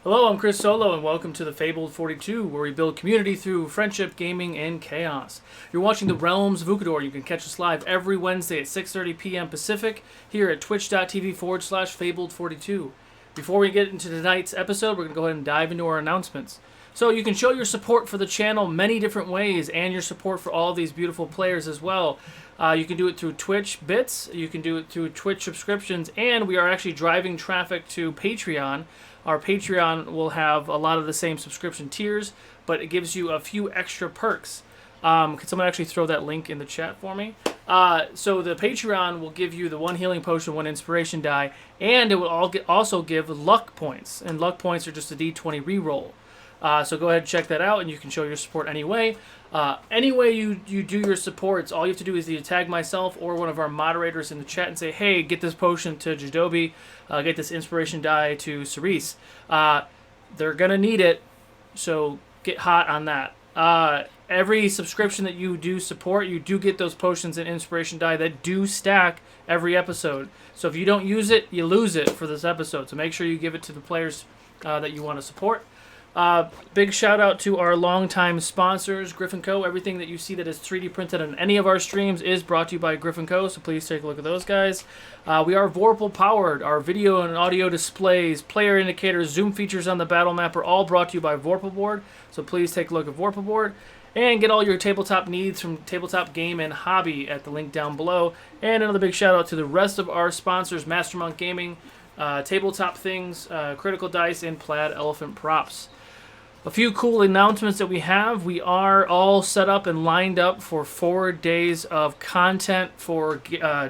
Hello, I'm Chris Solo, and welcome to the Fabled 42, where we build community through friendship, gaming, and chaos. You're watching the Realms of Ukodor. You can catch us live every Wednesday at 6:30 p.m. Pacific here at twitch.tv/Fabled42. Before we get into tonight's episode, we're going to go ahead and dive into our announcements. So you can show your support for the channel many different ways, and your support for all of these beautiful players as well. You can do it through Twitch bits, you can do it through Twitch subscriptions, and we are actually driving traffic to Patreon. Our Patreon will have a lot of the same subscription tiers, but it gives you a few extra perks. Could someone actually throw that link in the chat for me? So the Patreon will give you the 1 healing potion, 1 inspiration die, and it will also give luck points. And luck points are just a d20 reroll. So go ahead and check that out, and you can show your support anyway. Any way you do your supports, all you have to do is either tag myself or one of our moderators in the chat and say, hey, get this potion to Jadobi, get this inspiration die to Cerise. They're going to need it, so get hot on that. Every subscription that you do support, you do get those potions and inspiration die that do stack every episode. So if you don't use it, you lose it for this episode. So make sure you give it to the players that you want to support. Big shout out to our longtime sponsors, Griffin Co. Everything that you see that is 3D printed on any of our streams is brought to you by Griffin Co. So please take a look at those guys. We are Vorpal powered. Our video and audio displays, player indicators, zoom features on the battle map are all brought to you by Vorpal Board. So please take a look at Vorpal Board and get all your tabletop needs from Tabletop Game and Hobby at the link down below. And another big shout out to the rest of our sponsors, Mastermount Gaming, Tabletop Things, Critical Dice, and Plaid Elephant Props. A few cool announcements that we have. We are all set up and lined up for 4 days of content for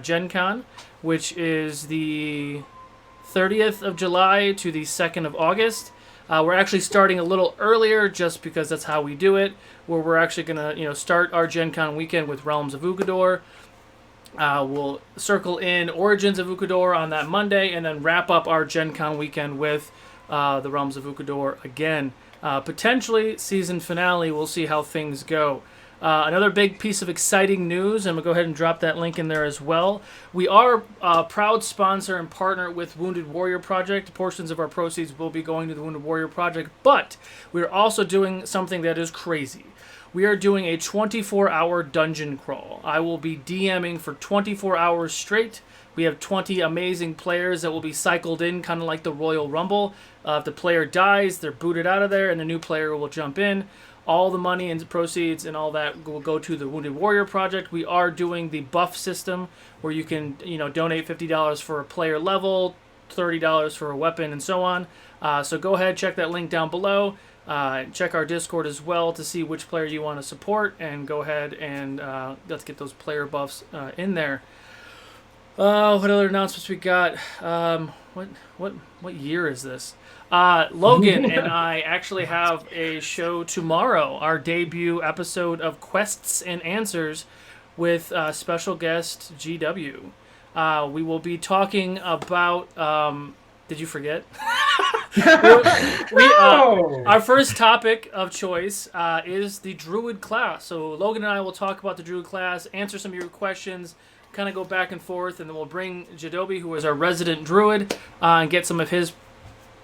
Gen Con, which is the 30th of July to the 2nd of August. We're actually starting a little earlier just because that's how we do it, where we're actually going to start our Gen Con weekend with Realms of Ukodor. We'll circle in Origins of Ukodor on that Monday and then wrap up our Gen Con weekend with the Realms of Ukodor again. Potentially season finale. We'll see how things go. Another big piece of exciting news, and we'll go ahead and drop that link in there as well. We are a proud sponsor and partner with Wounded Warrior Project. Portions of our proceeds will be going to the Wounded Warrior Project, but we're also doing something that is crazy. We are doing a 24-hour dungeon crawl. I will be DMing for 24 hours straight. We have 20 amazing players that will be cycled in, kind of like the Royal Rumble. If the player dies, they're booted out of there, and a new player will jump in. All the money and proceeds and all that will go to the Wounded Warrior Project. We are doing the buff system, where you can donate $50 for a player level, $30 for a weapon, and so on. So go ahead, check that link down below. Check our Discord as well to see which player you want to support, and go ahead and let's get those player buffs in there. What other announcements we got? What year is this? Logan and I actually have a show tomorrow, our debut episode of Quests and Answers with special guest GW. We will be talking about... did you forget? Our first topic of choice is the Druid class. So Logan and I will talk about the Druid class, answer some of your questions, kind of go back and forth, and then we'll bring Jadobi, who is our resident Druid, and get some of his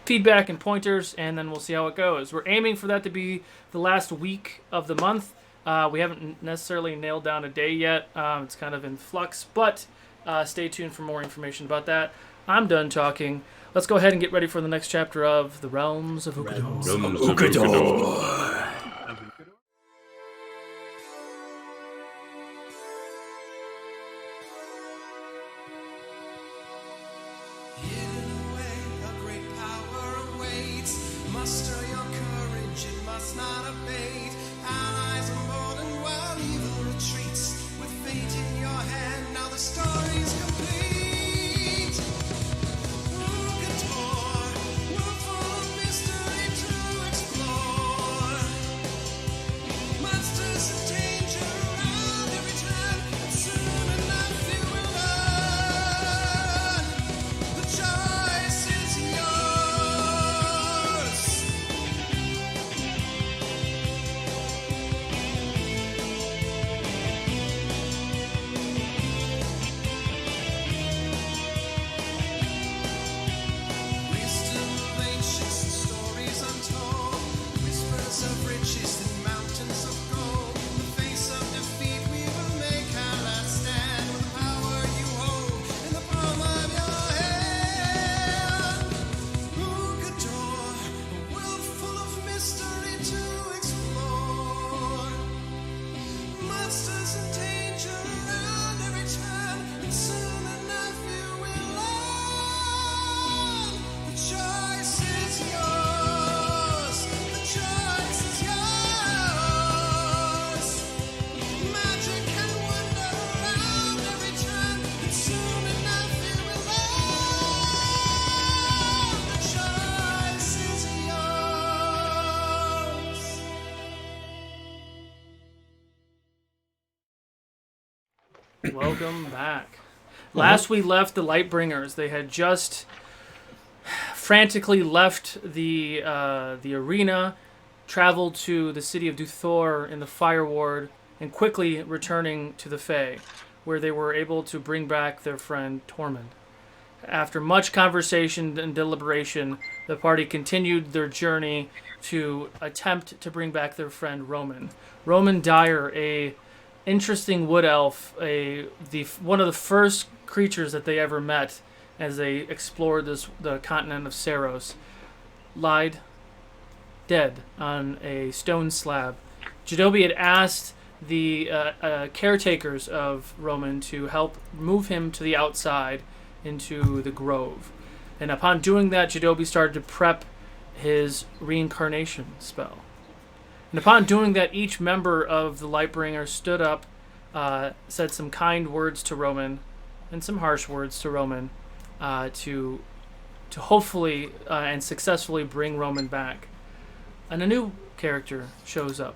feedback and pointers, and then we'll see how it goes. We're aiming for that to be the last week of the month. We haven't necessarily nailed down a day yet. It's kind of in flux, but stay tuned for more information about that. I'm done talking. Let's go ahead and get ready for the next chapter of the Realms of Ukodor. Muster your courage, it must not abate. Allies are more than well, evil retreats. With fate in your hand, now the story's complete. Ukodor, we're full of mystery to explore. Welcome back. Last we left the Lightbringers, they had just frantically left the arena, traveled to the city of Duthor in the Fire Ward, and quickly returning to the Fae, where they were able to bring back their friend Tormund. After much conversation and deliberation, the party continued their journey to attempt to bring back their friend Roman. Roman Dyer, a interesting wood elf, one of the first creatures that they ever met as they explored the continent of Saros, lied dead on a stone slab. Jadobi had asked the caretakers of Roman to help move him to the outside into the grove. And upon doing that, Jadobi started to prep his reincarnation spell. And upon doing that, each member of the Lightbringer stood up, said some kind words to Roman, and some harsh words to Roman, to hopefully and successfully bring Roman back. And a new character shows up.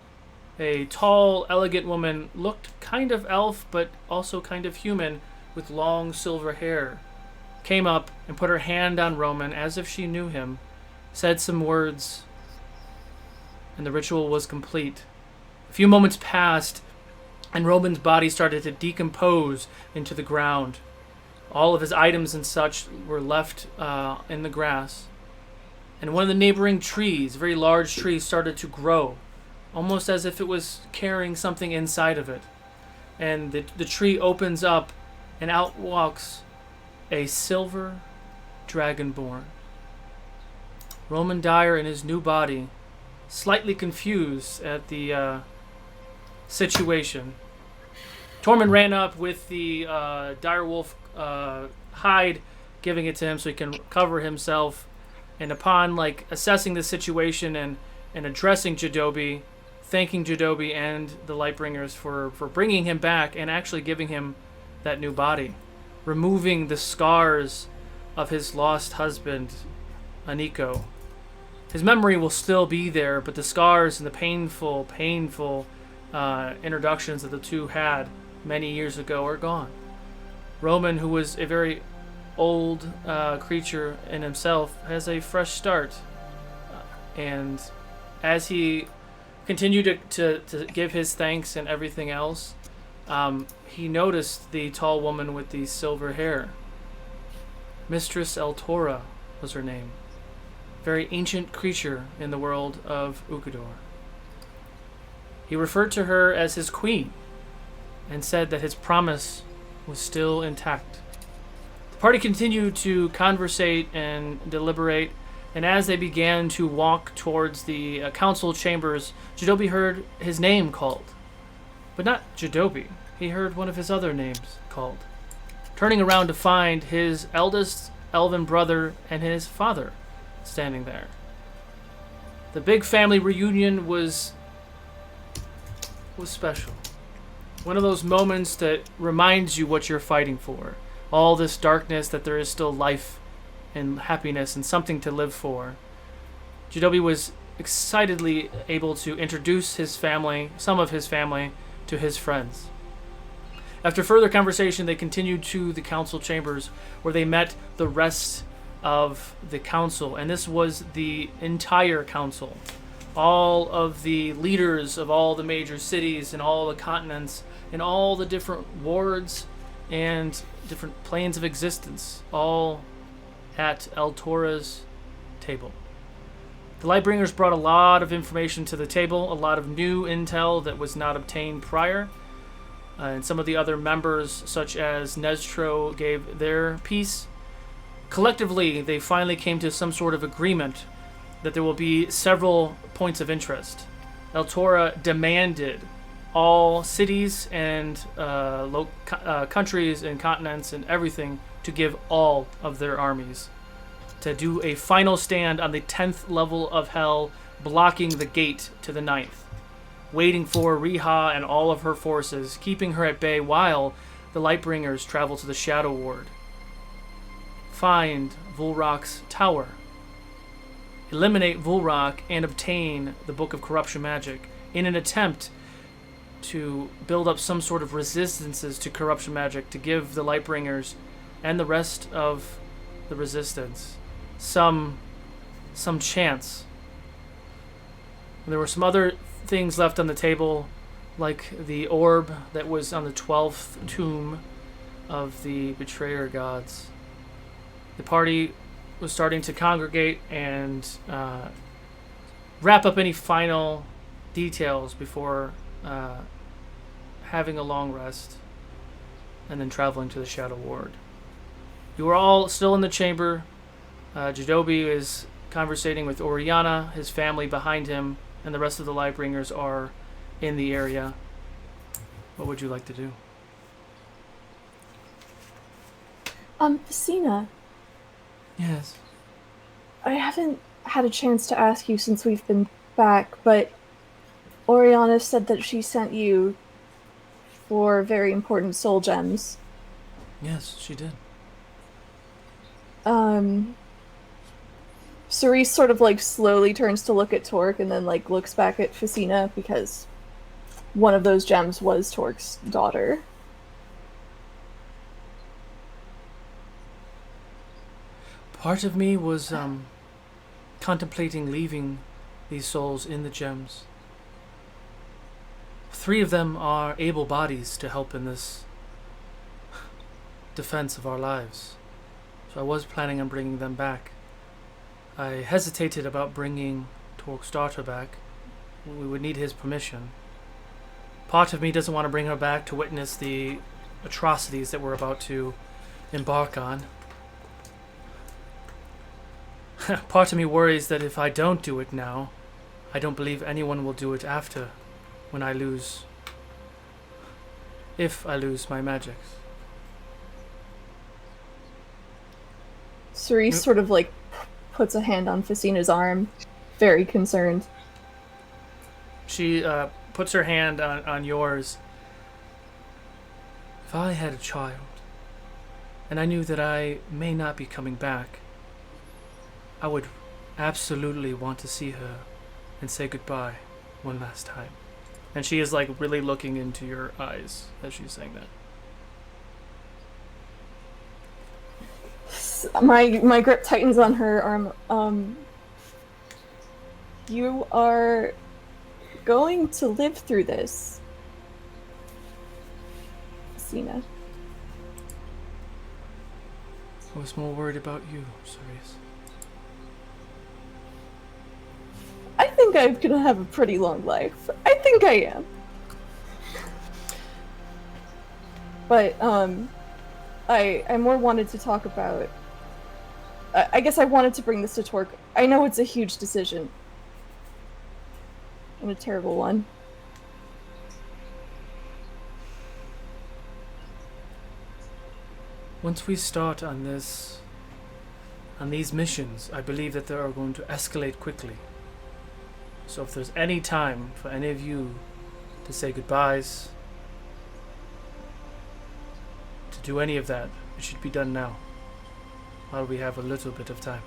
A tall, elegant woman, looked kind of elf, but also kind of human, with long silver hair, came up and put her hand on Roman as if she knew him, said some words, and the ritual was complete. A few moments passed, and Roman's body started to decompose into the ground. All of his items and such were left in the grass. And one of the neighboring trees, a very large tree, started to grow, almost as if it was carrying something inside of it. And the tree opens up, and out walks a silver dragonborn. Roman Dyer in his new body, slightly confused at the situation. Tormund ran up with the direwolf hide, giving it to him so he can cover himself. And upon assessing the situation and addressing Jadobi, thanking Jadobi and the Lightbringers for bringing him back and actually giving him that new body, removing the scars of his lost husband, Aniko. His memory will still be there, but the scars and the painful introductions that the two had many years ago are gone. Roman, who was a very old creature in himself, has a fresh start. And as he continued to give his thanks and everything else, he noticed the tall woman with the silver hair. Mistress Eltora was her name. Very ancient creature in the world of Ukodor. He referred to her as his queen and said that his promise was still intact. The party continued to conversate and deliberate, and as they began to walk towards the council chambers, Jadobi heard his name called. But not Jadobi. He heard one of his other names called. Turning around to find his eldest elven brother and his father standing there. The big family reunion was special. One of those moments that reminds you what you're fighting for. All this darkness, that there is still life and happiness and something to live for. Jadobi was excitedly able to introduce his family, some of his family, to his friends. After further conversation, they continued to the council chambers, where they met the rest of the council, and this was the entire council. All of the leaders of all the major cities and all the continents and all the different wards and different planes of existence, all at Eltora's table. The Lightbringers brought a lot of information to the table, a lot of new intel that was not obtained prior, and some of the other members, such as Nestro, gave their piece. Collectively, they finally came to some sort of agreement that there will be several points of interest. Eltora demanded all cities and countries and continents and everything to give all of their armies, to do a final stand on the 10th level of hell, blocking the gate to the 9th, waiting for Riha and all of her forces, keeping her at bay while the Lightbringers travel to the Shadow Ward. Find Vulraak's tower, eliminate Vulraak, and obtain the Book of Corruption Magic in an attempt to build up some sort of resistances to corruption magic to give the Lightbringers and the rest of the resistance some chance. And there were some other things left on the table, like the orb that was on the 12th tomb of the betrayer gods. The party was starting to congregate and wrap up any final details before having a long rest and then traveling to the Shadow Ward. You are all still in the chamber. Jadobi is conversating with Oriana, his family behind him, and the rest of the Lightbringers are in the area. What would you like to do? Sina, Yes. I haven't had a chance to ask you since we've been back, but Oriana said that she sent you for very important soul gems. Yes, she did. Cerise sort of like slowly turns to look at Torque and then like looks back at Facina because one of those gems was Torque's daughter. Part of me was contemplating leaving these souls in the gems. 3 of them are able bodies to help in this defense of our lives. So I was planning on bringing them back. I hesitated about bringing Torque's daughter back. We would need his permission. Part of me doesn't want to bring her back to witness the atrocities that we're about to embark on. Part of me worries that if I don't do it now, I don't believe anyone will do it after, when I lose... if I lose my magics. Cerise sort of like puts a hand on Facina's arm, very concerned. She puts her hand on yours. If I had a child, and I knew that I may not be coming back, I would absolutely want to see her and say goodbye one last time. And she is like really looking into your eyes as she's saying that. My grip tightens on her arm. You are going to live through this, Sina. I was more worried about you, Cerise. I think I'm gonna have a pretty long life. I think I am. But, I more wanted to talk about... I guess I wanted to bring this to Torque. I know it's a huge decision. And a terrible one. Once we start on these missions, I believe that they are going to escalate quickly. So if there's any time for any of you to say goodbyes, to do any of that, it should be done now, while we have a little bit of time.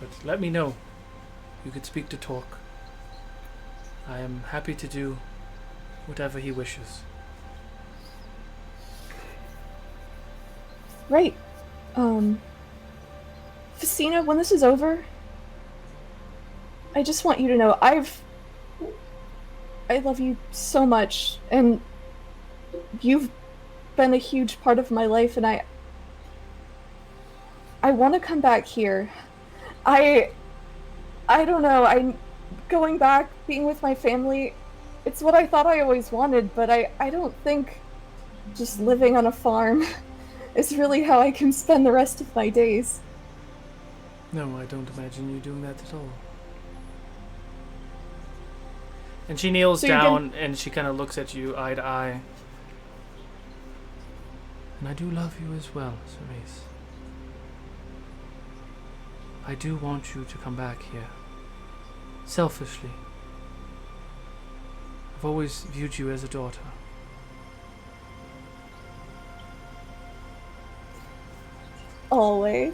But let me know. You could speak to Torque. I am happy to do whatever he wishes. Right. Facina, when this is over, I just want you to know I love you so much, and you've been a huge part of my life, and I want to come back here. I don't know, I'm going back, being with my family, it's what I thought I always wanted, but I don't think just living on a farm is really how I can spend the rest of my days. No, I don't imagine you doing that at all. And she kneels down and she kind of looks at you eye to eye. And I do love you as well, Cerise. I do want you to come back here. Selfishly. I've always viewed you as a daughter. Always?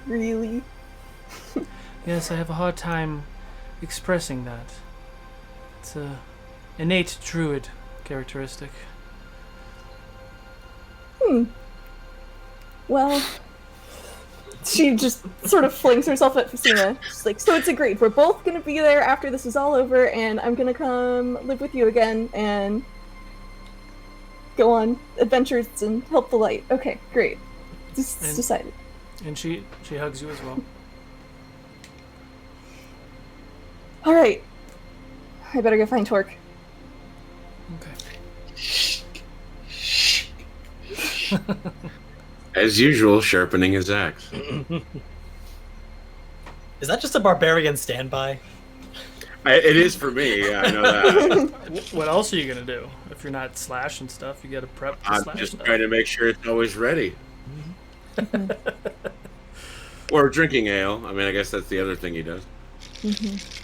Really? Yes, I have a hard time expressing that. It's a innate druid characteristic. Well, she just sort of flings herself at Fasina. She's like, so it's agreed. We're both gonna be there after this is all over, and I'm gonna come live with you again and go on adventures and help the light. Okay, great. It's decided. And she hugs you as well. All right. I better go find Torque. Okay. As usual, sharpening his axe. Is that just a barbarian standby? It is for me, yeah, I know that. What else are you gonna do if you're not slashing stuff? You gotta prep to I'm slash just stuff. trying to make sure it's always ready. Or drinking ale. I mean, I guess that's the other thing he does.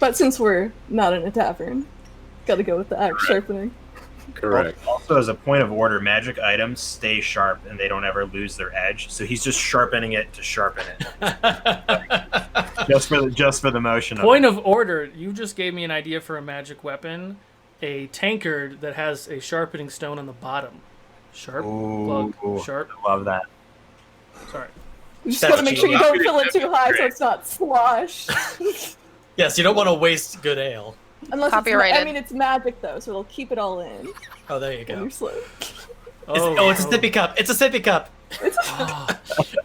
But since we're not in a tavern, gotta go with the axe sharpening. Correct. Also, as a point of order, magic items stay sharp and they don't ever lose their edge. So he's just sharpening it to sharpen it, just for the motion. Point of order, you just gave me an idea for a magic weapon. A tankard that has a sharpening stone on the bottom. Sharp, Ooh, plug, sharp. I love that. Sorry. You just That's gotta make sure you don't fill it too high so great. it's not sloshed. Yes, you don't want to waste good ale. Unless Copyrighted. I mean, it's magic though, so it'll keep it all in Oh, there you when go. you're slow. Oh, it's a sippy cup. It's a sippy cup. Oh,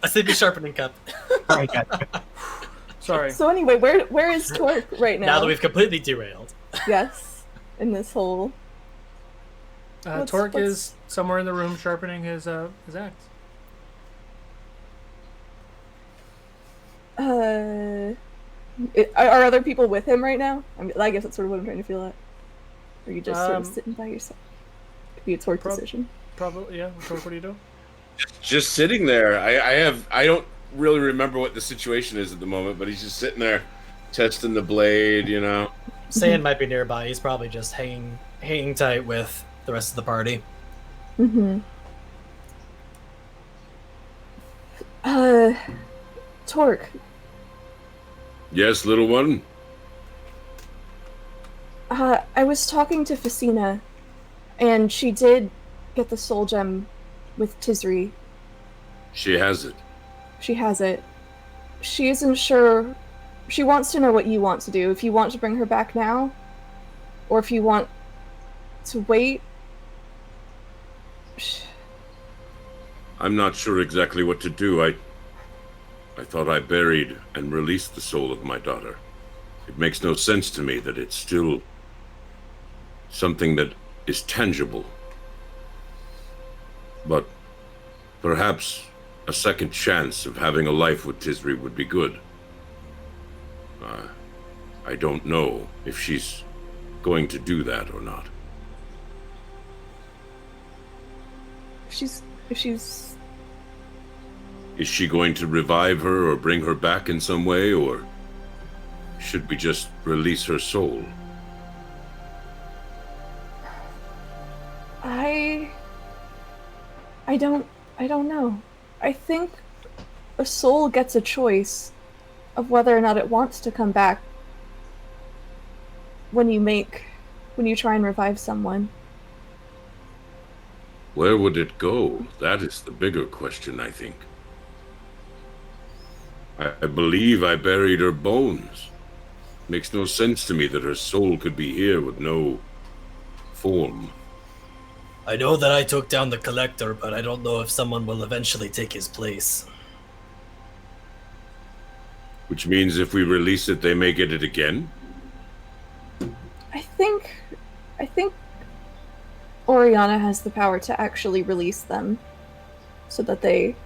A sippy sharpening cup. I got you. sorry. So anyway, where is Torque right now? Now that we've completely derailed. Yes, in this whole. Torque is somewhere in the room sharpening his axe. Are other people with him right now? I guess that's sort of what I'm trying to feel at. Or are you just sort of sitting by yourself? Could be a Torque decision. Probably, yeah. Torque, what do you do? Just sitting there. I don't really remember what the situation is at the moment, but he's just sitting there testing the blade, you know. Sand might be nearby. He's probably just hanging tight with the rest of the party. Torque. Yes, little one. I was talking to Fasina, and she did get the soul gem with Tisri. She has it. She has it. She isn't sure. She wants to know what you want to do. If you want to bring her back now, or if you want to wait. I'm not sure exactly what to do. I thought I buried and released the soul of my daughter. It makes no sense to me that it's still something that is tangible. But perhaps a second chance of having a life with Tisri would be good. I don't know if she's going to do that or not. If she's Is she going to revive her or bring her back in some way, or should we just release her soul? I don't know. I think a soul gets a choice of whether or not it wants to come back when you try and revive someone. Where would it go? That is the bigger question, I think. I believe I buried her bones. Makes no sense to me that her soul could be here with no form. I know that I took down the collector, but I don't know if someone will eventually take his place. Which means if we release it, they may get it again? I think Oriana has the power to actually release them so that they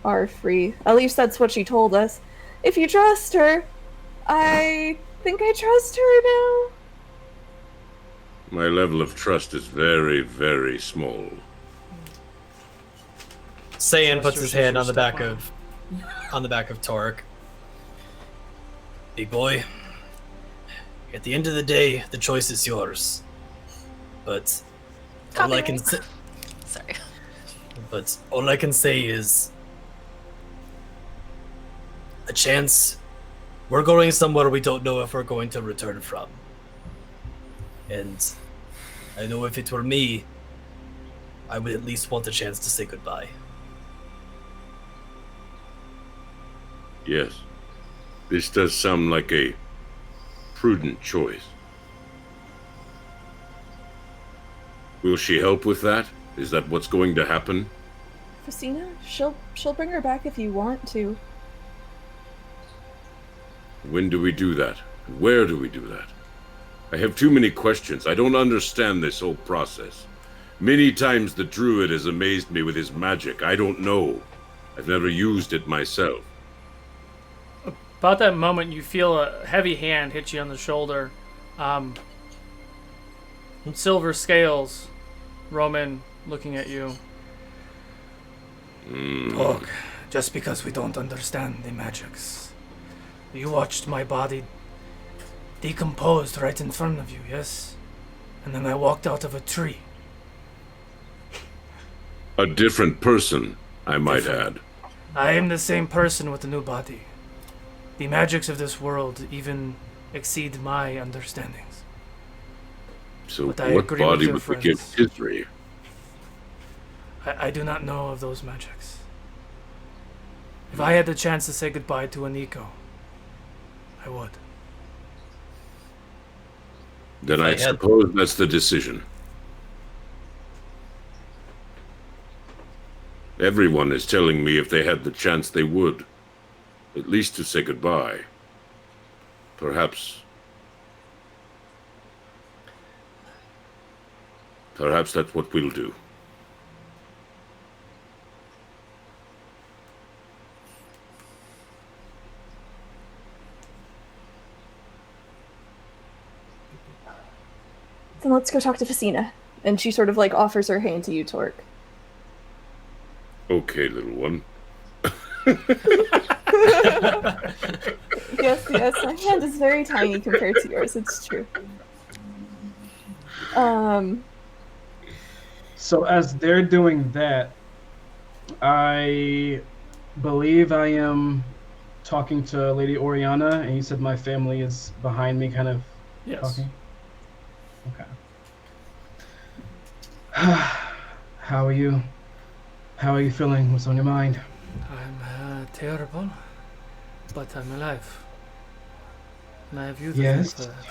are free. At least that's what she told us. If you trust her, I think I trust her now. My level of trust is very, very small. Saiyan puts his hand on the Step back of Torque. Big boy, at the end of the day, the choice is yours. But all I can say, Sorry. but all I can say is a chance. We're going somewhere we don't know if we're going to return from. And I know if it were me, I would at least want a chance to say goodbye. Yes. This does sound like a prudent choice. Will she help with that? Is that what's going to happen? Fasina, she'll bring her back if you want to. When do we do that? And where do we do that? I have too many questions. I don't understand this whole process. Many times the druid has amazed me with his magic. I don't know. I've never used it myself. About that moment, you feel a heavy hand hit you on the shoulder. Silver scales. Roman looking at you. Look, just because we don't understand the magics. You watched my body decomposed right in front of you, yes? And then I walked out of a tree. A different person, I might add. I am the same person with a new body. The magics of this world even exceed my understandings. So But I what agree with body your would we give friends. Isri? I do not know of those magics. If I had the chance to say goodbye to Aniko, I would. Then If I I had- suppose that's the decision. Everyone is telling me if they had the chance they would. At least to say goodbye. Perhaps that's what we'll do. Then let's go talk to Fasina. And she sort of like offers her hand to you, Torque. Okay, little one. Yes, my hand is very tiny compared to yours, it's true. So as they're doing that, I believe I am talking to Lady Oriana, and you said my family is behind me, kind of Yes. talking. Okay. How are you? How are you feeling? What's on your mind? I'm terrible, but I'm alive. And I have you to Yes. thank for that.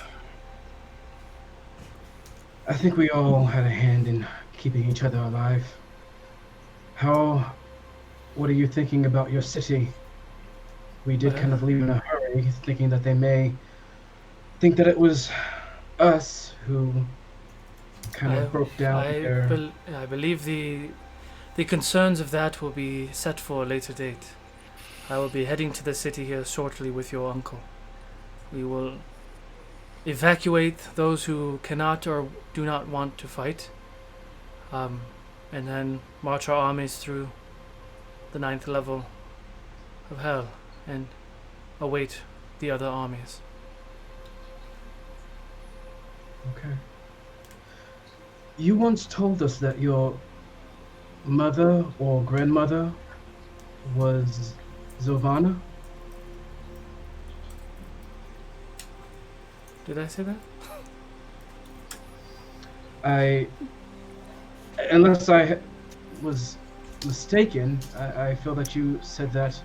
I think we all had a hand in keeping each other alive. What are you thinking about your city? We did kind of leave in a hurry, thinking that they may think that it was us who kind of broke down their... I believe the concerns of that will be set for a later date. I will be heading to the city here shortly with your uncle. We will evacuate those who cannot or do not want to fight, and then march our armies through the 9th level of hell and await the other armies. Okay. You once told us that your mother or grandmother was Zovana? Did I say that? Unless I was mistaken, I feel that you said that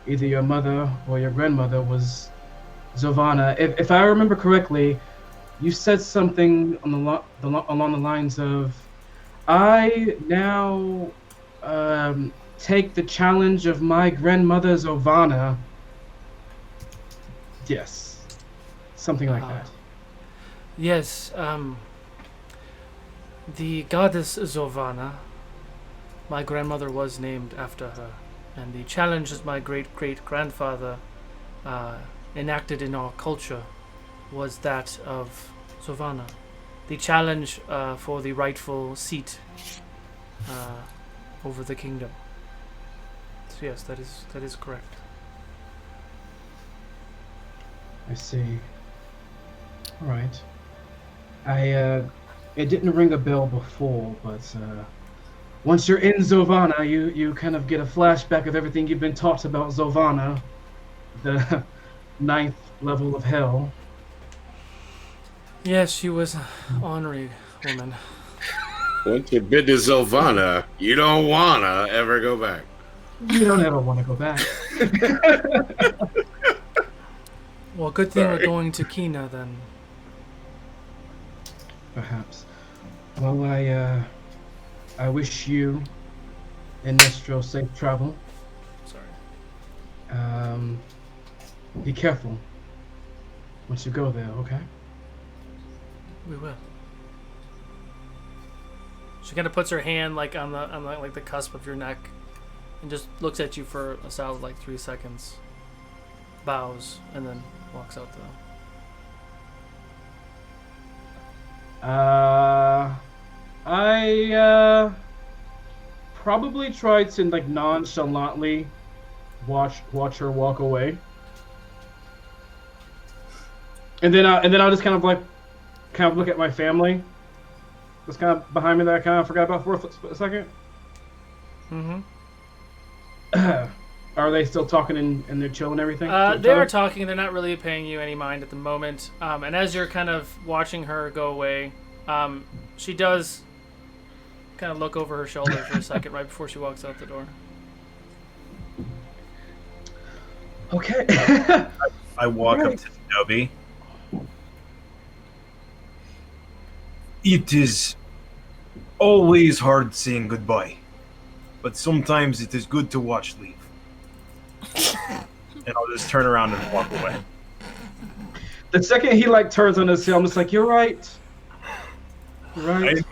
either your mother or your grandmother was Zovana. If I remember correctly, you said something along the lines of, I now take the challenge of my grandmother Zovana. Yes. Something like that. Yes, the goddess Zovana, my grandmother was named after her, and the challenge that my great-great-grandfather enacted in our culture was that of Zovana. The challenge for the rightful seat over the kingdom. So yes, that is correct. I see. All right. It didn't ring a bell before, but once you're in Zovana, you kind of get a flashback of everything you've been taught about Zovana, the 9th level of hell. Yes, she was an ornery woman. Once you've been to Sylvana, you don't wanna ever go back. You don't ever want to go back. Well, good thing we're Sorry. going to Kina then. Perhaps. Well, I wish you and Nestro safe travel. Sorry. Be careful once you go there, okay? We will. She kind of puts her hand like on the cusp of your neck, and just looks at you for a solid like 3 seconds. Bows and then walks out the. I probably tried to like nonchalantly watch her walk away, and then I'll just kind of look at my family. That's kind of behind me that I kind of forgot about for a second. Mm-hmm. Are they still talking and they're chilling and everything? They are talking. They're not really paying you any mind at the moment. And as you're kind of watching her go away, she does kind of look over her shoulder for a second right before she walks out the door. Okay. I walk up to Dobby. It is always hard saying goodbye, but sometimes it is good to watch leave. And I'll just turn around and walk away. The second he like turns on his heel, I'm just like, "You're right. You're I right."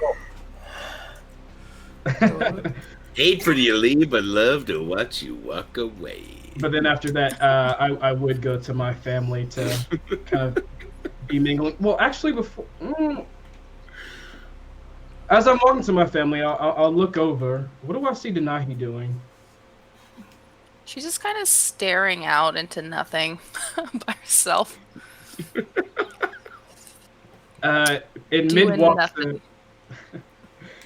know. Hate for you to leave, but love to watch you walk away. But then after that, I would go to my family to kind of be mingling. Well, actually, before as I'm walking to my family, I'll look over. What do I see Denahi doing? She's just kind of staring out into nothing by herself. In Doing mid walk nothing.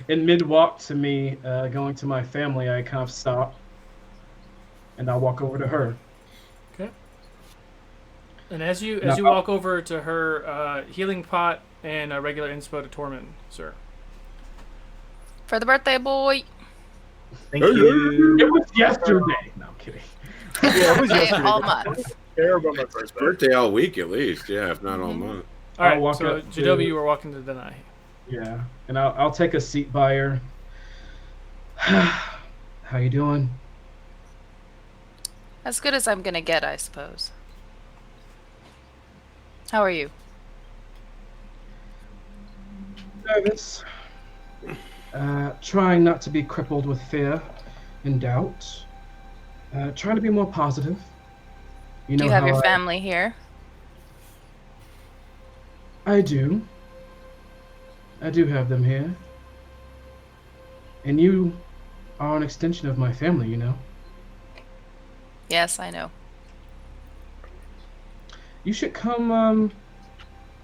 to me, going to my family, I kind of stop, and I'll walk over to her. Okay. And as you walk over to her, healing pot and a regular inspo to torment, sir. For the birthday boy. Thank you. It was yesterday. No, I'm kidding. Yeah, it was Birthday yesterday. all month. Care about my birthday. Birthday all week at least, yeah, if not all month. All right. walk So up to- Jadobi, you were walking to Denai. Yeah, and I'll take a seat by her. How you doing? As good as I'm gonna get, I suppose. How are you? Nervous. Trying not to be crippled with fear and doubt. Trying to be more positive. You know Do you have how your family here? I do. I do have them here. And you are an extension of my family, you know. Yes, I know. You should come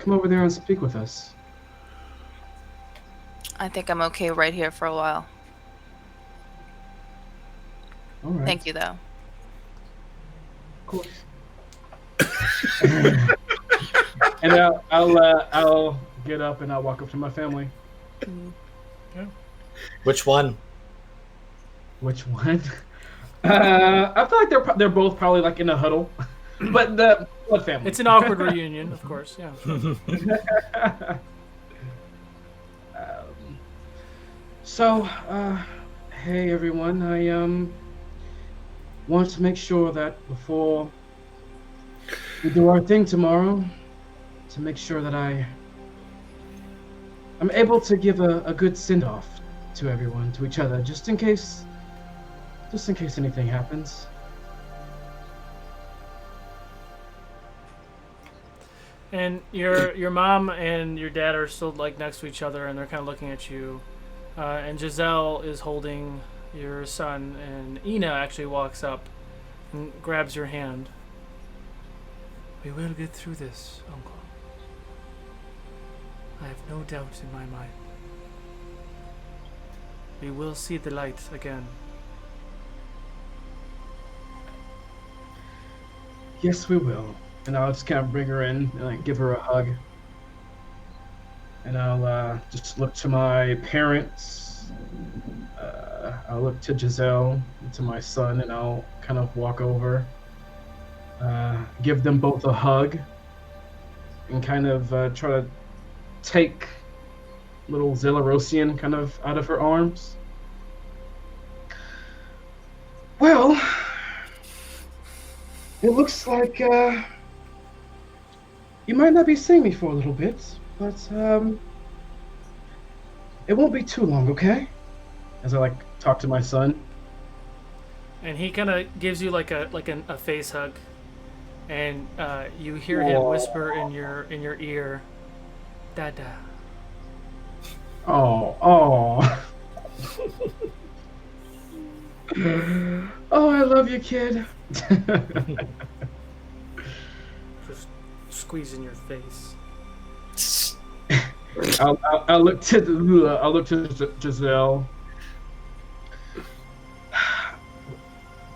over there and speak with us. I think I'm okay right here for a while. All right. Thank you, though. Of course. And I'll get up and I'll walk up to my family. Which one? Which one? I feel like they're both probably like in a huddle, but the blood family. It's an awkward reunion, of course. Yeah. So, hey everyone, I wanted to make sure that before we do our thing tomorrow, to make sure that I'm able to give a good send-off to everyone, to each other, just in case anything happens. And your mom and your dad are still like next to each other, and they're kind of looking at you. And Giselle is holding your son, and Ina actually walks up and grabs your hand. We will get through this, Uncle. I have no doubt in my mind. We will see the light again. Yes, we will. And I'll just kind of bring her in and like give her a hug. and I'll just look to my parents. I'll look to Giselle, to my son, and I'll kind of walk over, give them both a hug, and kind of try to take little Zelarosian kind of out of her arms. Well, it looks like you might not be seeing me for a little bit, but it won't be too long, okay? As I talk to my son. And he kind of gives you like a face hug, and you hear him whisper in your ear, "Dada." Oh. Oh, I love you, kid. Just squeezing your face. I'll look to Giselle.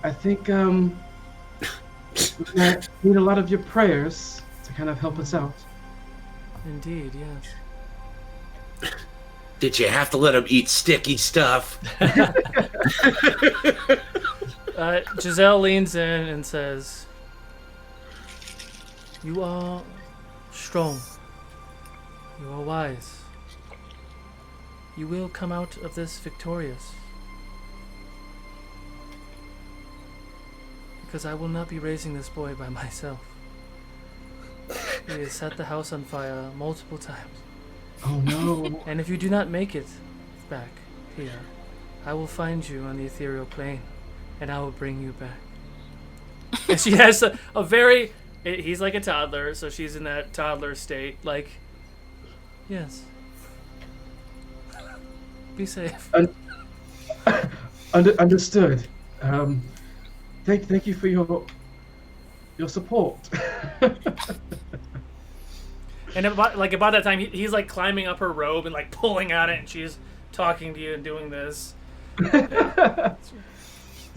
I think we need a lot of your prayers to kind of help us out. Indeed, yes. Did you have to let him eat sticky stuff? Giselle leans in and says, "You are strong. You are wise. You will come out of this victorious. Because I will not be raising this boy by myself. He has set the house on fire multiple times. Oh no. And if you do not make it back here, I will find you on the ethereal plane, and I will bring you back." And she has a very... He's like a toddler, so she's in that toddler state. Like, yes. Be safe. Understood. Thank you for your support. And about that time, he's like climbing up her robe and like pulling at it, and she's talking to you and doing this.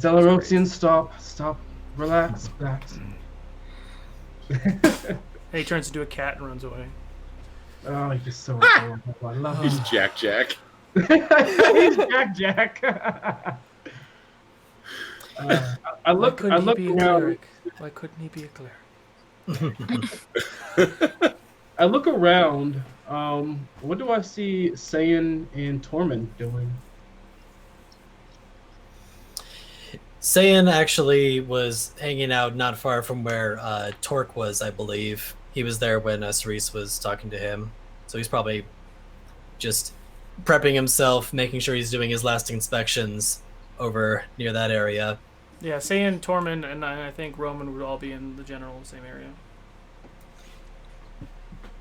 Zelarosian, stop, relax. And he turns into a cat and runs away. Oh, you're just so adorable. I love He's him. Jack. He's Jack. I look around. Why couldn't he be a cleric? I look around. What do I see Saiyan and Tormund doing? Saiyan actually was hanging out not far from where Torque was, I believe. He was there when Cerise was talking to him. So he's probably just prepping himself, making sure he's doing his last inspections over near that area. Yeah, Saiyan, Tormund, and I think Roman would all be in the general same area.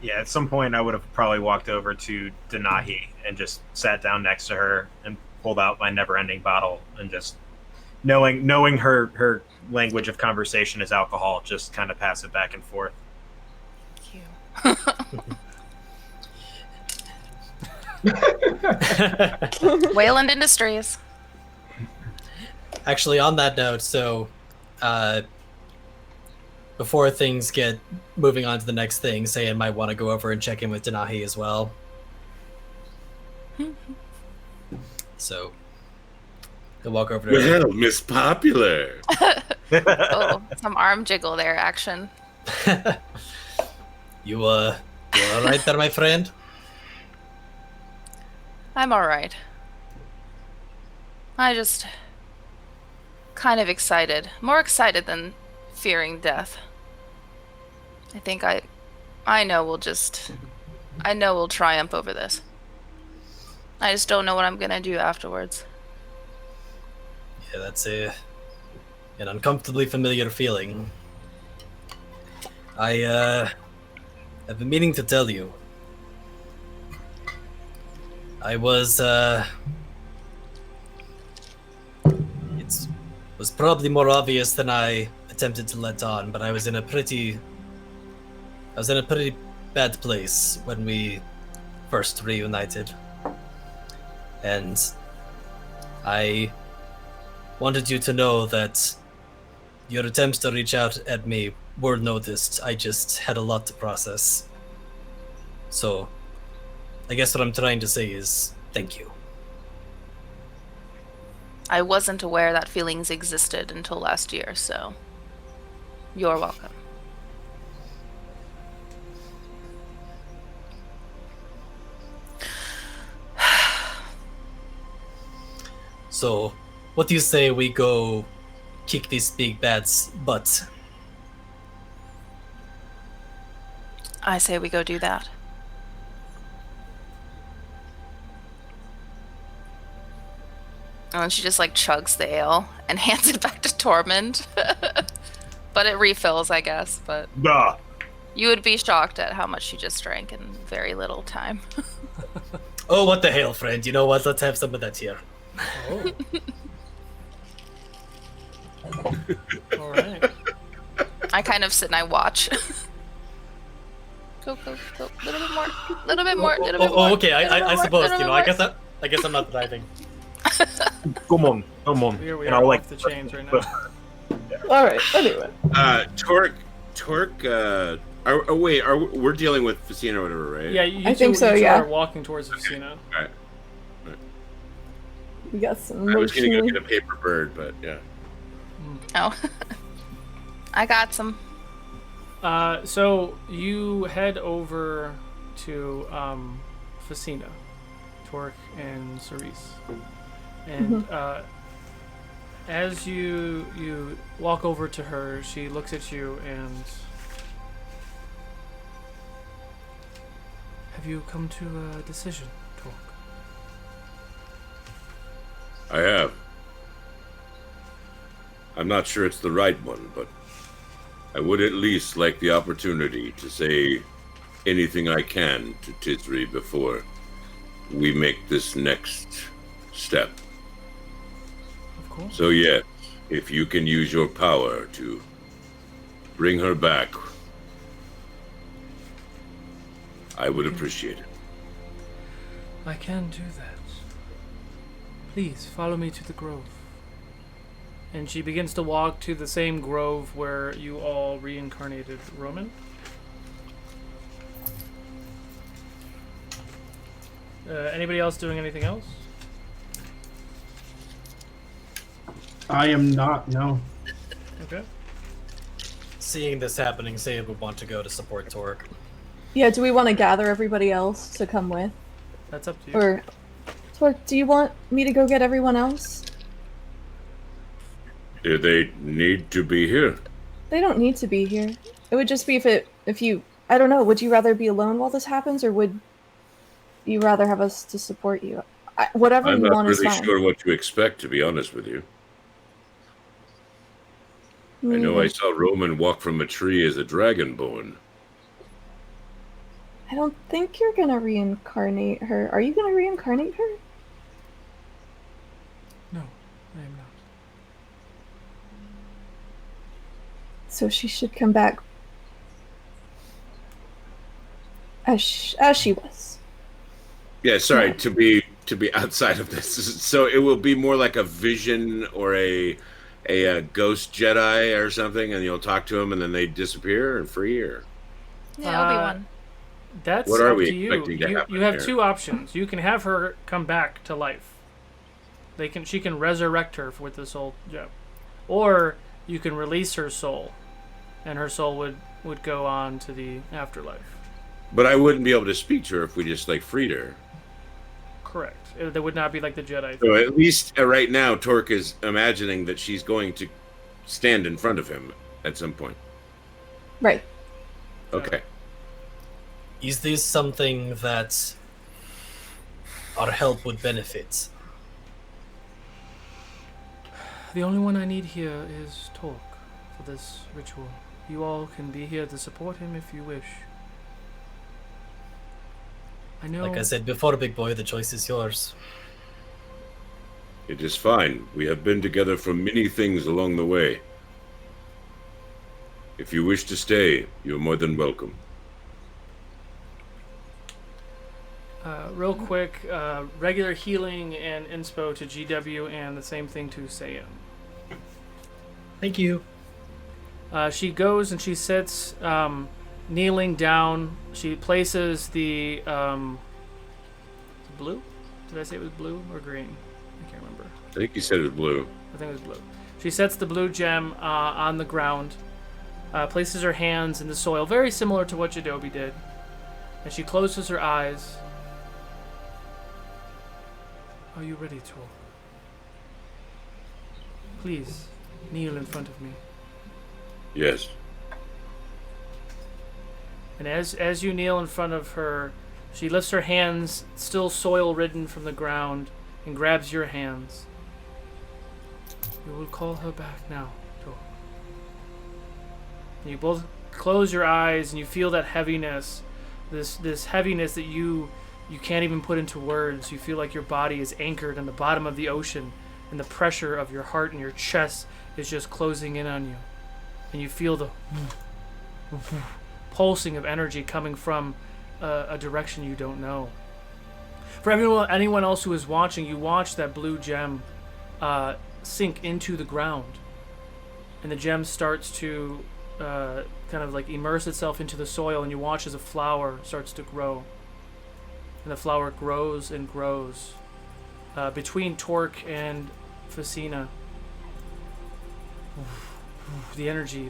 Yeah, at some point I would have probably walked over to Denahi and just sat down next to her and pulled out my never-ending bottle and just knowing her language of conversation is alcohol, just kind of pass it back and forth. Wayland Industries. Actually, on that note, so before things get moving on to the next thing, Saiyan might want to go over and check in with Denahi as well. So he'll walk over to her. Well, Miss Popular. Oh, some arm jiggle there, action. You all right there, my friend? I'm alright. I just kind of excited. More excited than fearing death. I think I know we'll triumph over this. I just don't know what I'm gonna do afterwards. Yeah, that's an uncomfortably familiar feeling. I have been meaning to tell you. I was it was probably more obvious than I attempted to let on, but I was in a pretty bad place when we first reunited. And I wanted you to know that your attempts to reach out at me were noticed. I just had a lot to process. So, I guess what I'm trying to say is thank you. I wasn't aware that feelings existed until last year, so you're welcome. So, what do you say we go kick this big bad's butt? I say we go do that. And then she just like chugs the ale and hands it back to Tormund. But it refills, I guess. But Duh. you would be shocked at how much she just drank in very little time. Oh, what the hell, friend? You know what? Let's have some of that here. Oh. All right. I kind of sit and I watch. Go, go, go. Little bit more. Little bit more. Little bit more. Oh, okay. I suppose, little you know, bit I guess I'm not driving. Come on. We And are I'll, off the chains right now. All right. Anyway, Torque. We're dealing with Facina or whatever, right? Yeah, you I think so, you two yeah. are walking towards the casino. All right. we got some I was gonna go emotionally. get a paper bird, but yeah. Oh. I got some. So you head over to Facina, Torque, and Cerise, and as you walk over to her, she looks at you and. Have you come to a decision, Torque? I have. I'm not sure it's the right one, but I would at least like the opportunity to say anything I can to Tisri before we make this next step. Of course. So yes, if you can use your power to bring her back, I would appreciate it. I can do that. Please follow me to the grove. And she begins to walk to the same grove where you all reincarnated Roman. Anybody else doing anything else? I am not. No. Okay. Seeing this happening, say would want to go to support Torque. Yeah. Do we want to gather everybody else to come with, That's up to you. or Torque? Do you want me to go get everyone else? Do they need to be here? They don't need to be here. It would just be if you. I don't know. Would you rather be alone while this happens, or would you rather have us to support you? Whatever I'm you not want is really fine. sure what to expect, to be honest with you. I know I saw Roman walk from a tree as a dragonborn. I don't think you're gonna reincarnate her. Are you gonna reincarnate her? No, I am not. So she should come back as she was. Yeah, sorry, to be outside of this. So it will be more like a vision or a ghost Jedi or something, and you'll talk to them and then they disappear and free, or Yeah, Obi-Wan. That's What are up we to you. expecting to happen You have here? two options. You can have her come back to life. She can resurrect her with the soul gem, or you can release her soul, and her soul would go on to the afterlife. But I wouldn't be able to speak to her if we just freed her. Correct. That would not be like the Jedi. So at least right now, Torque is imagining that she's going to stand in front of him at some point. Right. Okay. Is this something that our help would benefit? The only one I need here is Torque for this ritual. You all can be here to support him if you wish. I know. Like I said before, big boy, the choice is yours. It is fine. We have been together for many things along the way. If you wish to stay, you're more than welcome. Real quick, regular healing and inspo to GW, and the same thing to Sayan. Thank you. She goes and she sits, kneeling down. She places the blue? Did I say it was blue or green? I can't remember. I think you said it was blue. I think it was blue. She sets the blue gem on the ground, places her hands in the soil, very similar to what Jadobi did. And she closes her eyes. Are you ready, Tor? Please, kneel in front of me. Yes. And as you kneel in front of her, she lifts her hands, still soil-ridden from the ground, and grabs your hands. You will call her back now, Tor. And you both close your eyes, and you feel that heaviness, this heaviness that you can't even put into words. You feel like your body is anchored in the bottom of the ocean, and the pressure of your heart and your chest is just closing in on you. And you feel the pulsing of energy coming from a direction you don't know. For anyone else who is watching, you watch that blue gem sink into the ground, and the gem starts to kind of like immerse itself into the soil, and you watch as a flower starts to grow, and the flower grows and grows between Torque and Facina. The energy.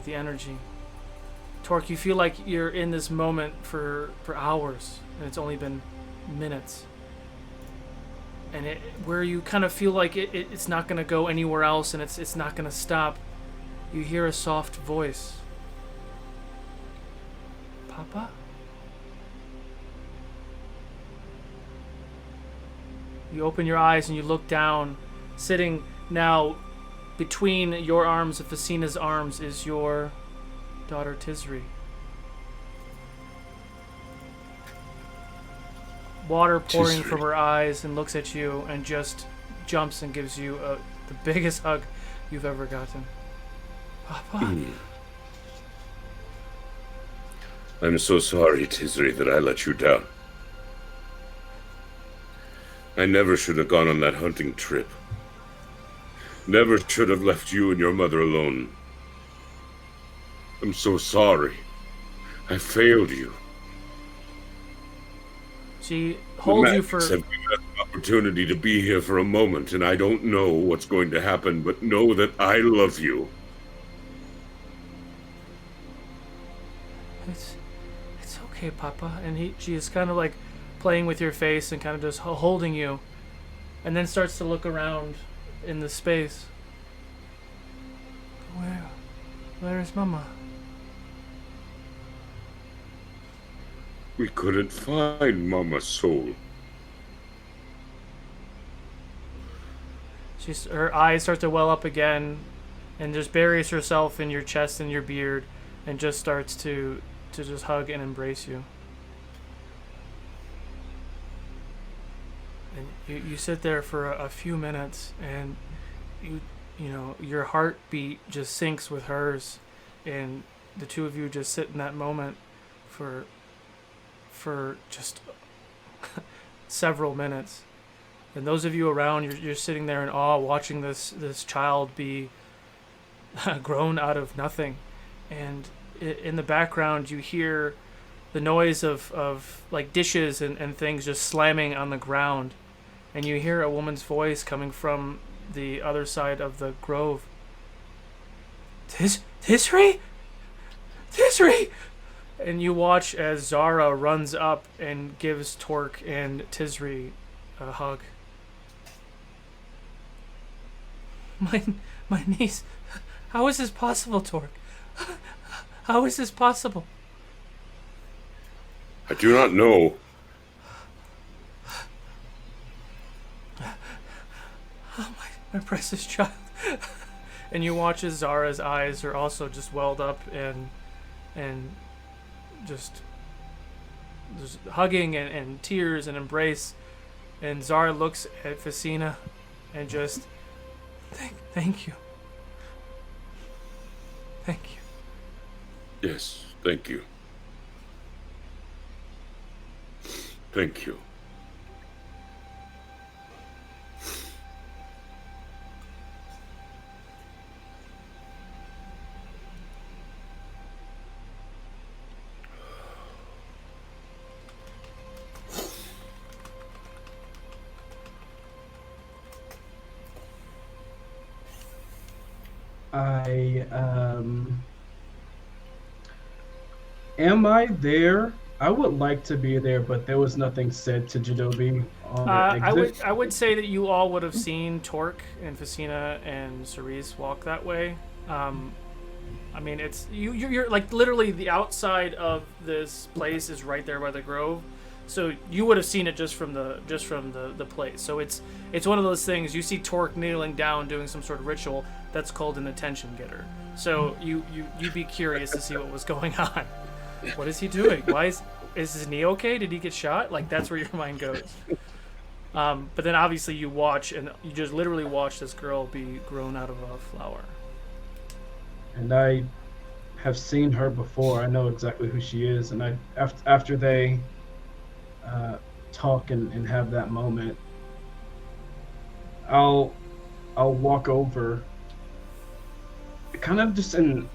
Torque, you feel like you're in this moment for hours, and it's only been minutes. And where you kind of feel like it's not going to go anywhere else, and it's not going to stop, you hear a soft voice. Papa? You open your eyes and you look down. Sitting now between your arms and Facina's arms is your daughter Tisri. Water pouring from her eyes, and looks at you and just jumps and gives you the biggest hug you've ever gotten. Papa? I'm so sorry, Tisri, that I let you down. I never should have gone on that hunting trip. Never should have left you and your mother alone. I'm so sorry. I failed you. She holds you for... Have given us an opportunity to be here for a moment, and I don't know what's going to happen, but know that I love you. It's okay, Papa. And she is kind of like playing with your face and kind of just holding you, and then starts to look around in the space. Where is Mama? We couldn't find Mama's soul. Her eyes start to well up again, and just buries herself in your chest and your beard, and just starts to just hug and embrace you. And you sit there for a few minutes, and you know your heartbeat just syncs with hers, and the two of you just sit in that moment for just several minutes. And those of you around, you're sitting there in awe, watching this child be grown out of nothing. And in the background, you hear the noise of like dishes and things just slamming on the ground. And you hear a woman's voice coming from the other side of the grove. Tisri? And you watch as Zara runs up and gives Torque and Tisri a hug. My niece. How is this possible, Torque? How is this possible? I do not know. Oh, my precious child. And you watch as Zara's eyes are also just welled up and just hugging and tears and embrace. And Zara looks at Facina and just thank you. Thank you. Yes, thank you. Thank you. Am I there? I would like to be there, but there was nothing said to Jadobi on the exit. I would say that you all would have seen Torque and Facina and Cerise walk that way. I mean, it's you're like literally the outside of this place is right there by the grove, so you would have seen it just from the place. So it's one of those things. You see Torque kneeling down doing some sort of ritual. That's called an attention getter. So you'd be curious to see what was going on. What is he doing? Why is his knee okay? Did he get shot? Like, that's where your mind goes. But then obviously you watch, and you just literally watch this girl be grown out of a flower. And I have seen her before. I know exactly who she is. And after they talk and have that moment, I'll walk over, kind of just in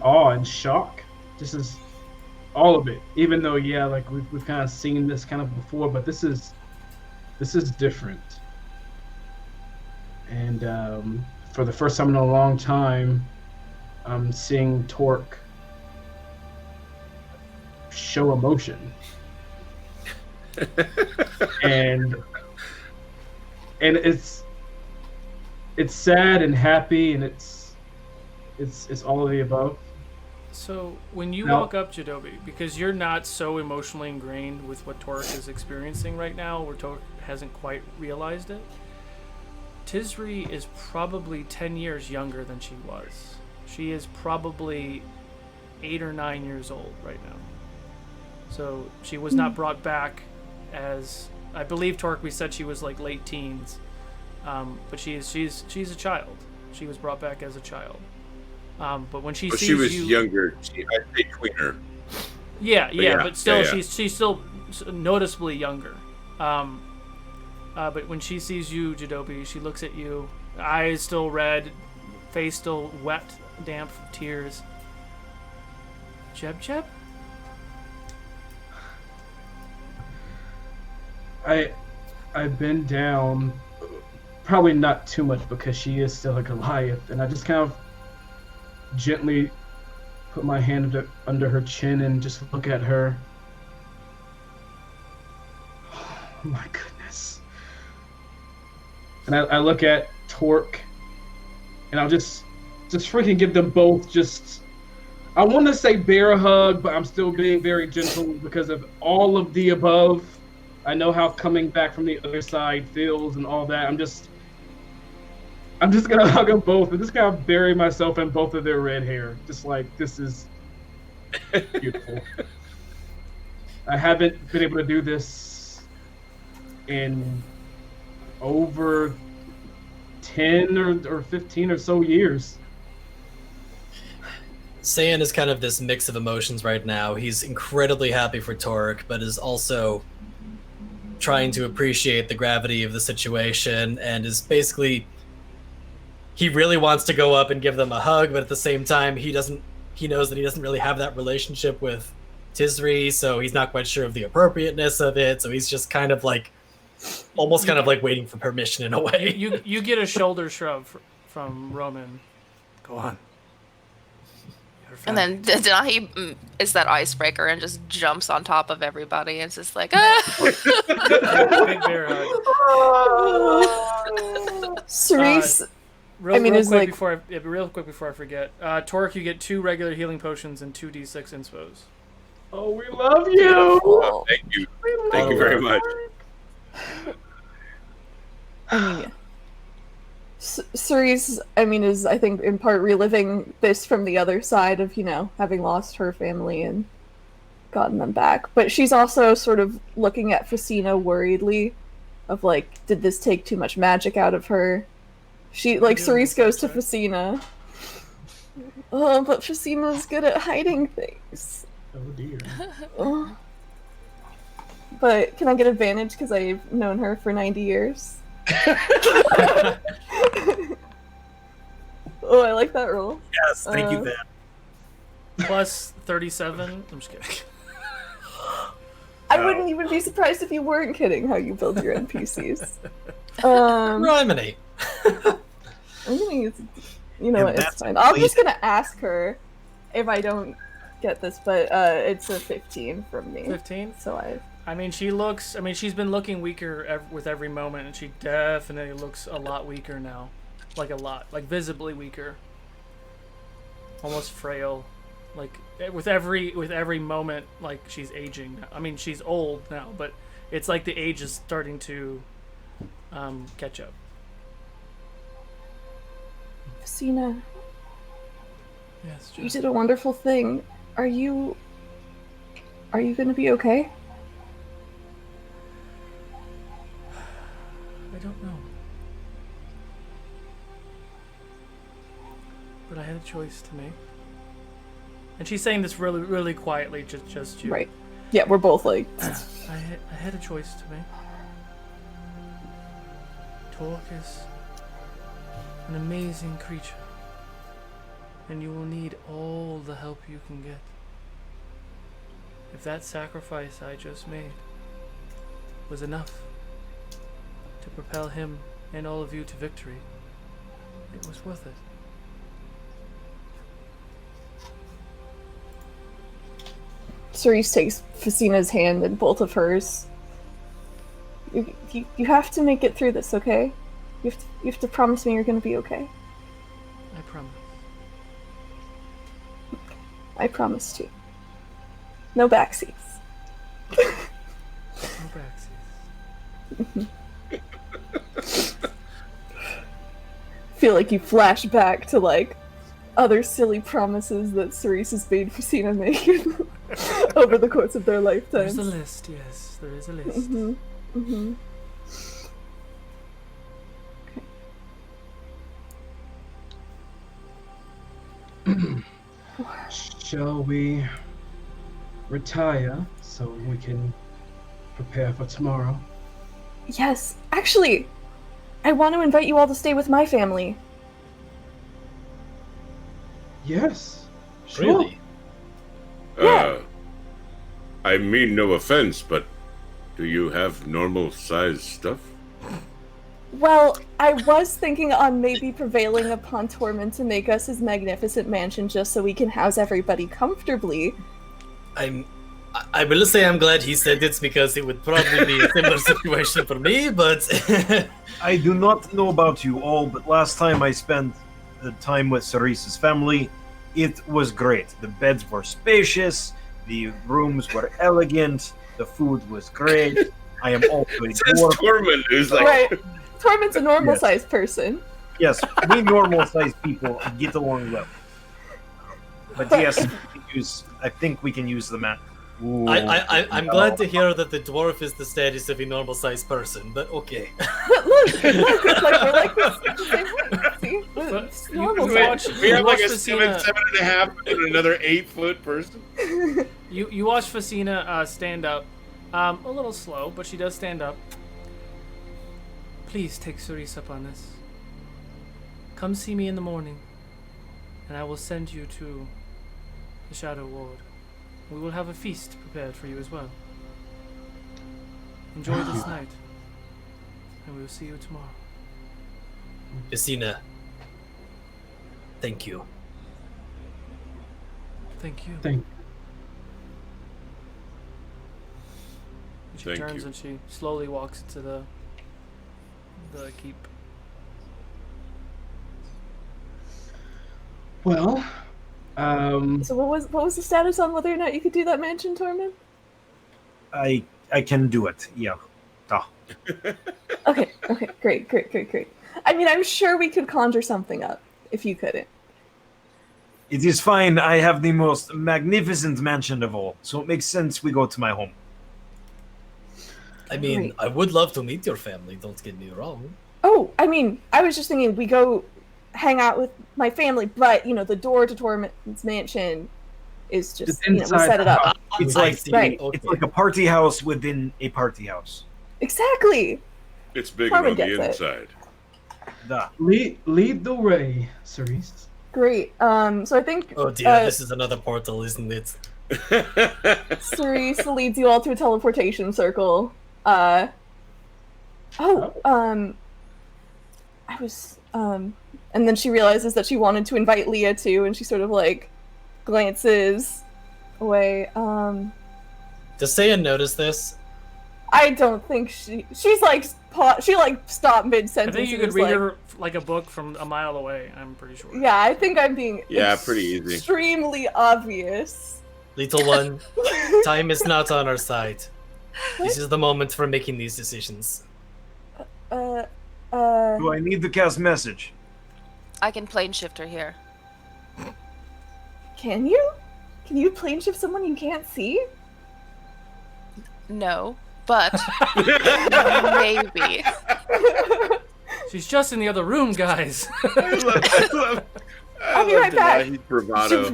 awe and shock. This is all of it. Even though, yeah, like we've kind of seen this kind of before, but this is different. And for the first time in a long time, I'm seeing Torque show emotion. and it's sad and happy, and it's all of the above. So when you walk up, Jadobi, because you're not so emotionally ingrained with what Torque is experiencing right now, where Torque hasn't quite realized it, Tisri is probably 10 years younger than she was. She is probably 8 or 9 years old right now. So she was not brought back as, I believe Torque, we said she was like late teens, but she's a child. She was brought back as a child. But when she sees she was you, younger. I'd say tweener. Yeah, but still, yeah. She's still noticeably younger. But when she sees you, Jadobi, she looks at you, eyes still red, face still wet, damp from tears. Jeb? I've been down, probably not too much because she is still a Goliath, and I just kind of gently put my hand under her chin and just look at her. Oh my goodness. And I look at Torque, and I'll just freaking give them both just, I want to say bear hug, but I'm still being very gentle because of all of the above. I know how coming back from the other side feels and all that. I'm just gonna hug them both and just kind of bury myself in both of their red hair. Just like, this is beautiful. I haven't been able to do this in over 10 or 15 or so years. Saiyan is kind of this mix of emotions right now. He's incredibly happy for Torque, but is also trying to appreciate the gravity of the situation, and is basically, he really wants to go up and give them a hug, but at the same time he knows that he doesn't really have that relationship with Tisri, so he's not quite sure of the appropriateness of it, so he's just kind of like almost kind of like waiting for permission in a way. You get a shoulder shrug from Roman. Go on. And then Denahi is that icebreaker and just jumps on top of everybody. It's just like, ah! Big bear hug. Cerise, real quick before I forget. Torque, you get 2 regular healing potions and 2d6 inspos. Oh, we love you! Oh, thank you. Thank you very much. I mean, Cerise, is, I think, in part reliving this from the other side of, having lost her family and gotten them back. But she's also sort of looking at Facina worriedly of, like, did this take too much magic out of her? Cerise goes to Facina. Oh, but Facina's good at hiding things. Oh, dear. But can I get advantage because I've known her for 90 years? Oh, I like that roll. Yes, thank you, Van. Plus 37. I'm just kidding. I wouldn't even be surprised if you weren't kidding how you build your NPCs. Rhyminy. I'm gonna use. You know And what? It's that's fine. I'm please- just gonna ask her if I don't get this, but it's a 15 from me. 15. So I mean, she's been looking weaker with every moment, and she definitely looks a lot weaker now. Like a lot. Like visibly weaker. Almost frail. Like with every moment, like she's aging. I mean, she's old now, but it's like the age is starting to catch up. Fasina, Yes, you did a wonderful thing. Are you gonna be okay? I don't know. But I had a choice to make. And she's saying this really, really quietly, just you. Right. Yeah, we're both like. I had a choice to make. Torque is an amazing creature. And you will need all the help you can get. If that sacrifice I just made was enough to propel him and all of you to victory, it was worth it. Cerise takes Fasina's hand in both of hers. You have to make it through this, okay? You have to promise me you're gonna be okay. I promise. I promise to. No backseats. No backseats. Feel like you flash back to like other silly promises that Cerise has made Fasina make over the course of their lifetimes. There's a list, yes. There is a list. Mm-hmm. Mm-hmm. Shall we retire so we can prepare for tomorrow? Yes, actually, I want to invite you all to stay with my family. Yes. Sure. Really? Yeah. I mean no offense, but do you have normal sized stuff? Well, I was thinking on maybe prevailing upon Tormund to make us his magnificent mansion just so we can house everybody comfortably. I will say I'm glad he said it because it would probably be a similar situation for me, but I do not know about you all, but last time I spent the time with Cerise's family, it was great. The beds were spacious, the rooms were elegant, the food was great. I am also a It says dwarf. Tormund, who's like, Right. Tormund's a normal Yes. sized person. Yes, we normal-sized people get along well. But yes, I think we can use the mat. Ooh. I'm glad to hear that the dwarf is the status of a normal sized person, but okay. But look, it's like we're like the same height. See? It's normal Wait, size. we have like a Watch Fasina. 7.5, and another 8-foot person. You watch Fasina stand up. A little slow, but she does stand up. Please take Cerise up on this. Come see me in the morning, and I will send you to the Shadow Ward. We will have a feast prepared for you as well. Enjoy this night, and we will see you tomorrow. Vicina, thank you. Thank you. Thank She Thank turns you. and she slowly walks into the keep. Well, So what was the status on whether or not you could do that mansion, Tormund? I can do it. Yeah. Okay, great. I mean, I'm sure we could conjure something up if you couldn't. It is fine. I have the most magnificent mansion of all, so it makes sense we go to my home. I mean, Great. I would love to meet your family, don't get me wrong. Oh, I mean, I was just thinking we go hang out with my family, but the door to Tormund's mansion is just we set it up. It's I like see. Right. Okay. it's like a party house within a party house. Exactly. It's bigger Tormund on the gets it. inside. Duh. lead the way, Cerise. Great. So I think Oh dear, this is another portal, isn't it? Cerise leads you all to a teleportation circle. I was, and then she realizes that she wanted to invite Leah too, and she sort of like glances away. Does Seiya notice this? I don't think she's like she like stopped mid I sentence. think you could read her like a book from a mile away. I'm pretty sure. Yeah, I think I'm being pretty easy. Extremely obvious. Little one, time is not on our side. This is the moment for making these decisions. Do I need the cast message? I can plane shift her here. Can you? Can you plane shift someone you can't see? No, but maybe. She's just in the other room, guys. I'll be right back. He's bravado.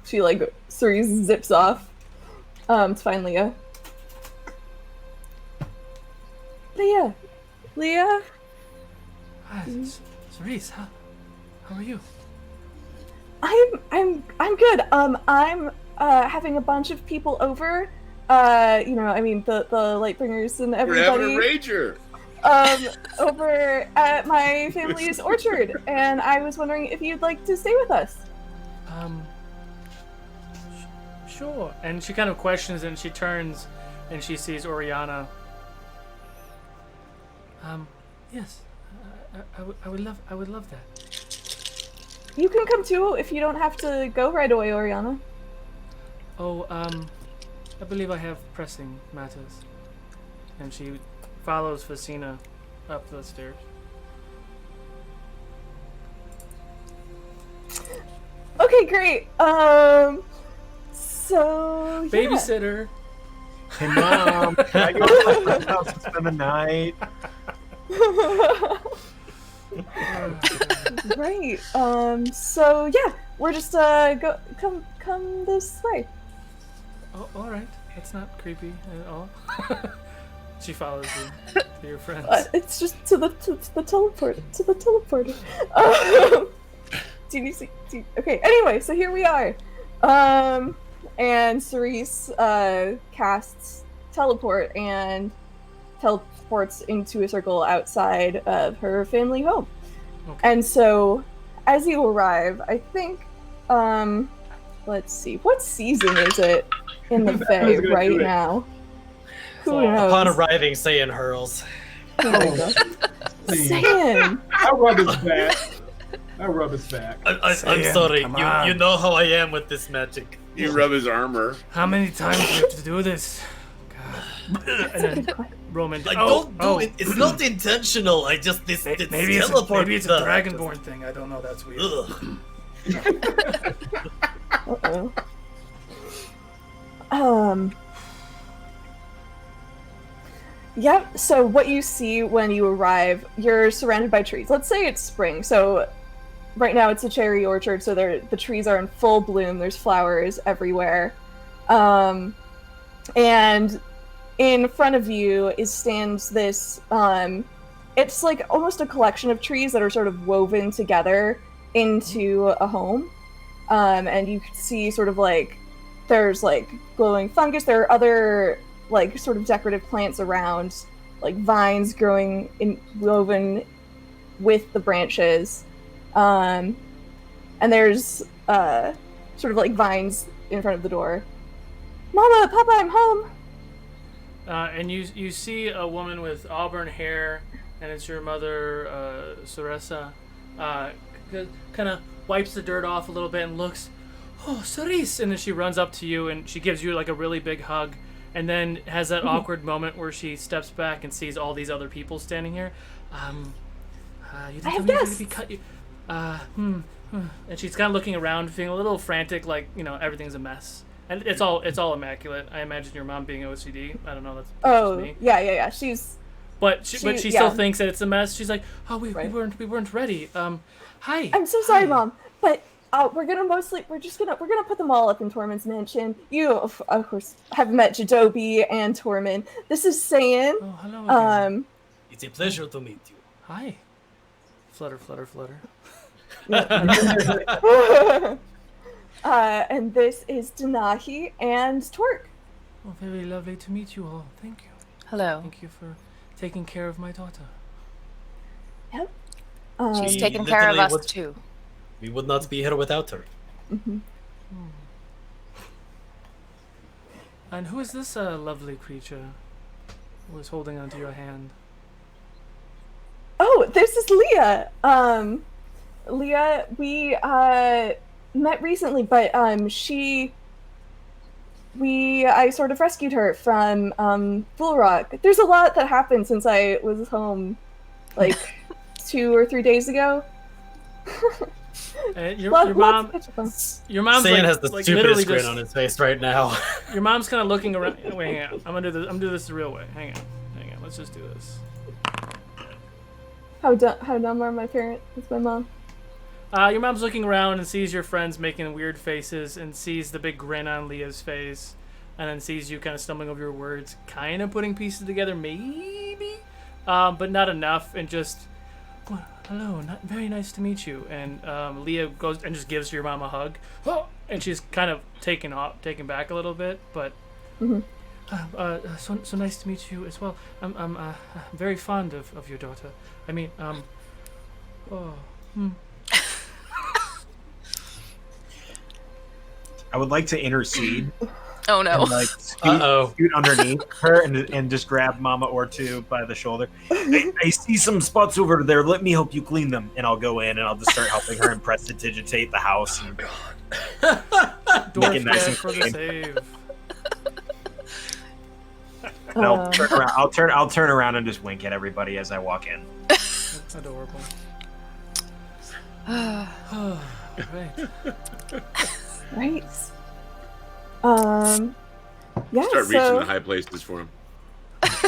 She like Cerise zips off. To find Leah. Leah. Hi, Cerise, how are you? I'm good. I'm having a bunch of people over. I mean the Lightbringers and We're having everybody. a rager. Over at my family's orchard, and I was wondering if you'd like to stay with us. Sure. And she kind of questions, and she turns, and she sees Oriana. Yes. I would love that. You can come too if you don't have to go right away, Oriana. Oh, I believe I have pressing matters. And she follows Facina up the stairs. Okay, great. So yeah. Babysitter. Hey, Mom, can I go to my house and spend the night? Great. So yeah, we're just come this way. Oh, all right. That's not creepy at all. She follows you to your friends. It's just to the teleporter. Do you see? Okay. Anyway, so here we are. And Cerise casts teleport and teleports into a circle outside of her family home. Okay. And so, as you arrive, I think, let's see, what season is it in the Fae right now? Who knows? Upon arriving, Saiyan hurls. Saiyan! I'll rub his back. I'm Saiyan, sorry. come on. You know how I am with this magic. You rub his armor. How many times do we have to do this? God. And then Roman. I don't do it. It's not intentional. I just Maybe teleport. it's a Dragonborn thing. I don't know. That's weird. Ugh. Uh-oh. Yep, so what you see when you arrive, you're surrounded by trees. Let's say it's spring, so right now it's a cherry orchard, so the trees are in full bloom, there's flowers everywhere. And in front of you stands this, it's like almost a collection of trees that are sort of woven together into a home. And you can see sort of like, there's like glowing fungus, there are other like sort of decorative plants around, like vines growing woven with the branches. And there's sort of like vines in front of the door. Mama, Papa, I'm home! And you see a woman with auburn hair, and it's your mother, Ceresa, kind of wipes the dirt off a little bit and looks, oh, Cerise! And then she runs up to you and she gives you like a really big hug, and then has that awkward moment where she steps back and sees all these other people standing here. You I have didn't guests. be cut. And she's kind of looking around, feeling a little frantic, like everything's a mess. And it's all immaculate. I imagine your mom being OCD. I don't know. That's just me. Yeah. She's. But she still thinks that it's a mess. She's like, oh, we weren't ready. Hi. I'm so sorry, Mom, but we're gonna put them all up in Tormund's mansion. You, of course, have met Jadobi and Tormund. This is Saiyan. Oh, hello again. It's a pleasure to meet you. Hi. Flutter, flutter, flutter. And this is Denahi and Twerk. Oh, very lovely to meet you all. Thank you. Hello. Thank you for taking care of my daughter. Yep. She's We taking care of literally us would- too. We would not be here without her. mhm. And who is this lovely creature who is holding onto your hand? Oh, this is Leah. Leah, we met recently, but I sort of rescued her from Vulraak. There's a lot that happened since I was home, like 2 or 3 days ago. Your Lots mom, to catch up on. your mom's Saiyan like, has the like stupidest literally grin just, on his face right now. Your mom's kind of looking around. Wait, hang on. I'm gonna do this the real way. Hang on. Let's just do this. How dumb are my parents? It's my mom. Your mom's looking around and sees your friends making weird faces and sees the big grin on Leah's face, and then sees you kind of stumbling over your words, kind of putting pieces together, maybe, but not enough, and just, well, hello, very nice to meet you. And Leah goes and just gives your mom a hug, and she's kind of taken back a little bit, but. Mhm. So nice to meet you as well. I'm very fond of your daughter. I mean, I would like to intercede. Oh no. And, like, scoot underneath her and just grab Mama or two by the shoulder. I see some spots over there. Let me help you clean them. And I'll go in and I'll just start helping her and prestidigitate the house. And dwarf it nice deck and for the clean. save. and I'll turn around. I'll turn around and just wink at everybody as I walk in. That's adorable. Right. Right. Yeah. Start so reaching the high places for him.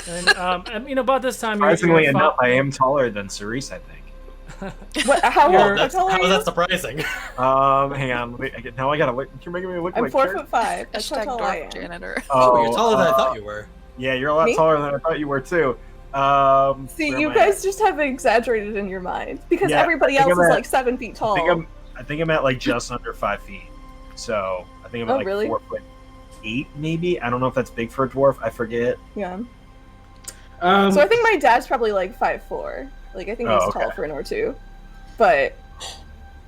And about this time, Surprisingly your enough, I am taller than Cerise, I think. what? How You're- old? That's, How old how are is you? that surprising? Hang on. Now I gotta look. You're making me look I'm like 4'5". That's how Hashtag tall I dwarf am. janitor. Oh, you're taller than I thought you were. Yeah, you're a lot Me? taller than I thought you were too. See, where you am I guys just have it exaggerated in your mind because Yeah, everybody I think else I'm is at- like 7 feet tall. I think I'm at like just under 5 feet. So I think I'm at Oh, like really? 4'8", maybe. I don't know if that's big for a dwarf. I forget. Yeah. Um, So I think my dad's probably like 5'4". Like I think Oh, he's tall okay. for an R2. But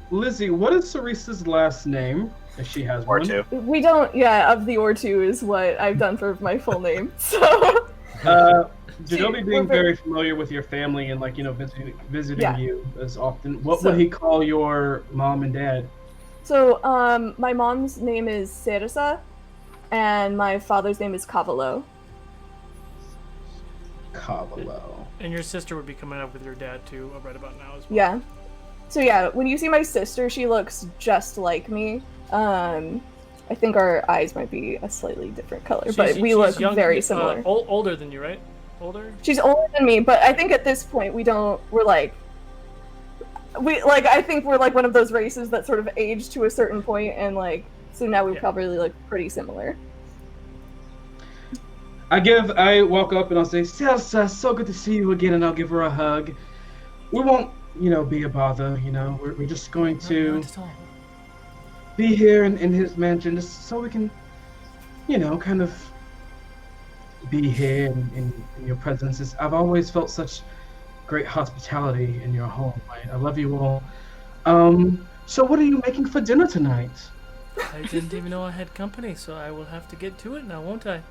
Lizzie, what is Cerise's last name? If she has Or one. two. we don't. Yeah, of the R2 is what I've done for my full name. So Jacoby See, being we're very- very familiar with your family and like visiting Yeah. you as often. What So- would he call your mom and dad? my mom's name is Ceresa, and my father's name is Cavallo. Cavallo. And your sister would be coming up with your dad too, right about now as well. Yeah. So yeah, when you see my sister, she looks just like me. I think our eyes might be a slightly different color, but we look very similar. Older than you, right? Older. She's older than me, but I think at this point I think we're like one of those races that sort of age to a certain point, and like so now we Yeah. probably look pretty similar. I walk up and I'll say, Celsa, so good to see you again, and I'll give her a hug. We won't, be a bother, We're just going to Not at all. be here in his mansion just so we can, kind of be here in your presence. I've always felt such great hospitality in your home. I love you all. So what are you making for dinner tonight? I didn't even know I had company, so I will have to get to it now, won't I?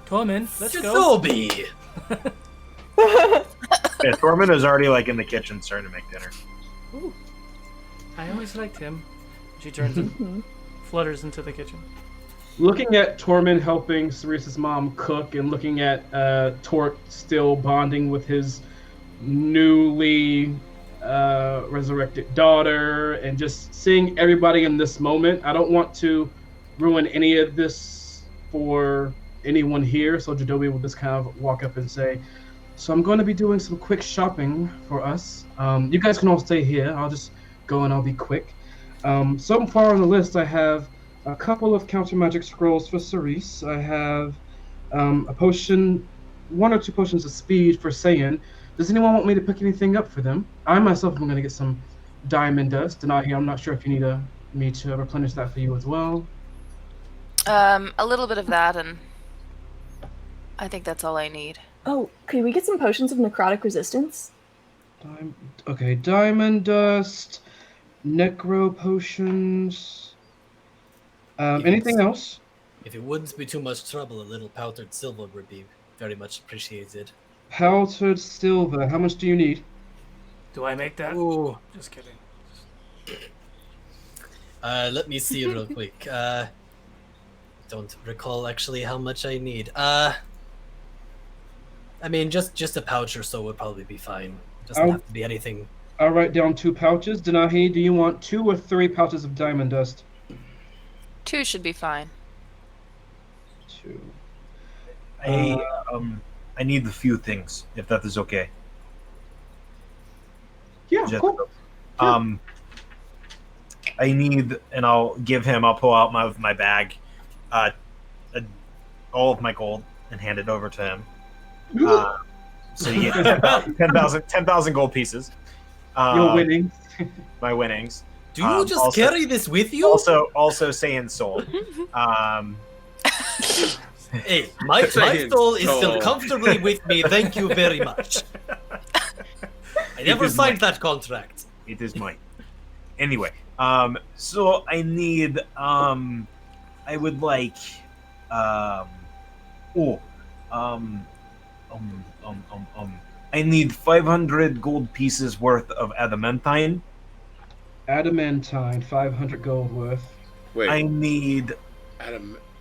Tormund, let's go. Jacoby! Yeah, Tormund is already like in the kitchen starting to make dinner. Ooh. I always liked him. She turns and flutters into the kitchen. Looking at Tormund helping Cerise's mom cook, and looking at Torque still bonding with his newly resurrected daughter, and just seeing everybody in this moment. I don't want to ruin any of this for anyone here, so Jadobi will just kind of walk up and say, so I'm going to be doing some quick shopping for us. You guys can all stay here. I'll just go and I'll be quick. So far on the list, I have a couple of counter magic scrolls for Cerise. I have a potion, 1 or 2 potions of speed for Saiyan. Does anyone want me to pick anything up for them? I myself am going to get some diamond dust, and I'm not sure if you need me to replenish that for you as well. A little bit of that, and I think that's all I need. Oh, could we get some potions of necrotic resistance? Okay, diamond dust, necro potions. Anything else? If it wouldn't be too much trouble, a little powdered silver would be very much appreciated. Powdered silver. How much do you need? Do I make that? Ooh. Just kidding. Let me see real quick. Don't recall actually how much I need. I mean, just a pouch or so would probably be fine. Doesn't have to be anything. I'll write down 2 pouches. Denahi, do you want 2 or 3 pouches of diamond dust? 2 should be fine. 2. I need a few things, if that is okay. Yeah, Just, cool. I need, and I'll pull out my bag, all of my gold, and hand it over to him. So you get 10,000 gold pieces. Your winnings. My winnings. Do you just also, carry this with you? Also saying soul. Hey, my soul is still comfortably with me. Thank you very much. I never signed that contract. It is mine. Anyway, so I need, I would like, I need 500 gold pieces worth of adamantine. Adamantine, 500 gold worth. Wait, I need.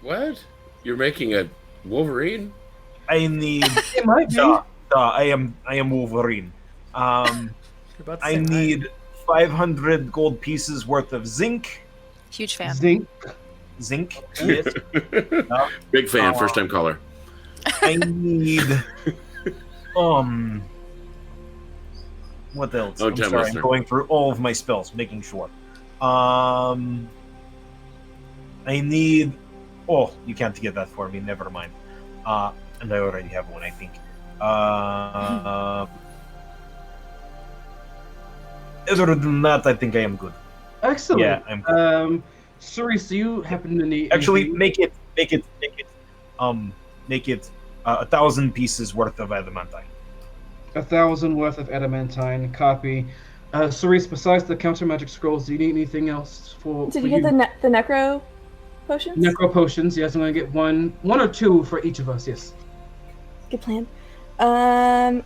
What? You're making a Wolverine? I need. It might be. I am Wolverine. I need 500 gold pieces worth of zinc. Huge fan. Zinc. Yes. Big fan, first time caller. I need. What else? I'm sorry, I'm going through all of my spells, making sure. I need. Oh, you can't get that for me. Never mind. And I already have one, I think. Other than that, I think I am good. Excellent. Yeah, I'm good. Cerise, do you happen to need? Actually, anything? make it 1,000 pieces worth of adamantine. 1,000 worth of adamantine. Copy. Cerise, besides the counter magic scrolls, do you need anything else for? Did you get the necro potions? Necro potions? Yes, I'm gonna get one or 2 for each of us. Yes. Good plan. I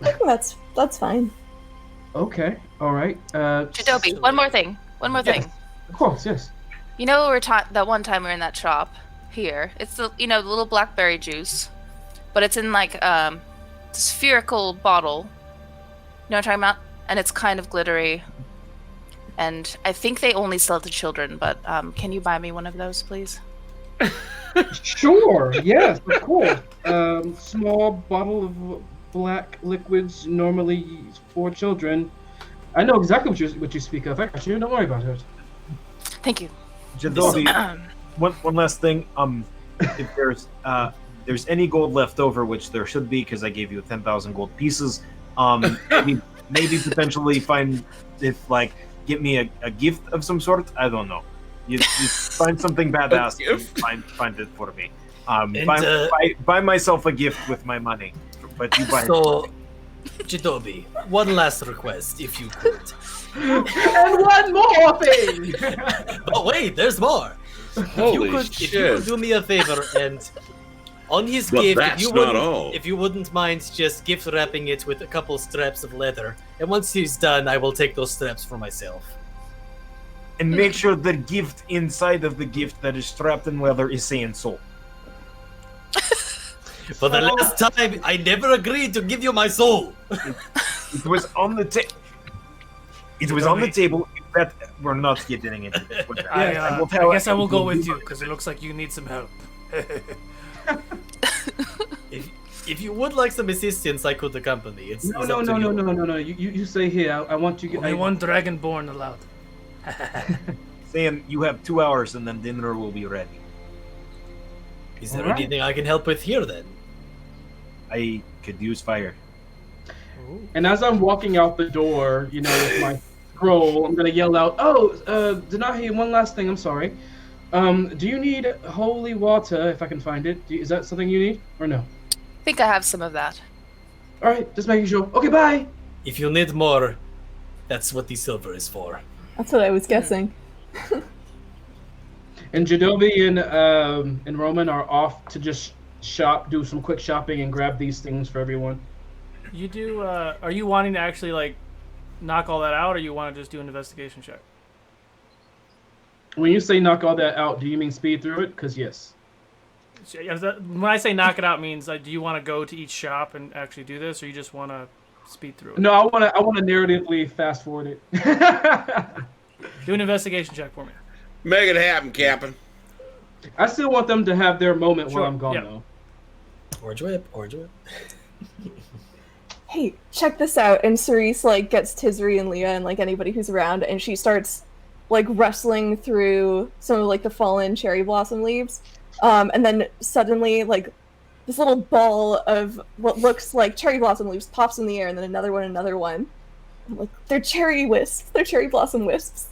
think that's fine. Okay. All right. Jadobi, one more thing. Of course. Yes. You know, we were that one time we were in that shop here. It's the the little blackberry juice, but it's in like spherical bottle. You know what I'm talking about? And it's kind of glittery. And I think they only sell it to children. But can you buy me one of those, please? Sure. Yes. Of course. Small bottle of black liquids normally used for children. I know exactly what you speak of. I got you. Don't worry about it. Thank you. Jadobi, one last thing. If there's any gold left over, which there should be, because I gave you 10,000 gold pieces. Maybe potentially get me a gift of some sort. I don't know. You find something badass. Find it for me. Buy myself a gift with my money, but you buy. So, Jadobi, one last request, if you could. And one more thing. Oh wait, there's more. Holy If you could do me a favor and on his But gift, that's not all. if you wouldn't mind just gift wrapping it with a couple straps of leather, and once he's done, I will take those straps for myself. And make sure the gift inside of the gift that is strapped in leather is saying soul. For the last time, I never agreed to give you my soul. It was on the table. It was on the table. That we're not getting into this. I guess I will go with you because it looks like you need some help. If you would like some assistance, I could accompany. No. You stay here. I want you. Only one dragonborn allowed. Saying you have 2 hours and then dinner will be ready. Is there anything I can help with here then? I could use fire. And as I'm walking out the door, with my scroll, I'm gonna yell out, "Oh, Denahi, one last thing. I'm sorry. Do you need holy water if I can find it? Is that something you need or no? I think I have some of that. All right, just making sure. Okay, bye. If you need more, that's what the silver is for. That's what I was guessing. And Jadobi and Roman are off to just do some quick shopping, and grab these things for everyone. You do. Are you wanting to actually like knock all that out, or you want to just do an investigation check? When you say knock all that out, do you mean speed through it? Because yes. When I say knock it out, means like, do you want to go to each shop and actually do this, or you just want to speed through it? No, I want to narratively fast forward it. Do an investigation check for me. Make it happen, Captain. I still want them to have their moment Sure, while I'm gone, yeah. though. Orange whip, orange whip. Hey, check this out. And Cerise like gets Tisri and Leah and like anybody who's around, and she starts like rustling through some of like the fallen cherry blossom leaves. And then suddenly like this little ball of what looks like cherry blossom leaves pops in the air, and then another one. I'm like, they're cherry wisps. They're cherry blossom wisps.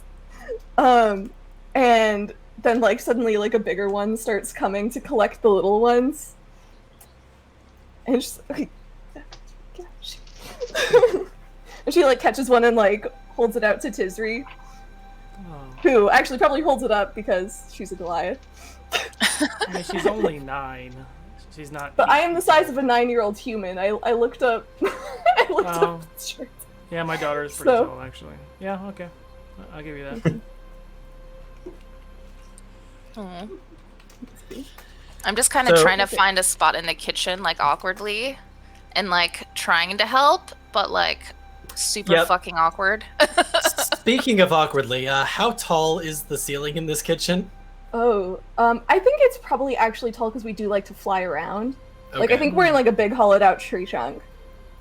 And then like suddenly like a bigger one starts coming to collect the little ones. And she's like, gosh. And she like catches one and like holds it out to Tisri, who actually probably holds it up because she's a Goliath. I mean, she's only 9. She's not. But I am the size of a 9-year-old human. I looked up. I looked up. Sure. Yeah, my daughter is pretty tall, actually. Yeah, okay. I'll give you that. Aw. I'm just kind of trying to find a spot in the kitchen, like awkwardly, and like trying to help, but like super fucking awkward. Speaking of awkwardly, how tall is the ceiling in this kitchen? Oh, I think it's probably actually tall because we do like to fly around. Okay. Like I think we're in like a big hollowed out tree trunk.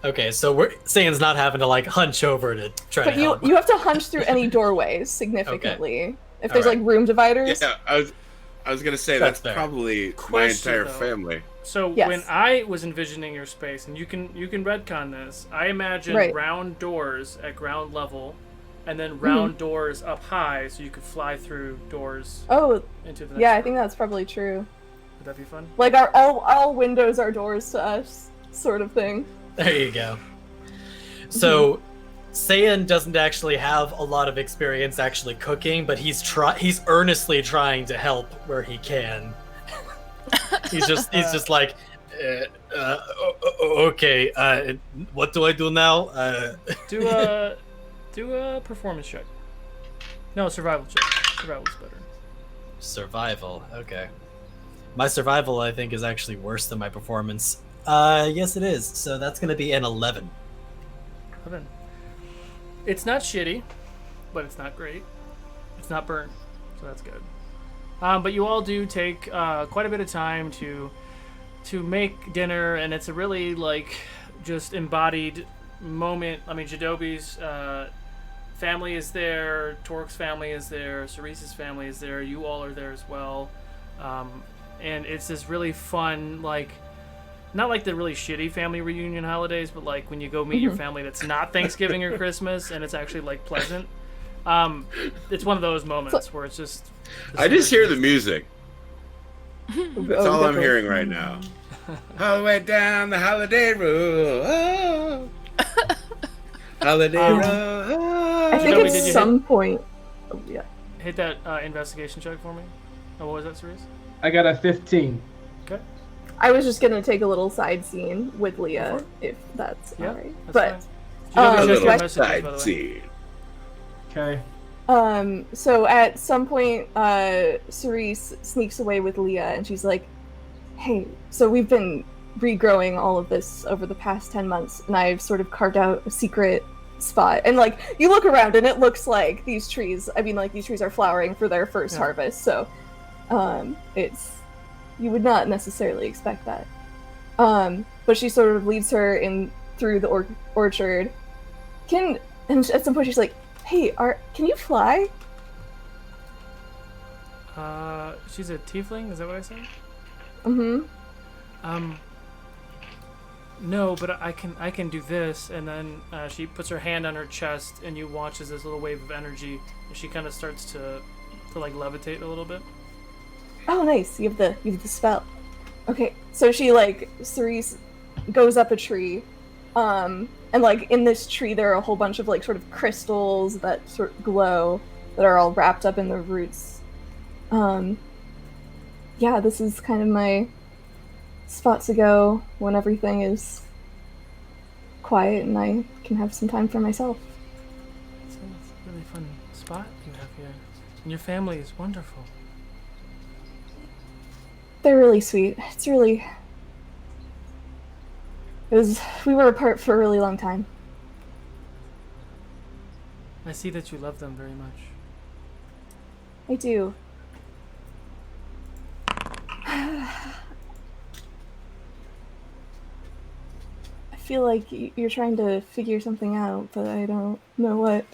Okay, so Sayan's not having to like hunch over to try But to help. you have to hunch through any doorways significantly. If there's like room dividers. Yeah, I was gonna say That's that's fair. probably Question, my entire though. family. So Yes. when I was envisioning your space, and you can retcon this, I imagine Right. round doors at ground level, and then round doors up high, so you could fly through doors Oh, into the next yeah, I room. think that's probably true. Would that be fun? Like our all windows are doors to us, sort of thing. There you go. So, Saiyan doesn't actually have a lot of experience actually cooking, but he's earnestly trying to help where he can. he's just like, okay, what do I do now? Do a performance check. No, survival check. Survival's better. Survival. Okay. My survival, I think, is actually worse than my performance. Yes, it is. So that's gonna be an 11. 11. It's not shitty, but it's not great. It's not burnt, so that's good. But you all do take quite a bit of time to make dinner, and it's a really like just embodied moment. I mean, Jadobi's family is there, Torque's family is there, Cerise's family is there. You all are there as well, and it's this really fun like. Not like the really shitty family reunion holidays, but like when you go meet your family that's not Thanksgiving or Christmas and it's actually like pleasant. It's one of those moments where it's just. I just hear the music. Oh, That's all I'm definitely. hearing right now. All the way down the holiday road. Oh. Holiday road. I think Jadobi, did at you some point. Oh, yeah. Hit that investigation check for me. Oh, what was that, Cerise? I got a 15. Okay. I was just gonna take a little side scene with Leah, if that's Yeah, alright. that's But fine. Jadobi Um, A checked little your I- messages, by side the way. scene. Okay. so at some point, Cerise sneaks away with Leah, and she's like, "Hey, so we've been regrowing all of this over the past 10 months, and I've sort of carved out a secret spot." And like, you look around, and it looks like these trees. I mean, like these trees are flowering for their first harvest, so it's you would not necessarily expect that. But she sort of leads her in through the orchard. And at some point she's like, "Hey, can you fly?" She's a tiefling. Is that what I said? Mm-hmm. No, but I can do this, and then she puts her hand on her chest, and you watch as this little wave of energy, and she kind of starts to like levitate a little bit. Oh, nice. You have the spell. Okay, so she Cerise goes up a tree, and like in this tree there are a whole bunch of like sort of crystals that sort of glow that are all wrapped up in the roots. Yeah, this is kind of my spot to go when everything is quiet and I can have some time for myself. It's a really fun spot you have here. And your family is wonderful. They're really sweet. We were apart for a really long time. I see that you love them very much. I do. I feel like you're trying to figure something out, but I don't know what.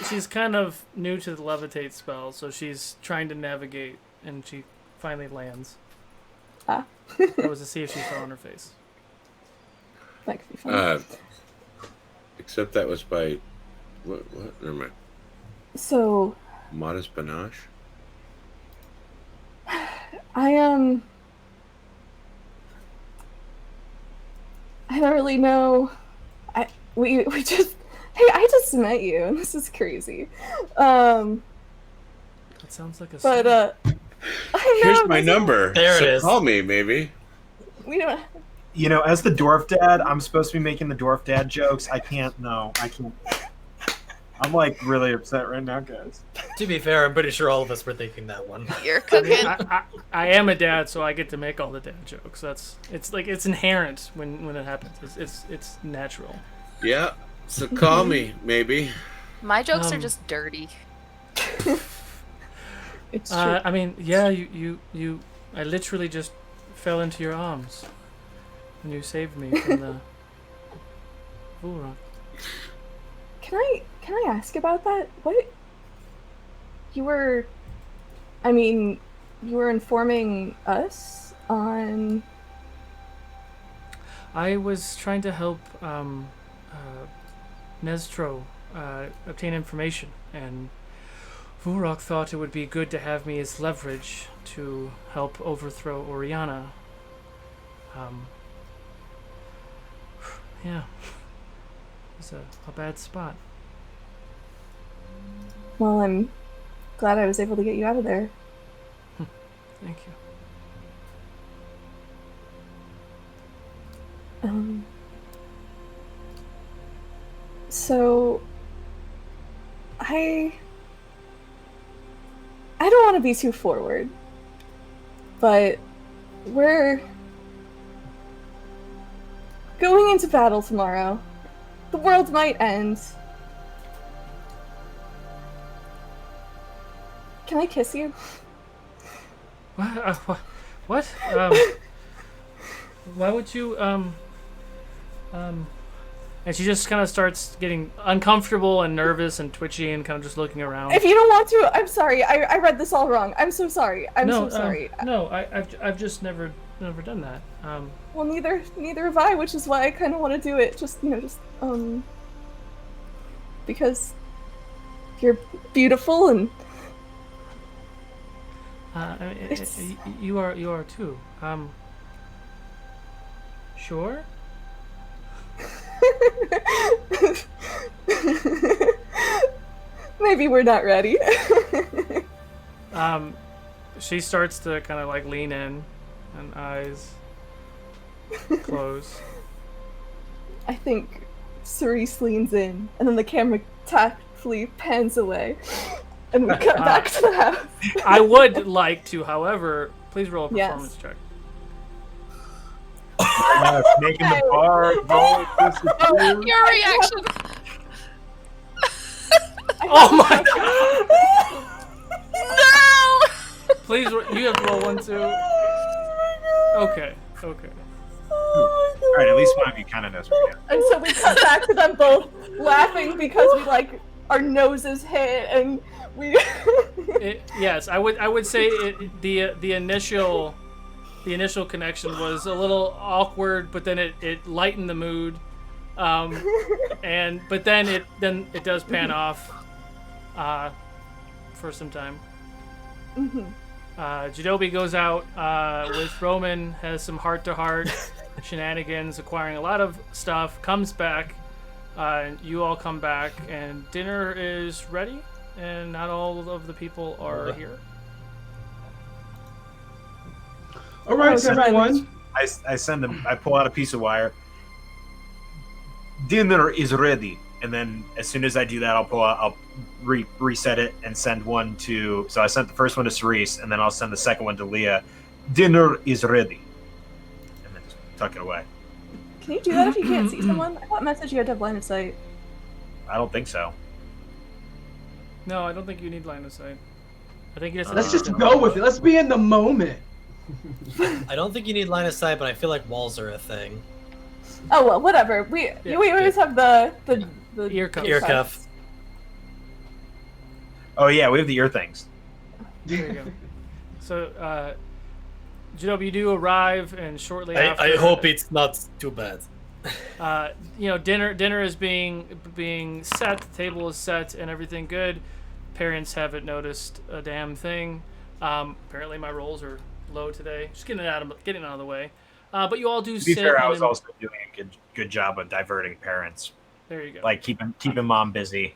She's kind of new to the levitate spell, so she's trying to navigate, and she finally lands. Ah. That was to see if she fell on her face. That could be fun. Except that was by what? Never mind. So Modest Panache. I don't really know. We just I just met you and this is crazy. That sounds like a But I know, Here's my number. There it so is. Call me, maybe. we don't You know, as the dwarf dad, I'm supposed to be making the dwarf dad jokes. I can't. No, I can't. I'm like really upset right now, guys. To be fair, I'm pretty sure all of us were thinking that one. You're cooking. I am a dad, so I get to make all the dad jokes. It's inherent when it happens. It's natural. Yeah. So call me, maybe. My jokes are just dirty. it's true. I mean, yeah, you I literally just fell into your arms when you saved me from the Vulraak. Can I ask about that? What you were informing us on. I was trying to help Nestro obtain information, and Vulraak thought it would be good to have me as leverage to help overthrow Oriana. Yeah. It's a bad spot. Well, I'm glad I was able to get you out of there. Thank you. So I don't want to be too forward, but we're going into battle tomorrow. The world might end. Can I kiss you? What? What? Why would you? And she just kind of starts getting uncomfortable and nervous and twitchy and kind of just looking around. If you don't want to, I'm sorry. I read this all wrong. I'm so sorry. I'm so sorry. No, I've just never done that. Well, neither have I, which is why I kind of want to do it. Just because you're beautiful and you are too. Sure. Maybe we're not ready. She starts to kind of like lean in, and eyes close. I think Cerise leans in, and then the camera tactfully pans away, and we cut back to the house. I would like to, however, please roll a performance check. Making the bar roll. Your reaction. Oh my god! No! Please, you have to roll 1, 2. Okay. All right, at least one of you kind of knows what you're doing. And so we cut back to them both laughing because we our noses hit and we. Yes, I would say the initial connection was a little awkward, but then it lightened the mood, but then it does pan off for some time. Mm-hmm. Jadobi goes out with Roman, has some heart-to-heart shenanigans, acquiring a lot of stuff, comes back, and you all come back, and dinner is ready, and not all of the people are here. All right, everyone. I send him. I pull out a piece of wire. Dinner is ready, and then as soon as I do that, I'll reset it and send one to. So I sent the first one to Cerise, and then I'll send the second one to Leah. Dinner is ready, and then just tuck it away. Can you do that if you can't see someone? I thought message you had to have line of sight. I don't think so. No, I don't think you need line of sight. I think you just. Let's just go with it. Let's be in the moment. I don't think you need line of sight, but I feel like walls are a thing. Oh well, whatever. We always have the Ear cuff. Ear cuff. Oh yeah, we have the ear things. There you go. So, Jadobi, you do arrive, and shortly after. I hope it's not too bad. Dinner is being set. The table is set, and everything good. Parents haven't noticed a damn thing. Apparently, my rolls are low today. Just getting it out of the way. But you all do To be sit. fair, I was also doing a good job of diverting parents, There you go. like keeping mom busy.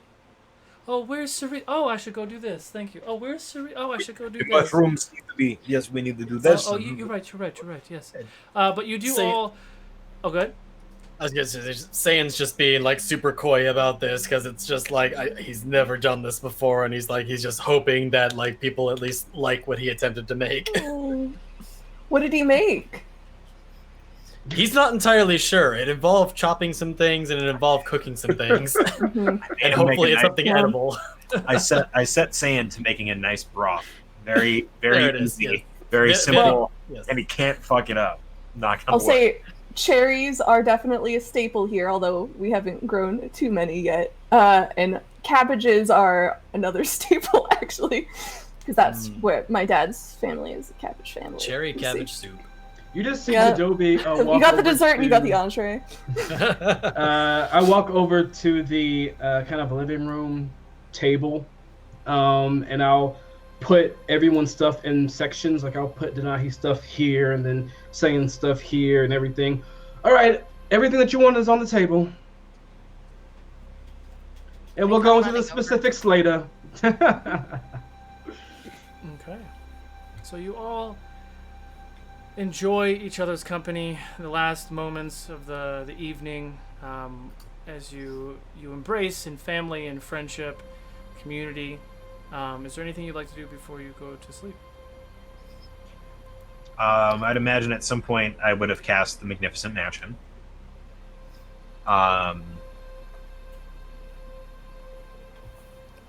Oh, where's Cerise? Oh, I should go do this. Thank you. Oh, where's Cerise? Oh, I should go do The this. mushrooms need to be. Yes, we need to do this. Oh, you're right. Yes. But you do all. Oh, good. I was gonna say, Saiyans just being like super coy about this because it's just like he's never done this before, and he's just hoping that like people at least like what he attempted to make. What did he make? He's not entirely sure. It involved chopping some things and it involved cooking some things, and hopefully it's something edible. I set Saiyan to making a nice broth. Very There it is, easy, yes. very simple, Yes. and he can't fuck it up. Knock on I'll wood. say cherries are definitely a staple here, although we haven't grown too many yet. And cabbages are another staple, actually, because that's where my dad's family is, a cabbage family. Cherry You cabbage see. soup. You just see Yeah. Adobe. You got the dessert and you got the entree. I walk over to the kind of living room table, and I'll put everyone's stuff in sections. Like I'll put Denahi stuff here, and then Saiyan stuff here, and everything. All right, everything that you want is on the table, and we'll go into the specifics later. Okay. So you all enjoy each other's company, the last moments of the evening, as you embrace in family and friendship, community. Is there anything you'd like to do before you go to sleep? I'd imagine at some point I would have cast the Magnificent Mansion. And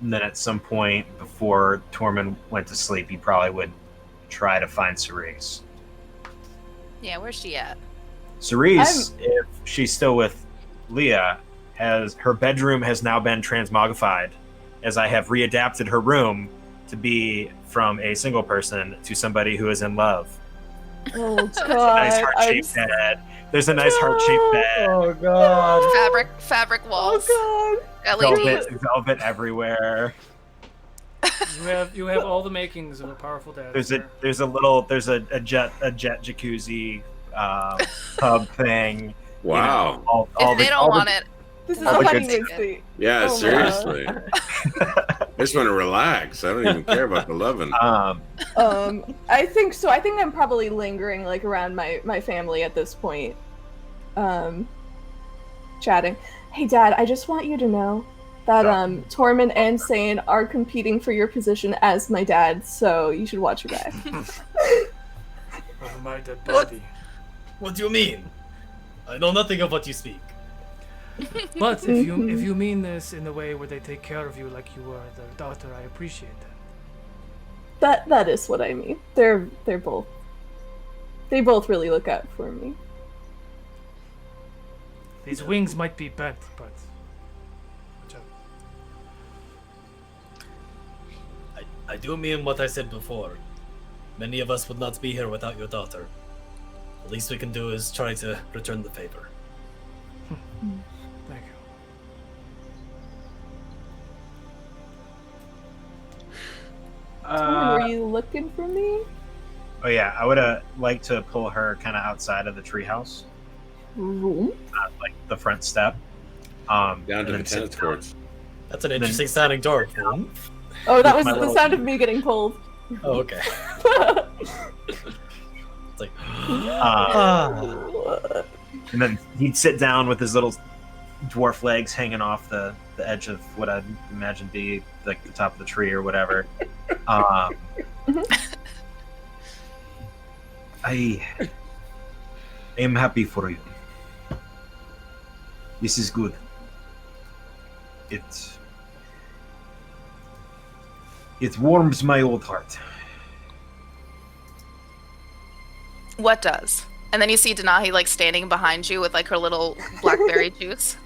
then at some point before Tormund went to sleep, he probably would try to find Cerise. Yeah, where's she at? Cerise, if she's still with Leah, her bedroom has now been transmogrified, as I have readapted her room to be from a single person to somebody who is in love. Oh Nice god. heart-shaped bed. There's a nice heart-shaped bed. Oh god. Fabric walls. Oh LED. Velvet everywhere. You have all the makings of a powerful dad. There's sir. a jet jacuzzi tub thing. Wow. All If they don't want it, This is Oh, a the honeymoon good suite. Yeah, Oh my seriously. I just want to relax. I don't even care about the loving. I think so. I think I'm probably lingering like around my family at this point. Chatting. Hey Dad, I just want you to know that Tormund and Saiyan are competing for your position as my dad, so you should watch your back. Oh, my dead body. What do you mean? I know nothing of what you speak. But if you mean this in the way where they take care of you like you were their daughter, I appreciate that. That is what I mean. They both really look out for me. These wings might be bent, but I do mean what I said before. Many of us would not be here without your daughter. The least we can do is try to return the favor. thank you. Tormund, Were you looking for me? Oh yeah, I would like to pull her kind of outside of the treehouse, like the front step. Down to and the then sit tennis courts. That's an interesting sounding door. Oh, that With was my the little- sound of me getting pulled. Oh, okay. It's like, And then he'd sit down with his little dwarf legs hanging off the edge of what I'd imagine be like the top of the tree or whatever. I am happy for you. This is good. It warms my old heart. What does? And then you see Denahi like standing behind you with like her little blackberry juice.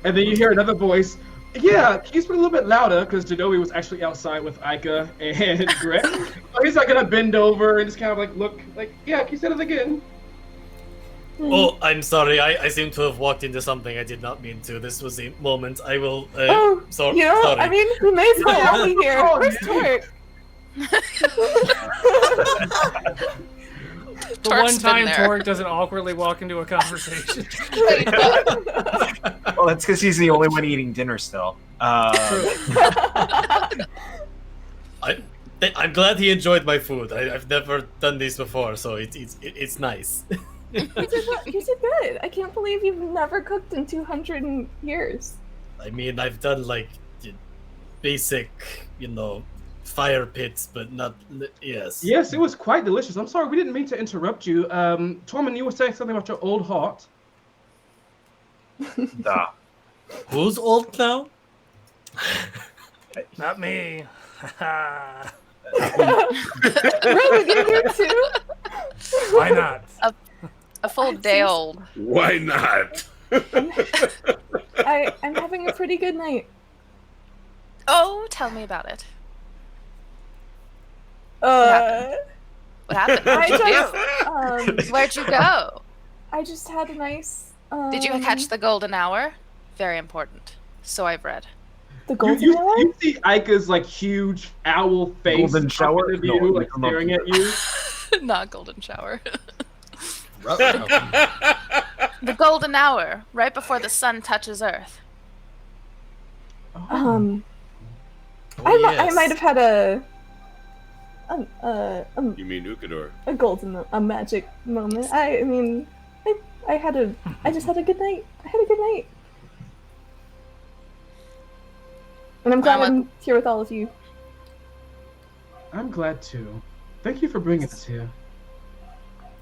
And then you hear another voice. Yeah, can you speak a little bit louder? Because Janobi was actually outside with Ika and Greg. So he's like gonna bend over and just kind of like look like, yeah, can you say it again? oh, I'm sorry. I seem to have walked into something I did not mean to. This was a moment. I will. Oh, sorry. you know, sorry. I mean, we may as well all be here. Oh, Where's man. Torque? The Torque's one been time there. Torque doesn't awkwardly walk into a conversation. Well, that's because he's the only one eating dinner still. I'm glad he enjoyed my food. I've never done this before, so it's nice. You did good. I can't believe you've never cooked in 200 years. I mean, I've done like basic, fire pits, but not. Yes. Yes, it was quite delicious. I'm sorry, we didn't mean to interrupt you. Tormund, you were saying something about your old heart. Duh. Who's old now? Not me. Really, you're here too? Why not? A full day old. Why not? I'm having a pretty good night. Oh, tell me about it. What What happened? I What'd you don't. do? Where'd you go? I just had a nice. Did you catch the golden hour? Very important. So I've read. the golden You hour? see Ika's like huge owl face Golden up shower? in view, No, like no, no. staring at you. Not golden shower. Ruh-roh. The golden hour, right before the sun touches Earth. Oh, I yes. might have had a You mean Ukodor? golden, a magic moment. I mean, I just had a good night. I had a good night. And I'm glad Well, I'm here with all of you. I'm glad too. Thank you for bringing us here.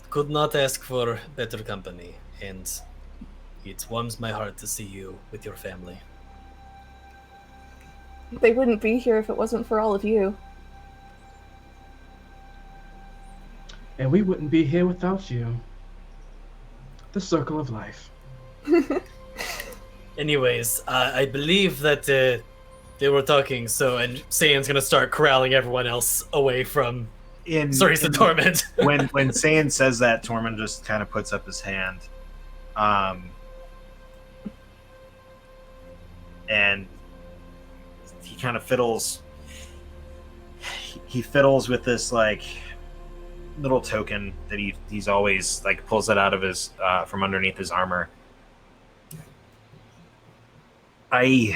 Could not ask for better company, and it warms my heart to see you with your family. They wouldn't be here if it wasn't for all of you. And we wouldn't be here without you. The circle of life. Anyways, I believe that they were talking, and Saiyan's gonna start corralling everyone else away from Cerise and Torment. when Saiyan says that, Tormund just kind of puts up his hand, and he kind of fiddles. He fiddles with this like little token that he's always like pulls it out of his from underneath his armor. I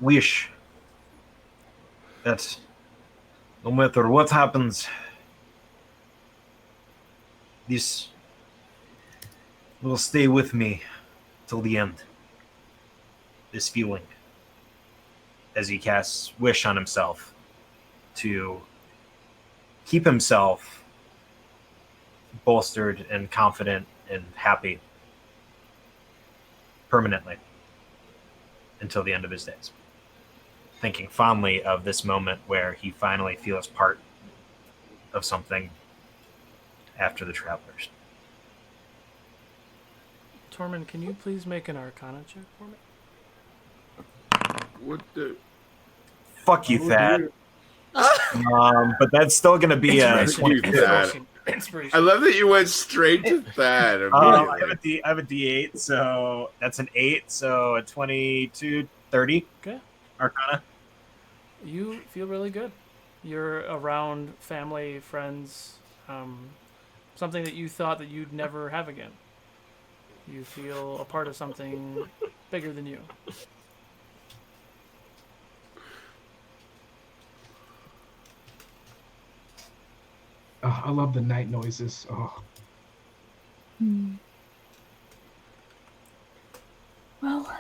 wish that no matter what happens, this will stay with me till the end. This feeling, as he casts Wish on himself to keep himself bolstered and confident and happy permanently until the end of his days. Thinking fondly of this moment where he finally feels part of something after the Travelers. Tormund, can you please make an Arcana check for me? What the? Fuck you, Thad. But that's still going to be a Inspiration. 20. Inspiration. Inspiration. I love that you went straight to that. I have a D8, so that's an 8, so a 22, 30. Okay. Arcana. you feel really good. You're around family, friends, something that you thought that you'd never have again. You feel a part of something bigger than you. Oh, I love the night noises. Oh. Well,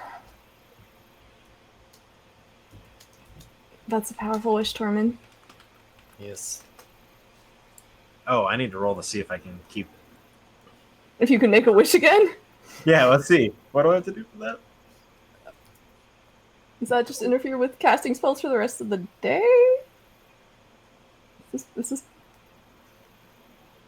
that's a powerful wish, Tormund. Yes. Oh, I need to roll to see if I can keep. If you can make a wish again, Yeah, let's see. What do I have to do for that? does that just interfere with casting spells for the rest of the day? This is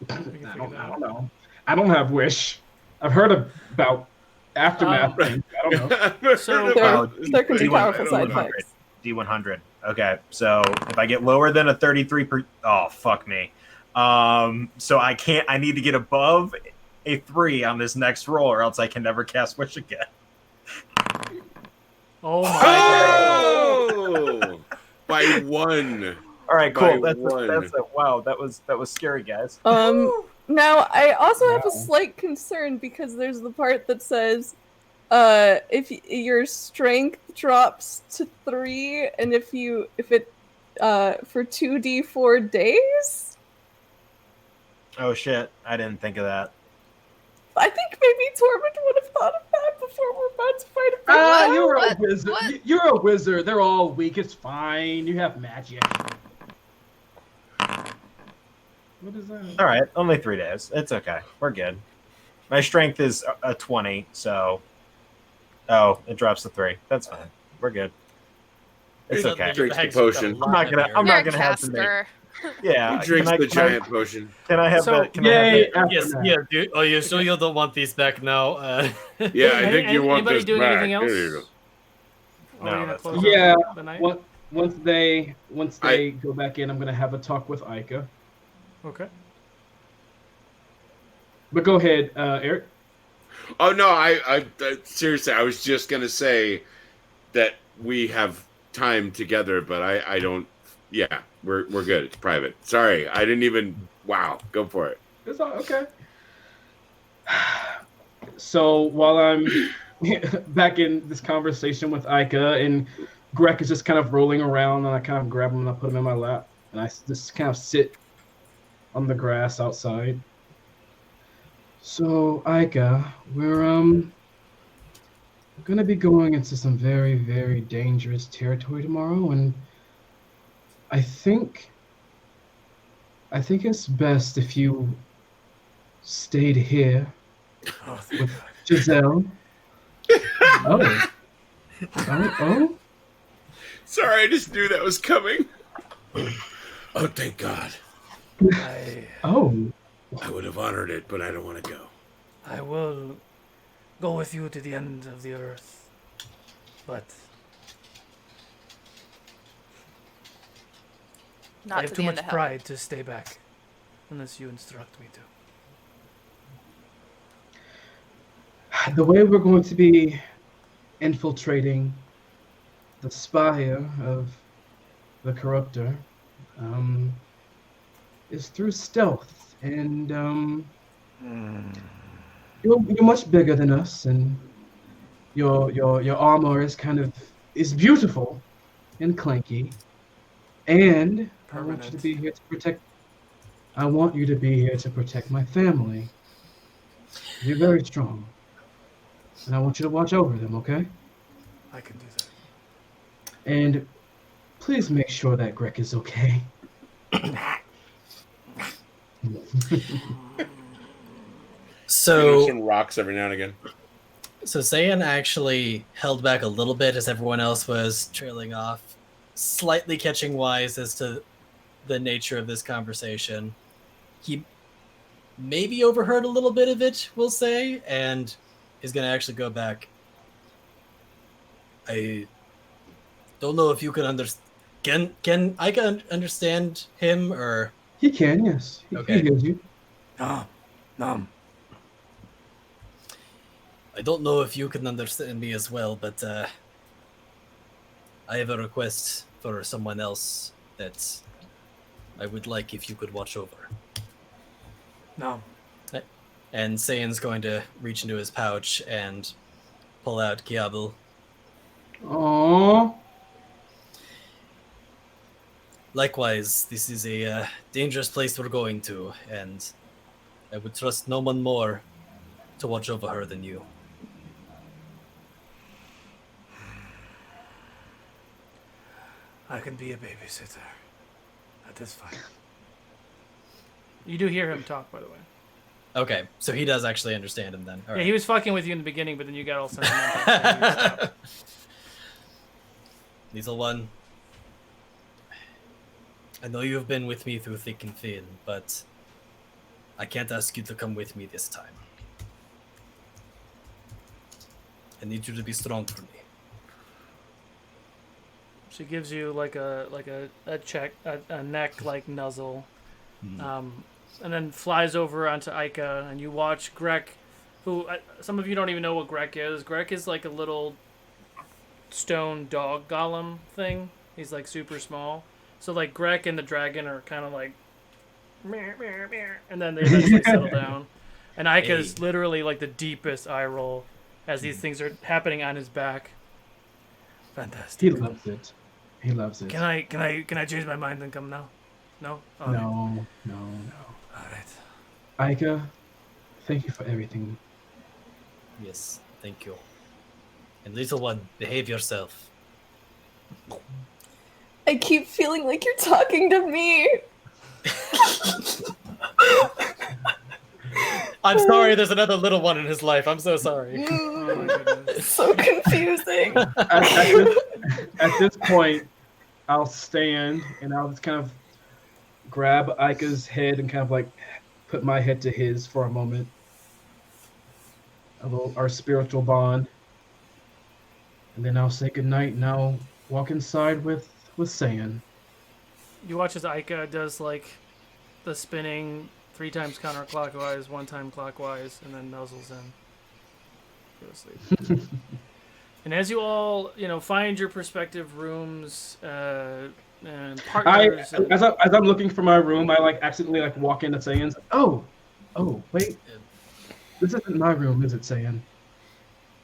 I don't know. I don't have wish. I've heard about aftermath things. I don't know. So there can be D100. powerful side effects. D100. Okay, so if I get lower than a 33 oh fuck me. So I can't. I need to get above a 3 on this next roll, or else I can never cast wish again. Oh my god. Oh! By 1. All right, cool. By That's a wow. That was scary, guys. Now I also have a Wow. slight concern because there's the part that says, if your strength drops to 3, and if it for 2d4 days. Oh shit! I didn't think of that. I think maybe Tormund would have thought of that before we're about to fight a big Ah, war. you're a What? wizard. What? You're a wizard. They're all weak. It's fine. You have magic. What is that? All right, only 3 days. It's okay. We're good. My strength is a 20, so. Oh, it drops to 3. That's fine. We're good. It's Suddenly okay. your Drinks the bags have got a potion. lot I'm not gonna- heavier. I'm You're not a gonna have to make- caster. Yeah. He drinks can I- the can I- giant potion. Can I have So- that? Can I Yay! have that? Yes, aftermath. yeah. Dude. Oh, you so you don't want these back now? Yeah, I think you want Anybody this doing back. anything else? There you go. Are we No, gonna that's close Yeah. out the night? Once they go back in, I'm gonna have a talk with Ica. Okay. But go ahead, Eric. Oh no, I seriously, I was just gonna say that we have time together, but I don't. Yeah, we're good. It's private. Sorry, I didn't even. Wow, go for it. It's all okay. So while I'm back in this conversation with Ica, and Greg is just kind of rolling around, and I kind of grab him and I put him in my lap, and I just kind of sit on the grass outside. So Ica, we're gonna be going into some very, very dangerous territory tomorrow, and I think it's best if you stayed here with Giselle. Oh. Oh. Sorry, I just knew that was coming. Oh, thank God. Oh. I would have honored it, but I don't want to go. I will go with you to the end of the earth. But I Not have to too the much end of hell. pride to stay back. Unless you instruct me to. The way we're going to be infiltrating the spire of the corruptor is through stealth, and you're much bigger than us, and your armor is beautiful and clanky, and I want you to Permanent. be here to protect. I want you to be here to protect my family. You're very strong, and I want you to watch over them, okay? I can do that. And please make sure that Greg is okay. Throw So some rocks every now and again. So Zayn actually held back a little bit as everyone else was trailing off, slightly catching wise as to the nature of this conversation. He maybe overheard a little bit of it, we'll say, and is going to actually go back. I don't know if you can understand. Can I understand him, or He can, yes. Okay. He hears you. Nom. I don't know if you can understand me as well, but I have a request. for someone else that I would like if you could watch over. No. And Sayan's going to reach into his pouch and pull out Kiabel. Aww. Likewise, this is a dangerous place we're going to, and I would trust no one more to watch over her than you. I can be a babysitter. That is fine. You do hear him talk, by the way. Okay, so he does actually understand him then. All Yeah, right. he was fucking with you in the beginning, but then you got all sentimental. So you stopped. Little one, I know you have been with me through thick and thin, but I can't ask you to come with me this time. I need you to be strong for me. She gives you like a neck like nuzzle, and then flies over onto Ica, and you watch Grek, who some of you don't even know what Grek is. Grek is like a little stone dog golem thing. He's like super small. So like Grek and the dragon are kind of like, meh, meh, meh, and then they eventually settle down. And Ica's literally like the deepest eye roll as these things are happening on his back. Fantastic. He loves it. He loves it. Can I change my mind and come now? No? All right. No. All right. Ica, thank you for everything. Yes, thank you. And little one, behave yourself. I keep feeling like you're talking to me. I'm sorry, there's another little one in his life. I'm so sorry. Oh my goodness. It's so confusing. At this point, I'll stand and I'll just kind of grab Ica's head and kind of like put my head to his for a moment. Our spiritual bond. And then I'll say goodnight and I'll walk inside with Saiyan. You watch as Ica does like the spinning 3 times counterclockwise, 1 time clockwise, and then nuzzles in. Go to sleep. And as you all, find your respective rooms and partners. As I'm looking for my room, I like accidentally like walk into Saiyan's. Oh, wait. This isn't my room, is it, Saiyan?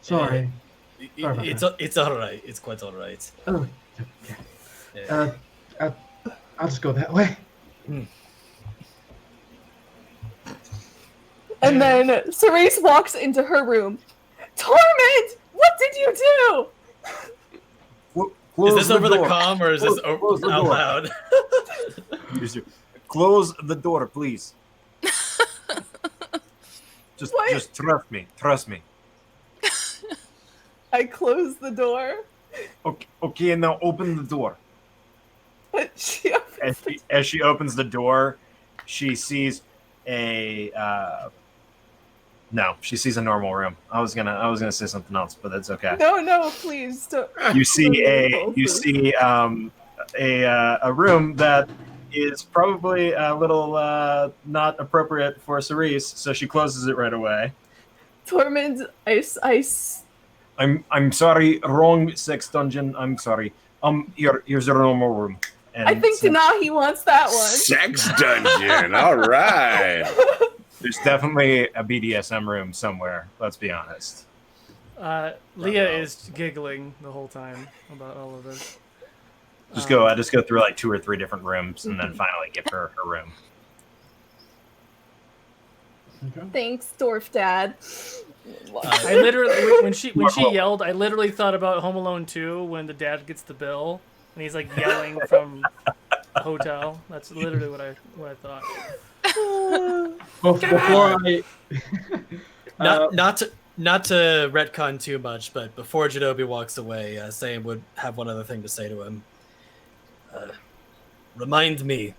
Sorry. It's all right. It's quite all right. Oh, okay. I'll just go that way. And then Cerise walks into her room. Torment! What did you do? Is this over the comm or is this out loud? Close the door, please. Just trust me. I close the door. Okay, and now open the door. But she opens As she opens the door, she sees she sees a normal room. I was gonna say something else, but that's okay. No, please don't. You see a room that is probably a little not appropriate for Cerise, so she closes it right away. Torment, I'm sorry, wrong sex dungeon. I'm sorry. Here's a normal room. And I think Denahi wants that one. Sex dungeon. All right. there's definitely a BDSM room somewhere. Let's be honest. Leah is giggling the whole time about all of this. I just go through like 2 or 3 different rooms and then finally give her her room. Okay. Thanks, Dwarf Dad. I literally, when she yelled, I literally thought about Home Alone 2 when the dad gets the bill and he's like yelling from a hotel. That's literally what I thought. Before not to retcon too much, but before Janobi walks away, Saiyan would have one other thing to say to him. Remind me,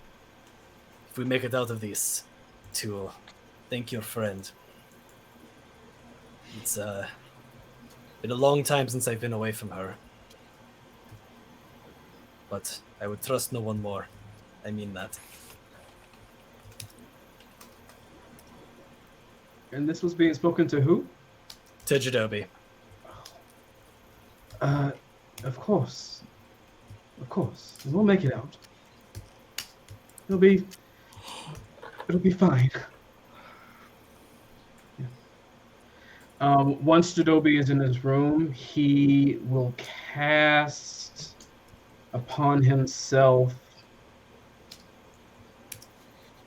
if we make it out of this, to thank your friend. It's been a long time since I've been away from her. But I would trust no one more. I mean that. And this was being spoken to who? To Jadobi. Of course. Of course. We'll make it out. It'll be fine. Yeah. Once Jadobi is in his room, he will cast upon himself.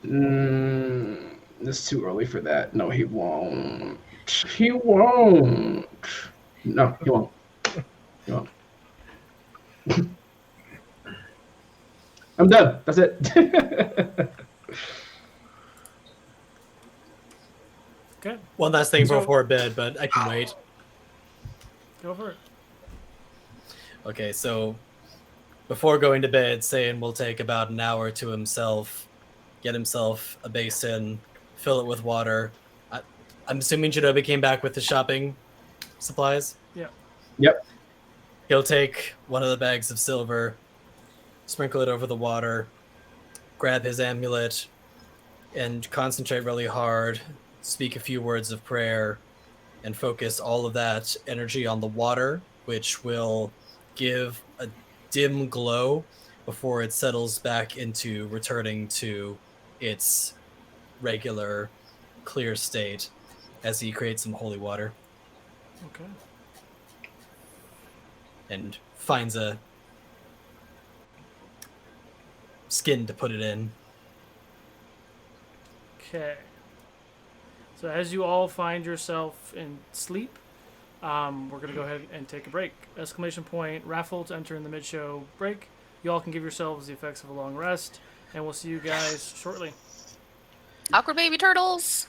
It's too early for that. No, he won't. He won't. No, he won't. He won't. I'm done. That's it. Okay, One last thing So- before bed, but I can wait. go for it. Okay, so before going to bed, Saiyan will take about an hour to himself, get himself a basin, fill it with water. I'm assuming Jadobi came back with the shopping supplies. Yeah. Yep. He'll take one of the bags of silver, sprinkle it over the water, grab his amulet, and concentrate really hard, speak a few words of prayer, and focus all of that energy on the water, which will give a dim glow before it settles back into returning to its regular clear state as he creates some holy water Okay. and finds a skin to put it in. Okay. So as you all find yourself in sleep, we're gonna go ahead and take a break. Exclamation point raffle to enter in the mid-show break. You all can give yourselves the effects of a long rest, and we'll see you guys shortly. Awkward baby turtles.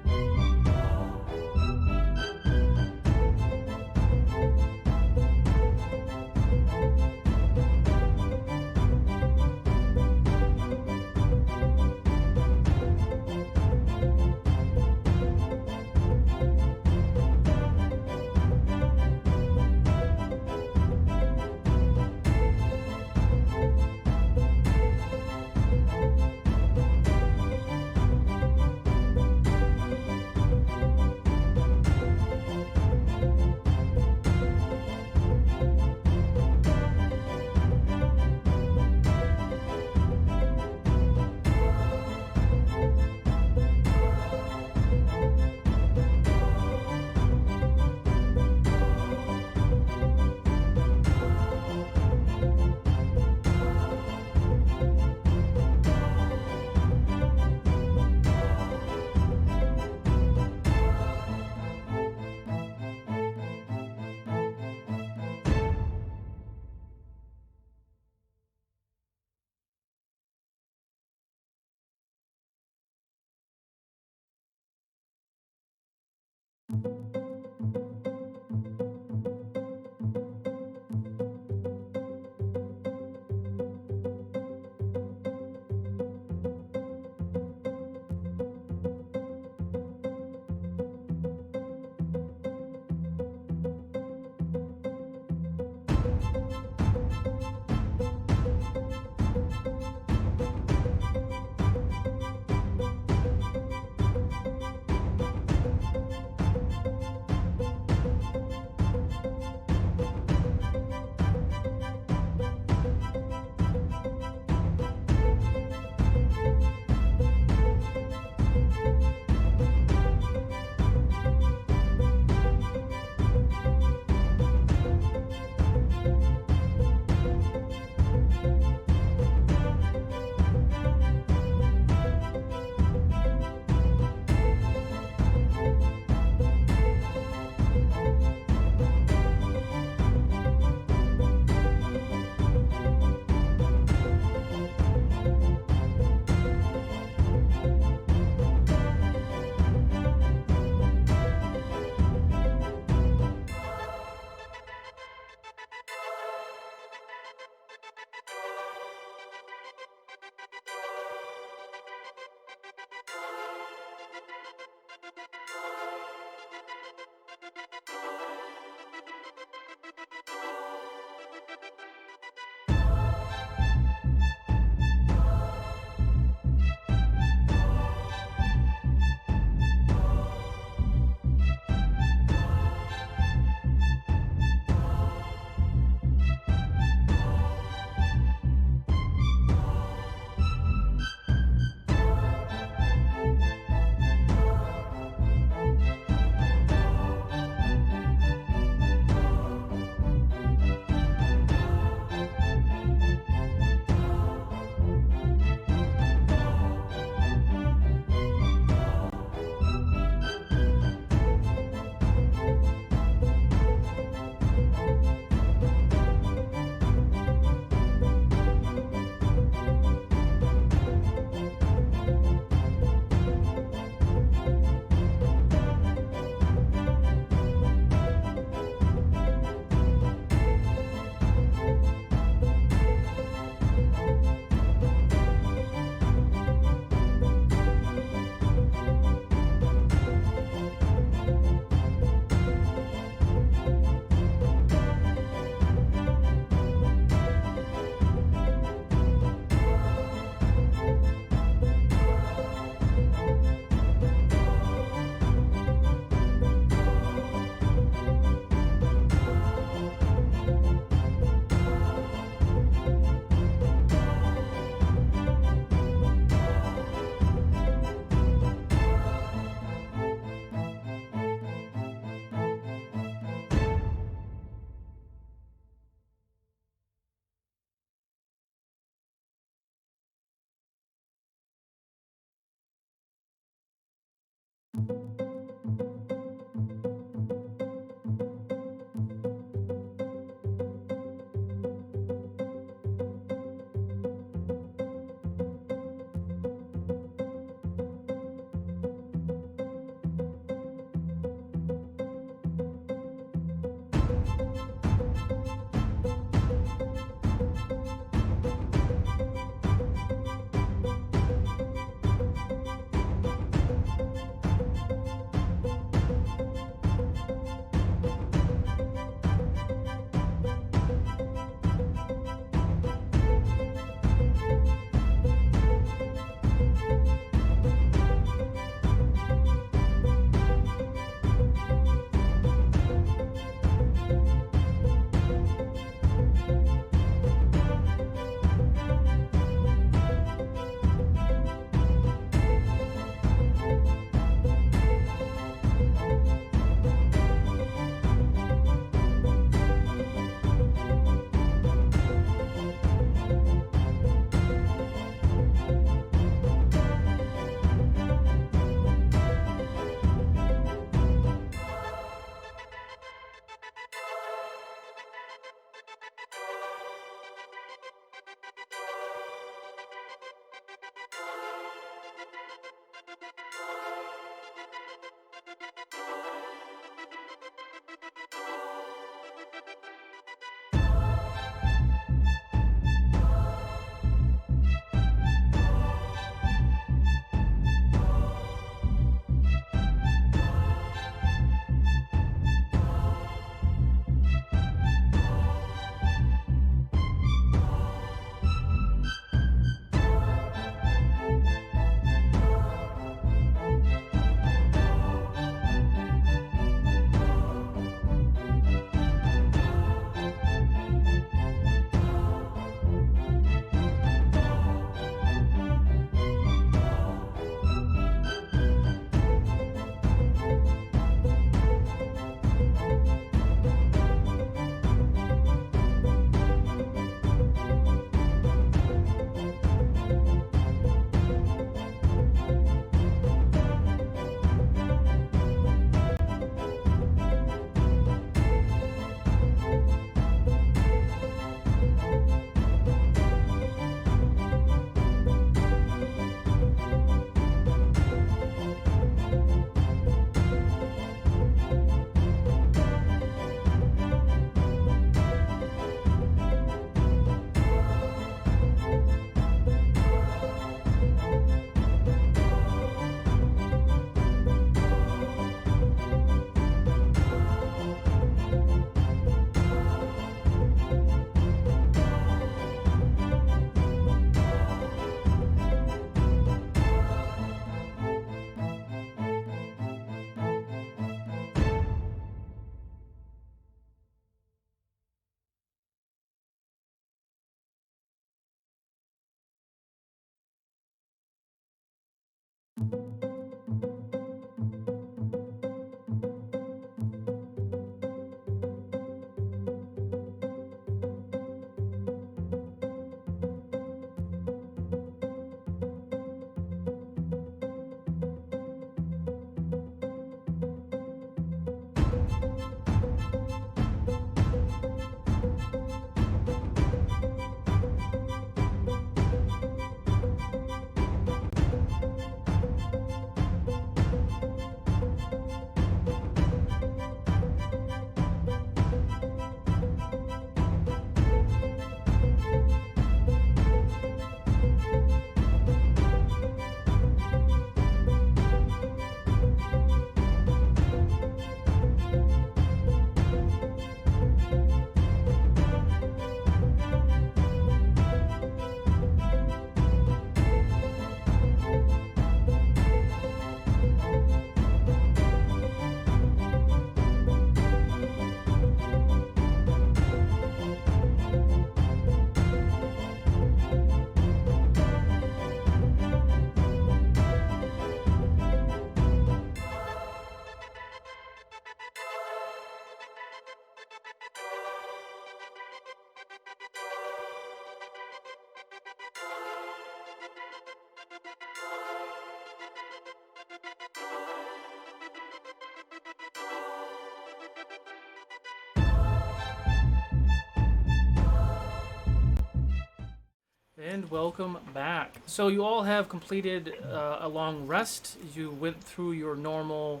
And welcome back. So you all have completed a long rest. You went through your normal,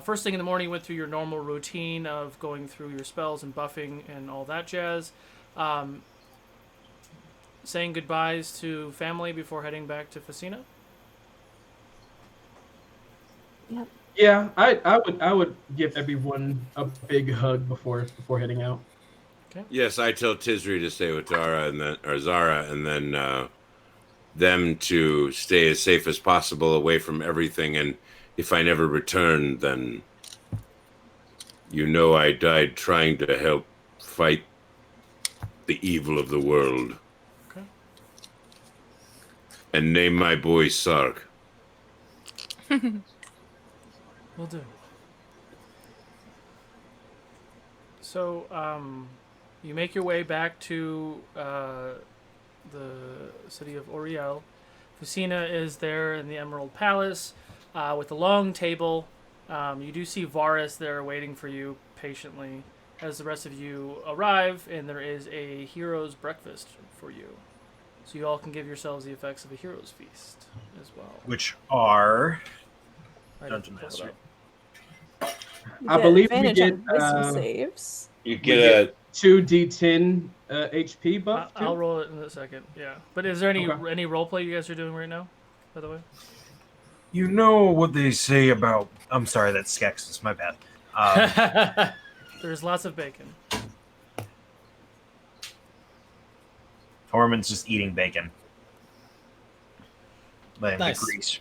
first thing in the morning, you went through your normal routine of going through your spells and buffing and all that jazz. Saying goodbyes to family before heading back to Facina. Yep. Yeah, I would give everyone a big hug before heading out. Yes, I tell Tisri to stay with Zara, and then them to stay as safe as possible away from everything. And if I never return, then I died trying to help fight the evil of the world. Okay. And name my boy Sark. Will do. So, you make your way back to the city of Oriel. Facina is there in the Emerald Palace with a long table. You do see Varus there waiting for you patiently as the rest of you arrive, and there is a hero's breakfast for you. So you all can give yourselves the effects of a hero's feast as well. Which are I Dungeon pull it Master. up. I believe we advantage get on wisdom saves. You we get a 2d10 HP buff. too? I'll roll it in a second. Yeah, but is there any Okay. role play you guys are doing right now? By the way, You know what they say about... I'm sorry, that's Skeksis, my bad. there's lots of bacon. Tormund's just eating bacon. Nice.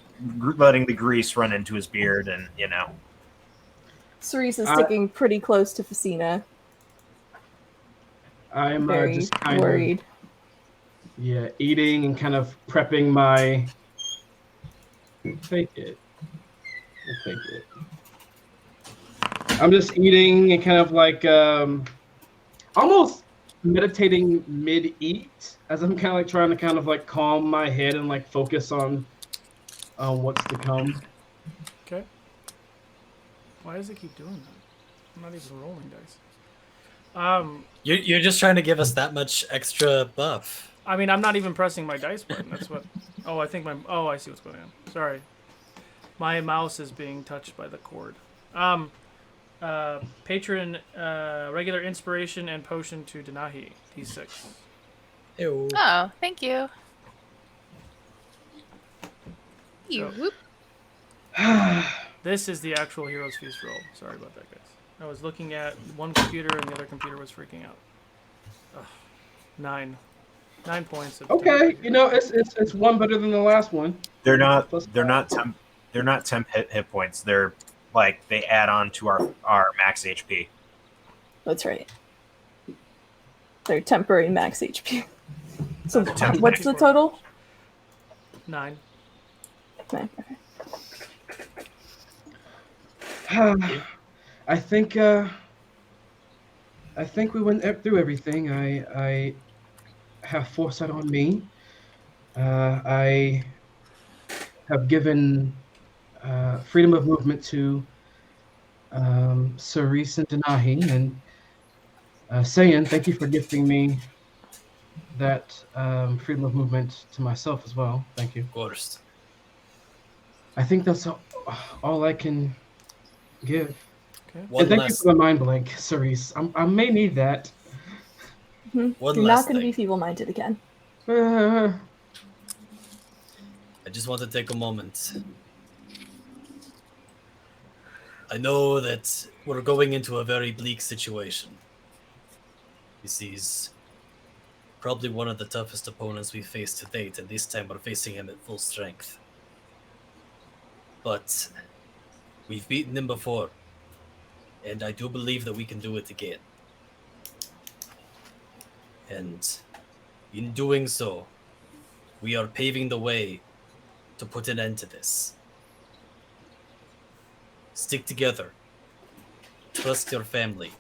Letting the grease run into his beard, and, Cerise is sticking pretty close to Facina. I'm Very just kind worried. of eating and kind of prepping my. Take it. I'll take it. I'm just eating and kind of like almost meditating mid-eat as I'm kind of like trying to kind of like calm my head and like focus on what's to come. Okay. Why does it keep doing that? I'm not even rolling dice. You're just trying to give us that much extra buff. I mean, I'm not even pressing my dice button. That's what. Oh, I think my. Oh, I see what's going on. Sorry, my mouse is being touched by the cord. Patron, regular inspiration and potion to Denahi, D6. Ew. Oh, thank you. You So- whoop. This is the actual Hero's Feast roll. Sorry about that, guys. I was looking at one computer and the other computer was freaking out. Ugh. 9 points. Of Okay, it's one better than the last one. they're not temp hit points. They're like they add on to our max HP. That's right. They're temporary max HP. So Temporary. what's the total? 9. 9. Okay. I think we went through everything. I have foresight on me. I have given freedom of movement to Cerise and Denahi, and Sayan, thank you for gifting me that freedom of movement to myself as well. Thank you. Of course. I think that's all I can give. Okay. One And thank you last, for the mind blank, Cerise. I may need that. one You're last not going to thing. be feeble-minded again. Uh, I just want to take a moment. I know that we're going into a very bleak situation. This is probably one of the toughest opponents we've faced to date, and this time we're facing him at full strength. But we've beaten him before, and I do believe that we can do it again. And in doing so, we are paving the way to put an end to this. Stick together. Trust your family.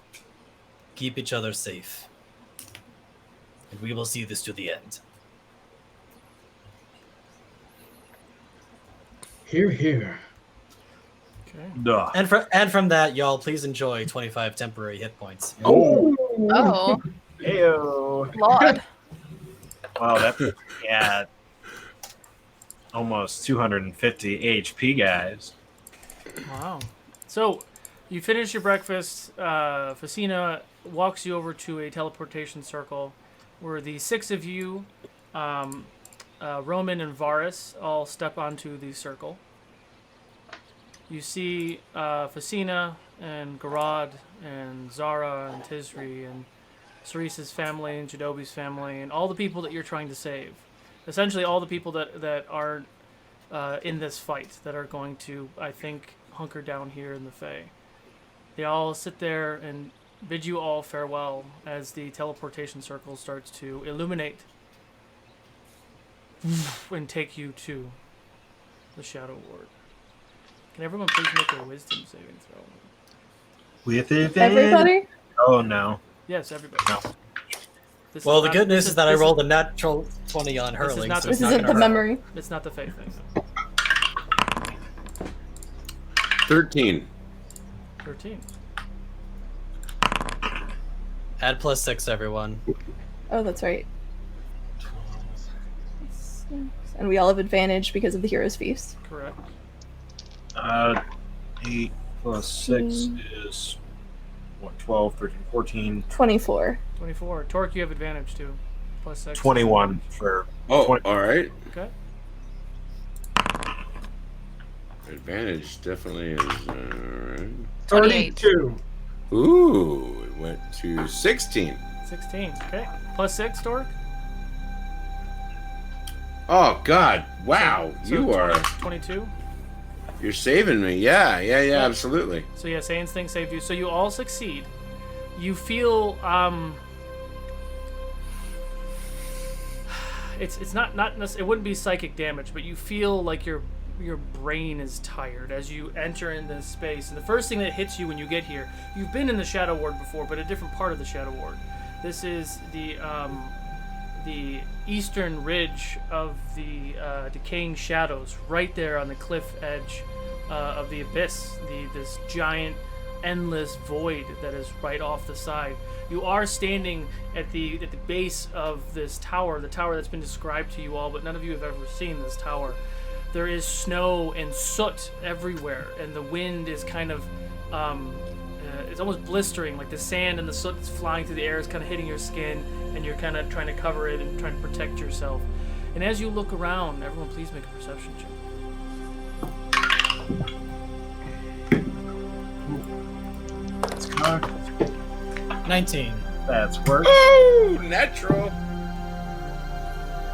Keep each other safe. And we will see this to the end. Hear, hear. Okay. Duh. And from that, y'all, please enjoy 25 temporary hit points. Oh. Oh, Ew. Lord. Wow, that's yeah, almost 250 HP, guys. Wow. So, you finish your breakfast. Facina walks you over to a teleportation circle where the 6 of you, Roman and Varus, all step onto the circle. You see Facina and Garad and Zara and Tisri and Cerese's family and Jadobi's family and all the people that you're trying to save. Essentially all the people that aren't in this fight that are going to, I think, hunker down here in the Fae. They all sit there and bid you all farewell as the teleportation circle starts to illuminate and take you to the Shadow Ward. Can everyone please make a wisdom saving throw? With it, Everybody? Oh no. Yes, everybody. No. This Well, is the not- good news is that I this rolled a natural 20 on is hurling, not so the- it's This not isn't gonna the hurt. memory. It's not the Fae thing. No. 13. 13. Add +6, everyone. Oh, that's right. And we all have advantage because of the Hero's Feast. Correct. 8 plus 6 is what? 12, 13, 14, 24. 24. Torque, you have advantage too. Plus 6. 21 for. Oh, 20. all right. Okay. Advantage definitely is. All right. 28. 32. Ooh, it went to 16. 16. Okay. Plus 6, Torque? Oh God! Wow, So you 20 are. 22. You're saving me. Yeah, absolutely. So yeah, Saiyans thing saved you. So you all succeed. You feel it's not it wouldn't be psychic damage, but you feel like your brain is tired as you enter in this space. And the first thing that hits you when you get here, you've been in the Shadow Ward before, but a different part of the Shadow Ward. This is the eastern ridge of the decaying shadows, right there on the cliff edge of the abyss, this giant endless void that is right off the side. You are standing at the base of this tower, the tower that's been described to you all, but none of you have ever seen this tower. There is snow and soot everywhere, and the wind is kind of it's almost blistering, like the sand and the soot that's flying through the air is kind of hitting your skin, and you're kind of trying to cover it and trying to protect yourself. And as you look around, everyone please make a perception check. That's cocked. 19. That's work. Oh, natural.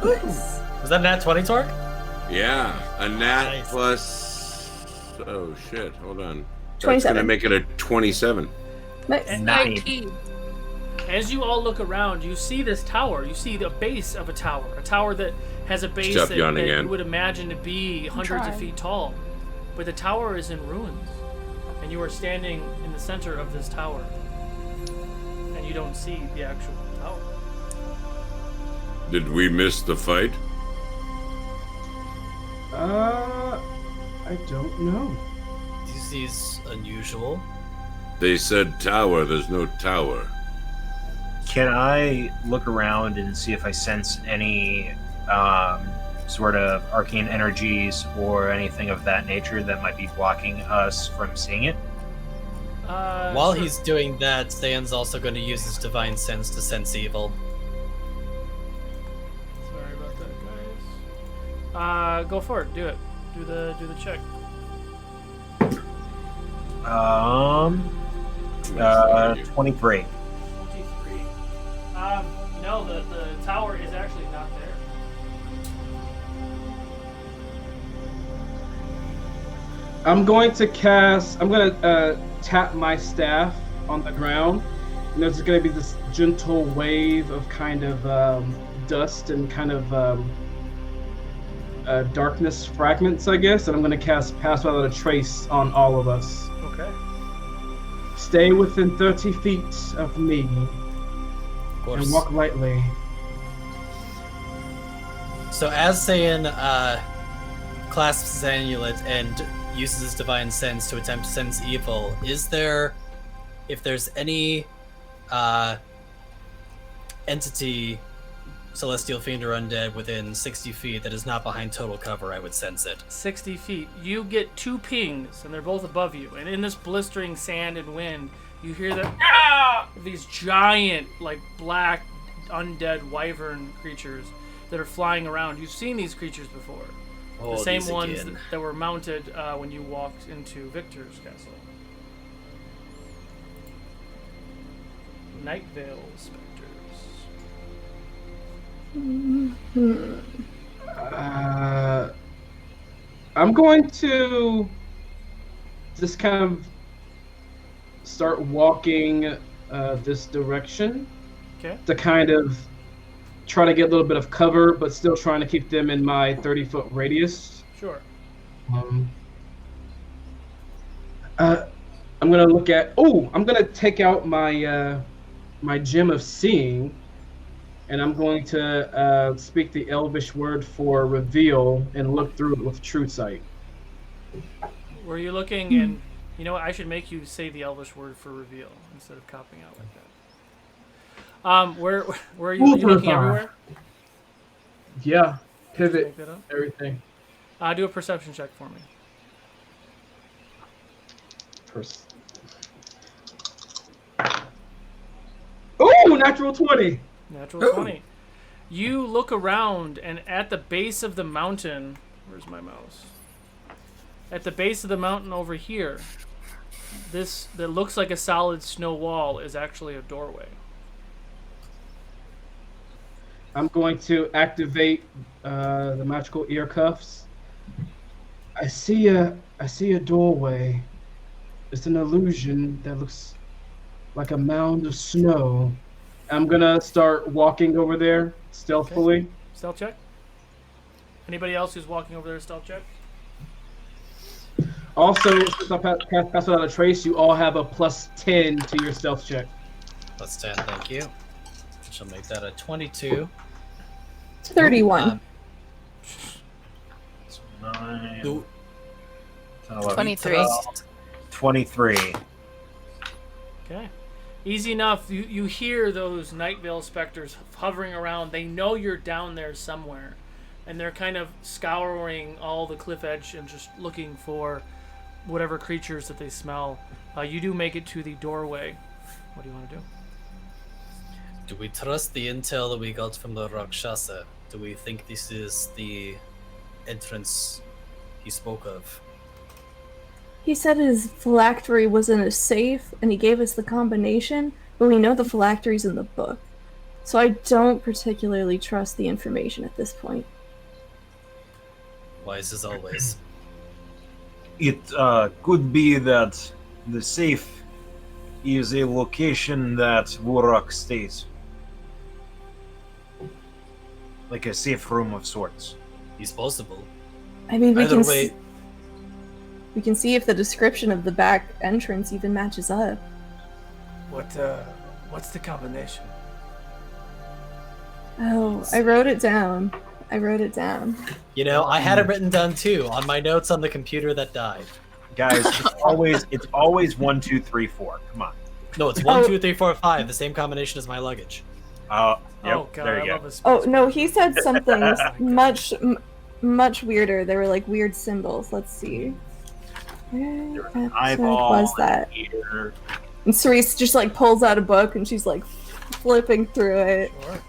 Was that nat 20, Torque? Yeah, a nat Nice. plus. Oh shit! Hold on. That's 27. gonna make it a 27. Nice. 9. As you all look around, you see this tower. You see the base of a tower that has a base Stop that yawning, you Ann. would imagine to be hundreds of trying. feet tall. But the tower is in ruins, and you are standing in the center of this tower, and you don't see the actual tower. Did we miss the fight? I don't know. This is unusual. They said tower. There's no tower. Can I look around and see if I sense any sort of arcane energies or anything of that nature that might be blocking us from seeing it? While Sure. he's doing that, Stan's also going to use his divine sense to sense evil. Sorry about that, guys. Go for it. Do it. Do the check. 23. 23. No, the tower is actually not there. I'm going to tap my staff on the ground, and there's going to be this gentle wave of kind of dust and kind of darkness fragments, I guess, and I'm going to cast Pass Without a Trace on all of us. Okay. Stay within 30 feet of me Of course. and walk lightly. So as Saiyan clasps his amulet and uses his divine sense to attempt to sense evil, if there's any entity celestial fiend or undead within 60 feet that is not behind total cover, I would sense it. 60 feet. You get 2 pings, and they're both above you. And in this blistering sand and wind, you hear these giant, like, black, undead wyvern creatures that are flying around. You've seen these creatures before. Oh, the same these ones again. that were mounted when you walked into Victor's castle. Night Vale specters. I'm going to just kind of start walking this direction Okay. to kind of try to get a little bit of cover, but still trying to keep them in my 30-foot radius. Sure. I'm gonna look at. Oh, I'm gonna take out my my gem of seeing, and I'm going to speak the Elvish word for reveal and look through it with true sight. Were you looking in? You know what? I should make you say the Elvish word for reveal instead of copying out like that. Where are you? Are you looking everywhere? Yeah, Just pivot, make that up. everything. Do a perception check for me. Oh, natural 20. Natural 20. You look around, and at the base of the mountain, where's my mouse? At the base of the mountain over here, this that looks like a solid snow wall is actually a doorway. I'm going to activate the magical ear cuffs. I see a doorway. It's an illusion that looks like a mound of snow. I'm gonna start walking over there stealthily. Okay. Stealth check. Anybody else who's walking over there, stealth check? Also, since I passed without a trace, you all have a +10 to your stealth check. Plus 10, thank you. Which will make that a 22. 31. 9, Ooh. 10, 11, 23. 12, 23. Okay. Easy enough. You hear those Night Vale specters hovering around. They know you're down there somewhere. And they're kind of scouring all the cliff edge and just looking for whatever creatures that they smell. You do make it to the doorway. What do you want to do? Do we trust the intel that we got from the Rakshasa? Do we think this is the entrance he spoke of? He said his phylactery was in a safe, and he gave us the combination, but we know the phylactery's in the book. So I don't particularly trust the information at this point. Wise as always. It could be that the safe is a location that Vulraak stays. Like a safe room of sorts. He's possible. I mean, we Either can way, we can see if the description of the back entrance even matches up. What's the combination? Oh, I wrote it down. you know, I had it written down too on my notes on the computer that died. Guys, it's always 1, 2, 3, 4. Come on. No, it's 1, 2, 3, 4, 5. The same combination as my luggage. Yep, Oh god, there I you love go. a space Oh no, bar. he said something much weirder. They were like weird symbols. Let's see. Where episode Eyeball was that? Ear. And Cerise just like pulls out a book and she's like flipping through it. Sure.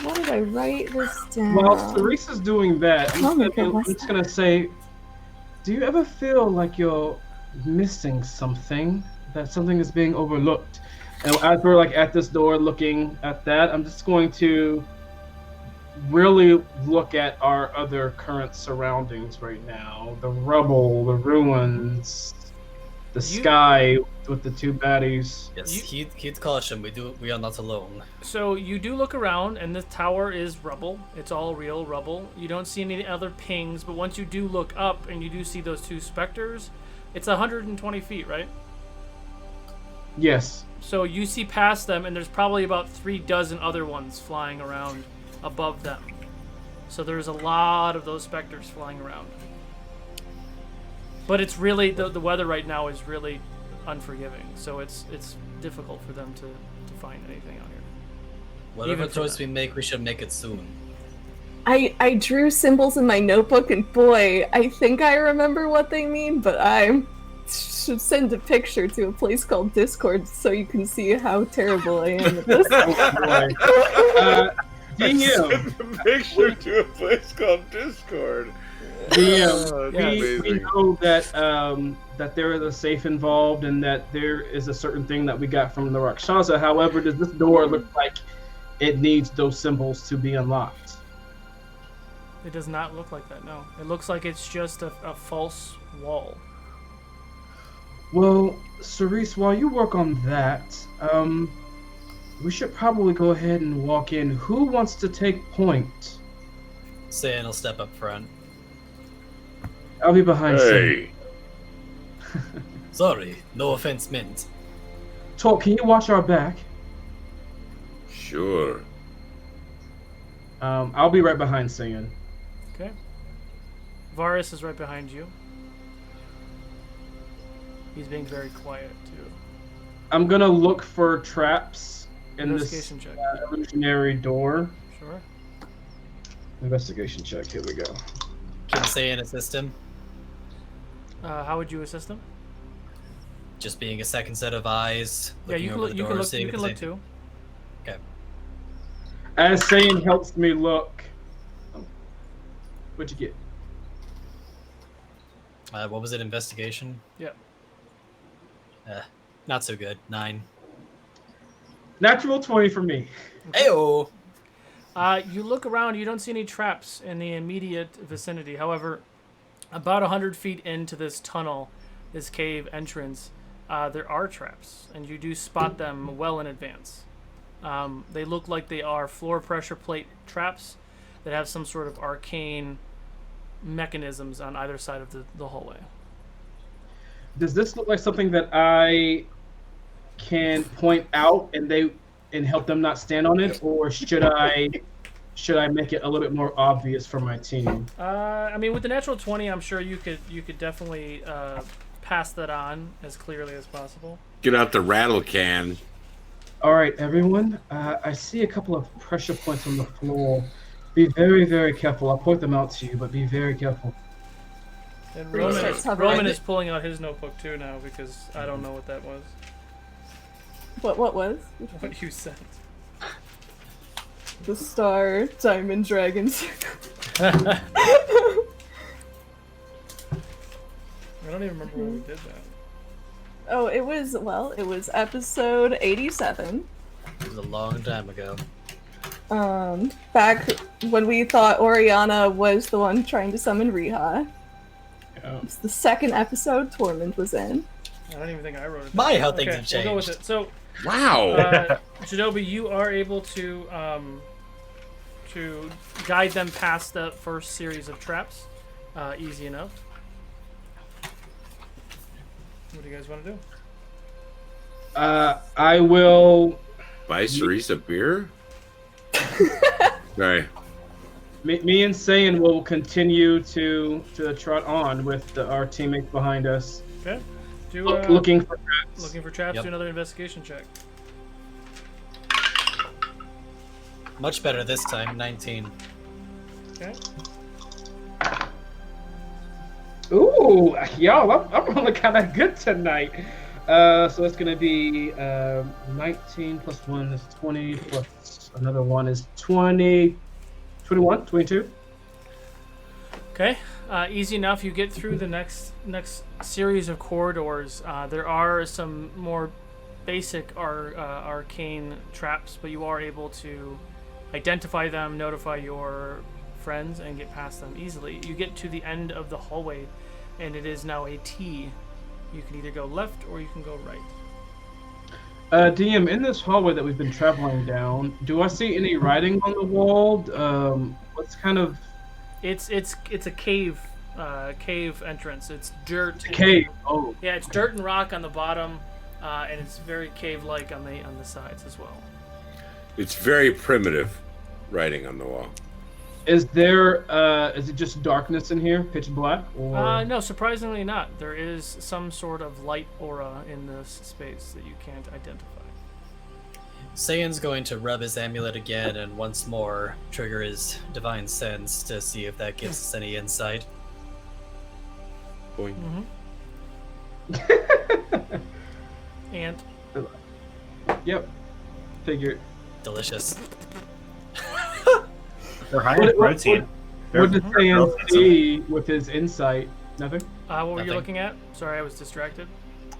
What did I write this down? While Cerise is doing that, Oh my I'm goodness. just gonna say, do you ever feel like you're missing something? That something is being overlooked? And as we're like at this door looking at that, I'm just going to really look at our other current surroundings right now. The rubble, the ruins, the sky with the two baddies. Yes, heed caution. We are not alone. So you do look around, and the tower is rubble. It's all real rubble. You don't see any other pings, but once you do look up and you do see those two specters, it's 120 feet, right? Yes. So you see past them, and there's probably about 36 other ones flying around above them. So there's a lot of those specters flying around. But it's really, the weather right now is really unforgiving. So it's difficult for them to find anything out here. Whatever Even for choice them. we make, we should make it soon. I drew symbols in my notebook, and boy, I think I remember what they mean, but I should send a picture to a place called Discord so you can see how terrible I am at this. DM, Send a picture to a place called Discord. DM, Yes. we know that that there is a safe involved and that there is a certain thing that we got from the Rakshasa. However, does this door look like it needs those symbols to be unlocked? It does not look like that, no. It looks like it's just a false wall. Well, Cerise, while you work on that, we should probably go ahead and walk in. Who wants to take point? Saiyan will step up front. I'll be behind Sam. Hey, Sorry, no offense meant. Talk, can you watch our back? sure. I'll be right behind Saiyan. Okay. Varus is right behind you. He's being very quiet, too. I'm gonna look for traps in this Investigation check. illusionary door. Sure. Investigation check, here we go. Can Saiyan assist him? How would you assist him? Just being a second set of eyes. Yeah, looking you can over look. the You door, can look. seeing You if can there's look anything- too. Okay. As Saiyan helps me look. What'd you get? What was it? Investigation? Yeah. Not so good. 9. Natural 20 for me. Ayo. You look around. You don't see any traps in the immediate vicinity. However, about 100 feet into this tunnel, this cave entrance, there are traps, and you do spot them well in advance. They look like they are floor pressure plate traps that have some sort of arcane mechanisms on either side of the hallway. Does this look like something that I can point out and help them not stand on it, or should I make it a little bit more obvious for my team? I mean, with the natural 20, I'm sure you could definitely pass that on as clearly as possible. Get out the rattle can. All right, everyone. I see a couple of pressure points on the floor. Be very, very careful. I'll point them out to you, but be very careful. And Bruce Roman, starts hovering. Roman is pulling out his notebook too now because I don't know what that was. What was? What you said. The Star Diamond Dragons. I don't even remember when we did that. Oh, it was episode 87. It was a long time ago. Back when we thought Oriana was the one trying to summon Riha. Oh. It's the second episode Tormund was in. I don't even think I wrote it. My, down. how things Okay, have We'll go with changed. it. So, Wow. Shinobi, you are able to guide them past the first series of traps. Easy enough. What do you guys want to do? I will. Buy Cerise a beer? Sorry. Me and Saiyan will continue to trot on with our teammates behind us, Okay. Do looking for traps. looking for traps. Yep. Do another investigation check. Much better this time. 19. Okay. Ooh, y'all, I'm rolling kind of good tonight. So it's gonna be 19 plus 1 is 20 plus another one is 20, 21, 22. Okay, easy enough. You get through the next series of corridors. There are some more basic arcane traps, but you are able to identify them, notify your friends, and get past them easily. You get to the end of the hallway, and it is now a T. You can either go left or you can go right. DM, in this hallway that we've been traveling down, do I see any writing on the wall? What's kind of It's a cave entrance. It's dirt. a cave? Oh, Yeah, it's dirt and rock on the bottom, and it's very cave-like on the sides as well. It's very primitive writing on the wall. is it just darkness in here, pitch black? Or No, surprisingly not. There is some sort of light aura in this space that you can't identify. Sayan's going to rub his amulet again and once more trigger his divine sense to see if that gives us any insight. Boing. And Yep. Figured. Delicious. They're high in protein. What did Saiyan see with his insight? Nothing? what were you Nothing. looking at? Sorry, I was distracted.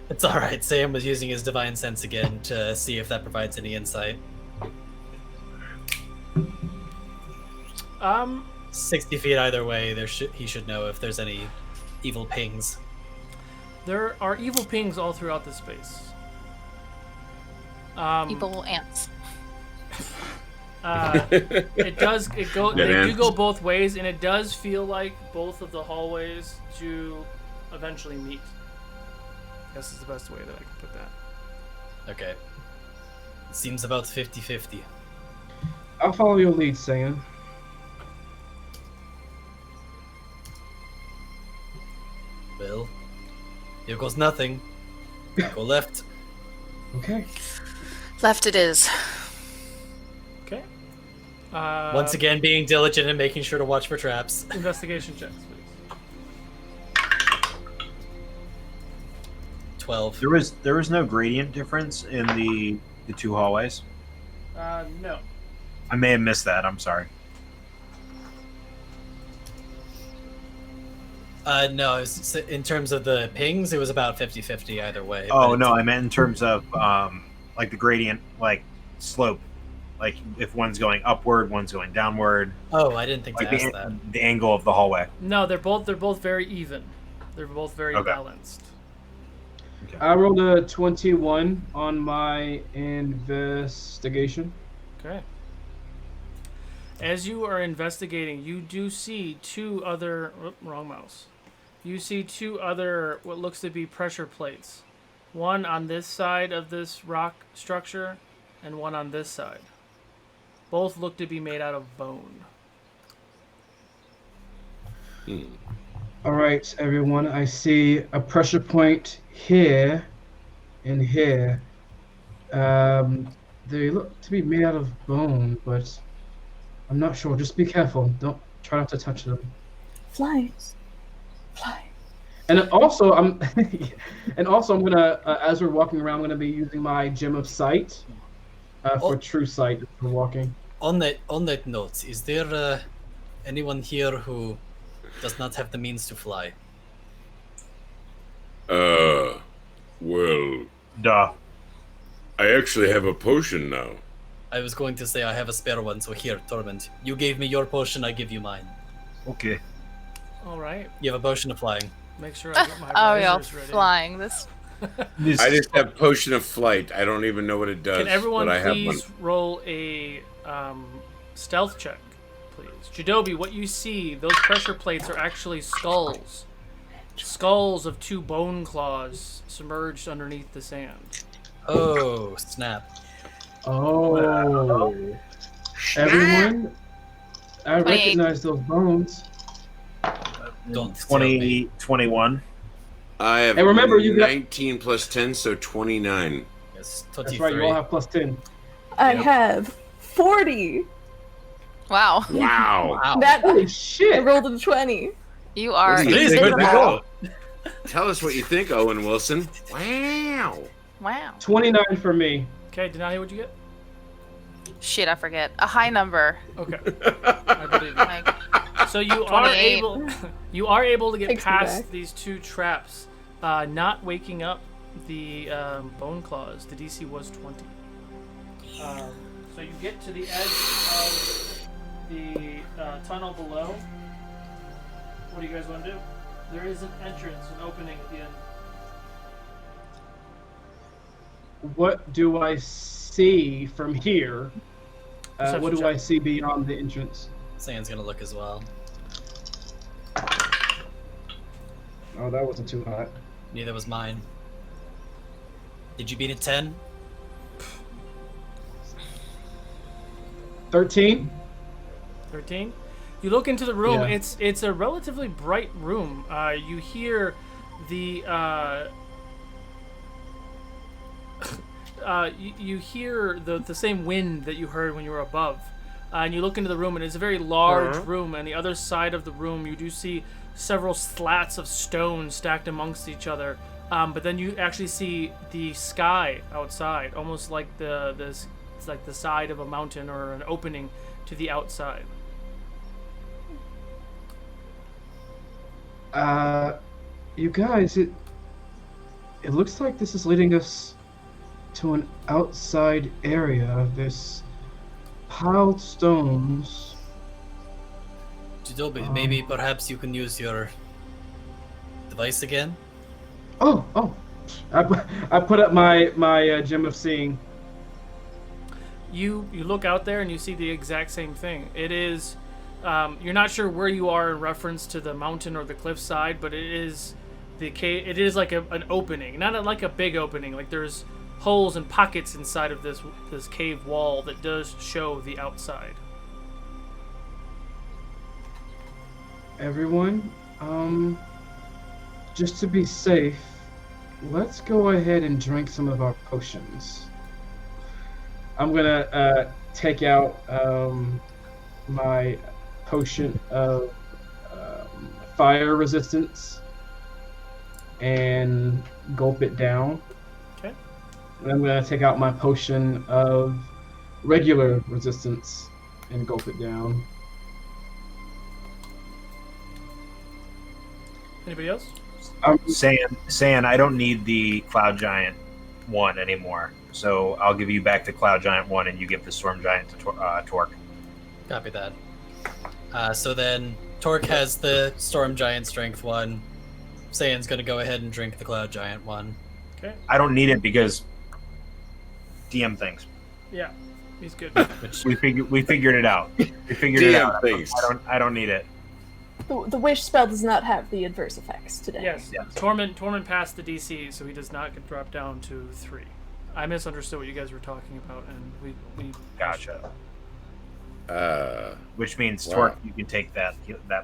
It's alright, Sayan was using his divine sense again to see if that provides any insight. 60 feet either way, he should know if there's any evil pings. There are evil pings all throughout the space. Evil ants. It does. They do ends. go both ways, and it does feel like both of the hallways do eventually meet. I guess is the best way that I can put that. Okay. Seems about 50-50. I'll follow your lead, Saiyan. Well, here goes nothing. Go left. Okay. Left it is. Okay. Once again, being diligent and making sure to watch for traps. Investigation checks, please. 12. There was no gradient difference in the two hallways. No. I may have missed that. I'm sorry. No, in terms of the pings, it was about 50-50 either way. Oh but no, I meant in terms of like the gradient, like slope, like if one's going upward, one's going downward, Oh, I didn't think like to ask that. the angle of the hallway. No, they're both very even. They're both very Okay. balanced. I rolled a 21 on my investigation. Okay. As you are investigating, you do see two other... wrong mouse. You see two other, what looks to be pressure plates. One on this side of this rock structure, and one on this side. Both look to be made out of bone. All right, everyone. I see a pressure point here and here. They look to be made out of bone, but I'm not sure. Just be careful. Don't try not to touch them. Flies. Fly. And also, I'm gonna, as we're walking around, I'm gonna be using my gem of sight for true sight as we're walking. On that note, is there anyone here who does not have the means to fly? Well, Duh. I actually have a potion now. I was going to say I have a spare one, so here, Torment. You gave me your potion, I give you mine. Okay. All right. You have a potion of flying. Make sure I get my Oh, y'all risers ready. flying. This. I just have potion of flight. I don't even know what it does. Can everyone but I have one. please roll a stealth check, please? Jadobi, what you see, those pressure plates are actually skulls. Skulls of two bone claws submerged underneath the sand. Oh, snap. Oh. Everyone, I 28. recognize those bones. Don't tell me. 21. I have And remember, you got- 19 plus 10, so 29. Yes, That's 23. right. You all have plus 10. I Yep. have 40. Wow. Wow. Wow. That Holy I shit! rolled a 20. You are What do you think invincible. about Tell us what you think, Owen Wilson. Wow. Wow. 29 for me. Okay, Denali, what'd you get? Shit, I forget. A high number. Okay. I believe you. Like, So you are 28. able to get Takes me past back. these two traps, not waking up the bone claws. The DC was 20. So you get to the edge of the tunnel below. What do you guys want to do? There is an entrance, an opening at the end. What do I see from here? Perception What do check. I see beyond the entrance? Sayan's gonna look as well. Oh, that wasn't too hot. Neither was mine. Did you beat a 10? 13? 13. You look into the room. Yeah. It's a relatively bright room. You hear the you hear the same wind that you heard when you were above. And you look into the room, and it's a very large room. And the other side of the room, you do see several slats of stone stacked amongst each other. But then you actually see the sky outside, almost like it's like the side of a mountain or an opening to the outside. You guys, it looks like this is leading us to an outside area. There's piled stones. Jidobi, maybe perhaps you can use your device again? Oh! I put up my gem of seeing. You look out there and you see the exact same thing. It is, you're not sure where you are in reference to the mountain or the cliffside, but it is the cave. It is like an opening, not like a big opening. Like there's holes and pockets inside of this cave wall that does show the outside. Everyone, just to be safe, let's go ahead and drink some of our potions. I'm gonna take out my potion of fire resistance and gulp it down. Okay. And I'm gonna take out my potion of regular resistance and gulp it down. Anybody else? Saying I don't need the Cloud Giant 1 anymore. So I'll give you back the Cloud Giant 1 and you give the Storm Giant to Torque. Copy that. So then Torque has the Storm Giant Strength 1. Saiyan's gonna go ahead and drink the Cloud Giant 1. Okay. I don't need it because DM things. Yeah, he's good. Which We figured it out. We figured it out. things. I don't need it. The wish spell does not have the adverse effects today. Yes. Torment passed the DC, so he does not get dropped down to 3. I misunderstood what you guys were talking about, and we Gotcha. Which means Wow. Torque, you can take that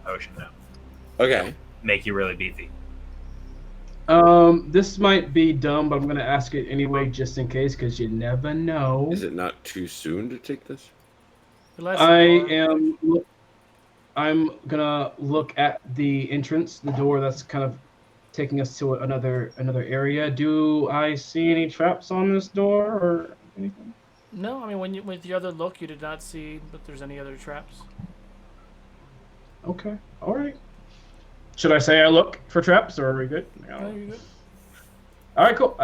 potion now. Okay. Make you really beefy. This might be dumb, but I'm gonna ask it anyway, just in case, because you never know. Is it not too soon to take this? I'm gonna look at the entrance, the door that's kind of taking us to another area. Do I see any traps on this door or anything? No, I mean with your other look, you did not see that there's any other traps. Okay, all right. Should I say I look for traps, or are we good? No, you're good. All right, cool.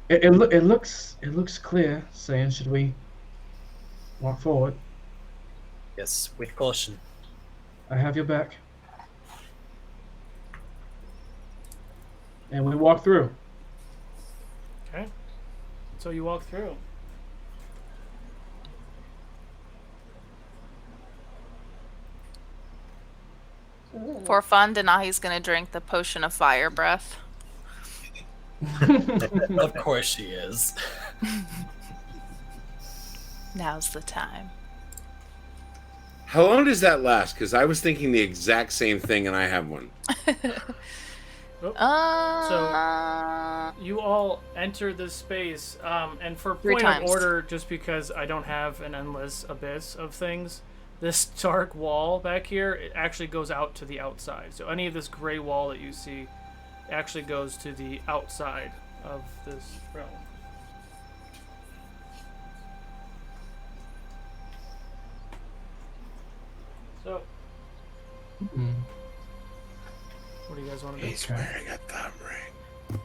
It looks clear. Saying, should we walk forward? yes, with caution. I have your back. And we walk through. Okay. So you walk through. For fun, Denahi's gonna drink the potion of fire breath. Of course she is. Now's the time. How long does that last? Because I was thinking the exact same thing, and I have one. You all enter this space, and for 3 point times. of order, just because I don't have an endless abyss of things, this dark wall back here, it actually goes out to the outside. So any of this gray wall that you see actually goes to the outside of this realm. So, what do you guys want to do? He's wearing a thumb ring.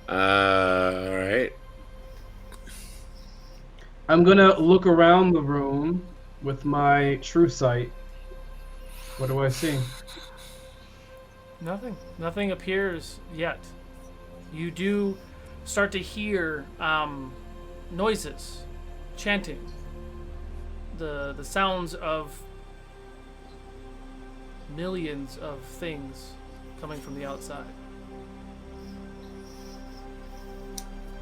Alright. I'm gonna look around the room with my true sight. What do I see? Nothing. Nothing appears yet. You do start to hear noises, chanting, the sounds of millions of things coming from the outside.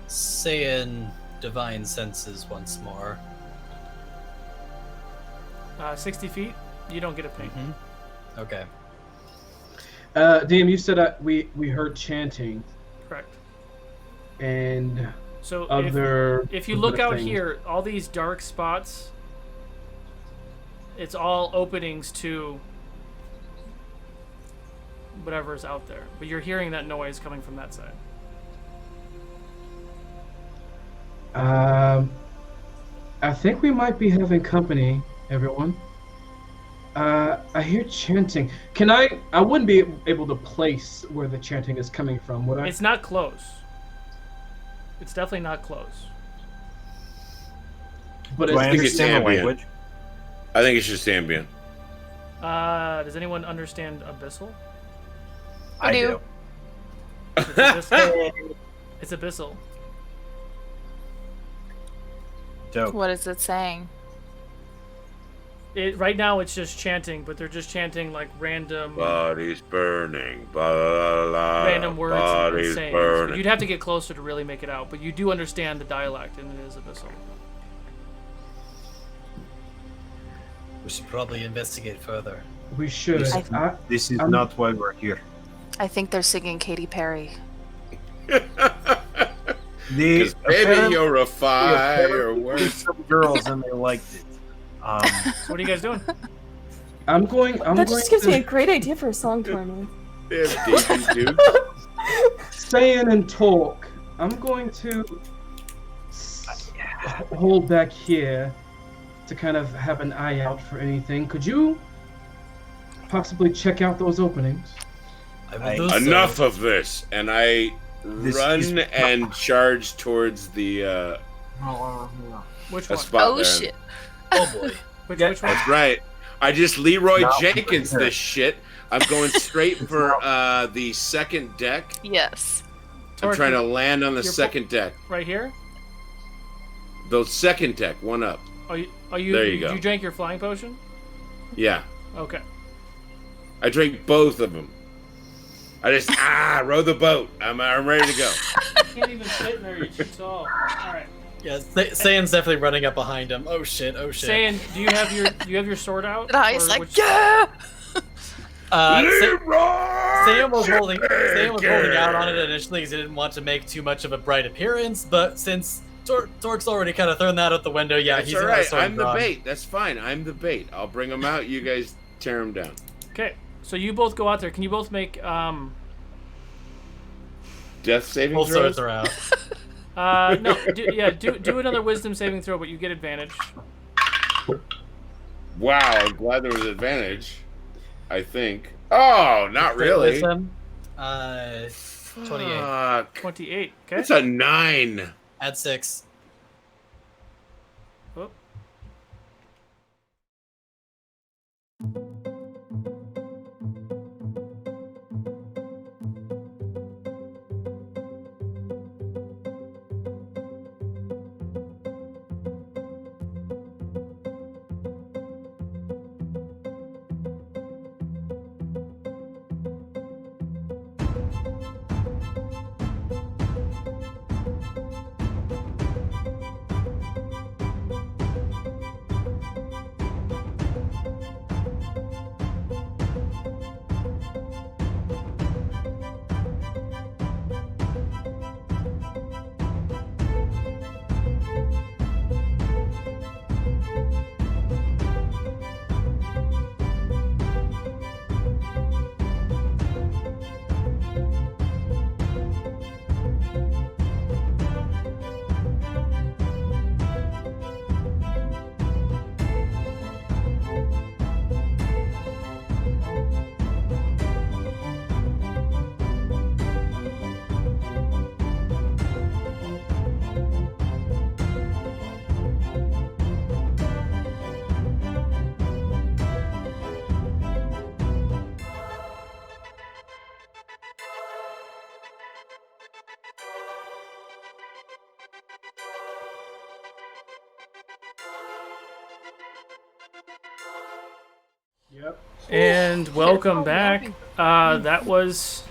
Saiyan divine senses once more. 60 feet, you don't get a ping. Okay. DM, you said we heard chanting. Correct. and So other. if you look out things. here, all these dark spots, it's all openings to whatever's out there. But you're hearing that noise coming from that side. I think we might be having company, everyone. I hear chanting. Can I? I wouldn't be able to place where the chanting is coming from, would I? It's not close. It's definitely not close. But Do I it's it's understand the ambient. language? I think it's just ambient. Does anyone understand Abyssal? I do. It's Abyssal. It's Abyssal. Dope. What is it saying? Right now it's just chanting, but they're just chanting like random Bodies burning. Blah, blah, blah, random words and Bodies sayings. burning. You'd have to get closer to really make it out, but you do understand the dialect, and it is Abyssal. We should probably investigate further. we should. This is I'm- not why we're here. I think they're singing Katy Perry. Because baby, apparently- you're a There's firework. some girls and they liked it. So what are you guys doing? I'm going. That just gives me a great idea for a song tournament. Dude. Sayin and talk. I'm going to hold back here to kind of have an eye out for anything. Could you possibly check out those openings? I will do so. Enough of this, and I This run is- and charge towards the Which a one? spot Oh there. shit. Oh boy. Which Yeah, one? That's right. I just Leroy No. Jenkins this shit. I'm going straight for the second deck. Yes. I'm Torque, trying to land on the you're second deck. right here. The second deck, one up. Are you? There you go. You drank your flying potion? Yeah, Okay. I drank both of them. I just row the boat. I'm ready to go. You can't even sit in there. You're too tall. All right. Yeah, Sayan's definitely running up behind him. Oh shit, oh shit. Sayan, do you have your sword out? And I's Or like, which- yeah! Sayan was holding out on it initially because he didn't want to make too much of a bright appearance, but since Torque's already kind of thrown that out the window, yeah, That's he's all gonna right. sword I'm the drawn. bait. That's fine. I'm the bait. I'll bring them out. You guys tear them down. Okay. So you both go out there. Can you both make Death saving Both throws. swords are out. no, do another wisdom saving throw, but you get advantage. Wow, I'm glad there was advantage. I think. Oh, not really. Wisdom, 28. Fuck. 28. Okay. That's a 9. Add 6. Oh. Yep. And welcome back. That was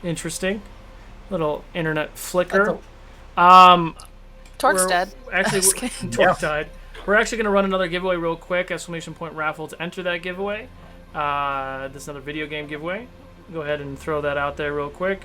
interesting. Little internet flicker. Torque's We're dead. Actually, Just kidding. Torque died. We're actually going to run another giveaway real quick. Exclamation point raffle to enter that giveaway. This is another video game giveaway. Go ahead and throw that out there real quick.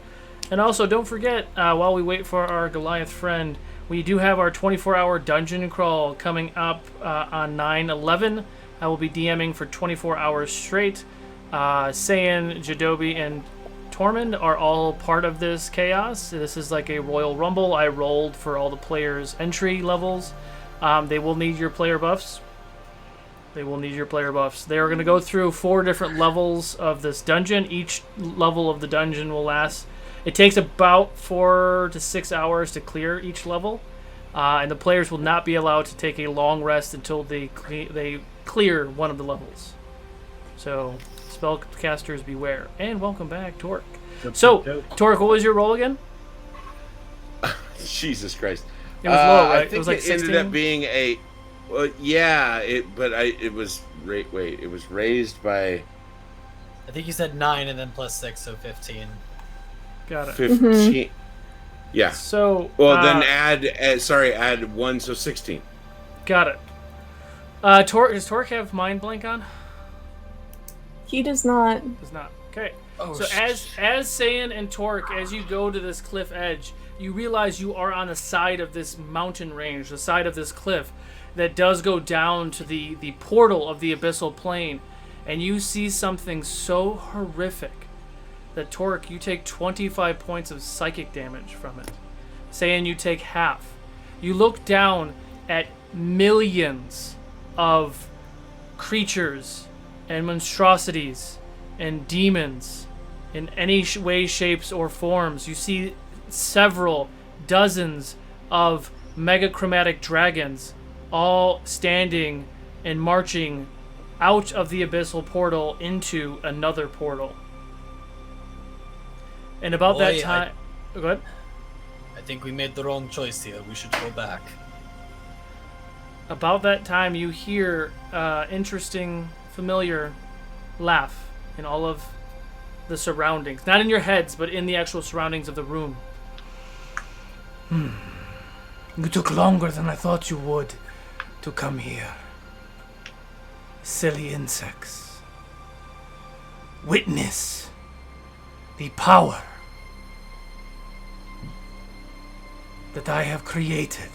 And also, don't forget, while we wait for our Goliath friend, we do have our 24-hour dungeon crawl coming up on 9/11. I will be DMing for 24 hours straight. Saiyan, Jadobi, and Tormund are all part of this chaos. This is like a Royal Rumble. I rolled for all the players' entry levels. They will need your player buffs. They will need your player buffs. They are going to go through 4 different levels of this dungeon. Each level of the dungeon will last. It takes about 4 to 6 hours to clear each level. And the players will not be allowed to take a long rest until they clear one of the levels. So, spellcasters beware. And welcome back, Torque. So, Torque, what was your roll again? Jesus Christ. It was low, right? I think it was like it 16? ended up being a. Well, yeah, it was. Wait, it was raised by I think you said 9 and then plus 6, so 15. Got it. 15. Yeah. So, Well, then add 1, so 16. Got it. Does Torque have mind blank on? He does not. Does not. Okay. Oh, So as Saiyan and Torque, as you go to this cliff edge, you realize you are on the side of this mountain range, the side of this cliff that does go down to the portal of the abyssal plane, and you see something so horrific that Torque, you take 25 points of psychic damage from it. Saiyan, you take half. You look down at millions of creatures and monstrosities and demons in any way, shapes, or forms. You see several dozens of megachromatic dragons all standing and marching out of the abyssal portal into another portal. And about that Boy, time... Go ahead. I think we made the wrong choice here. We should go back. About that time, you hear interesting, familiar laugh in all of the surroundings. Not in your heads, but in the actual surroundings of the room. You took longer than I thought you would to come here. Silly insects. Witness the power that I have created.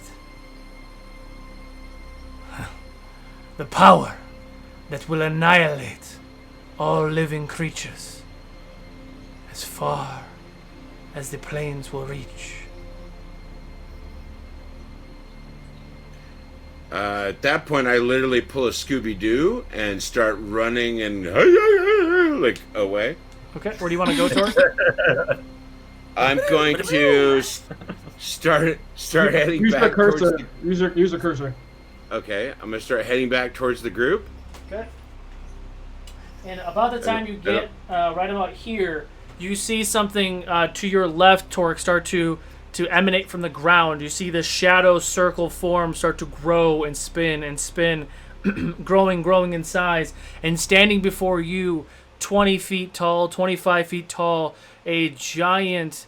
The power that will annihilate all living creatures as far as the planes will reach. At that point, I literally pull a Scooby-Doo and start running and like away. Okay, where do you want to go, Tor? I'm going to start heading Use back the cursor. towards the, Use a cursor. Okay, I'm gonna start heading back towards the group. Okay. And about the time you get right about here, you see something to your left, Torque, start to emanate from the ground. You see the shadow circle form start to grow and spin, growing in size. And standing before you, 20 feet tall, 25 feet tall, a giant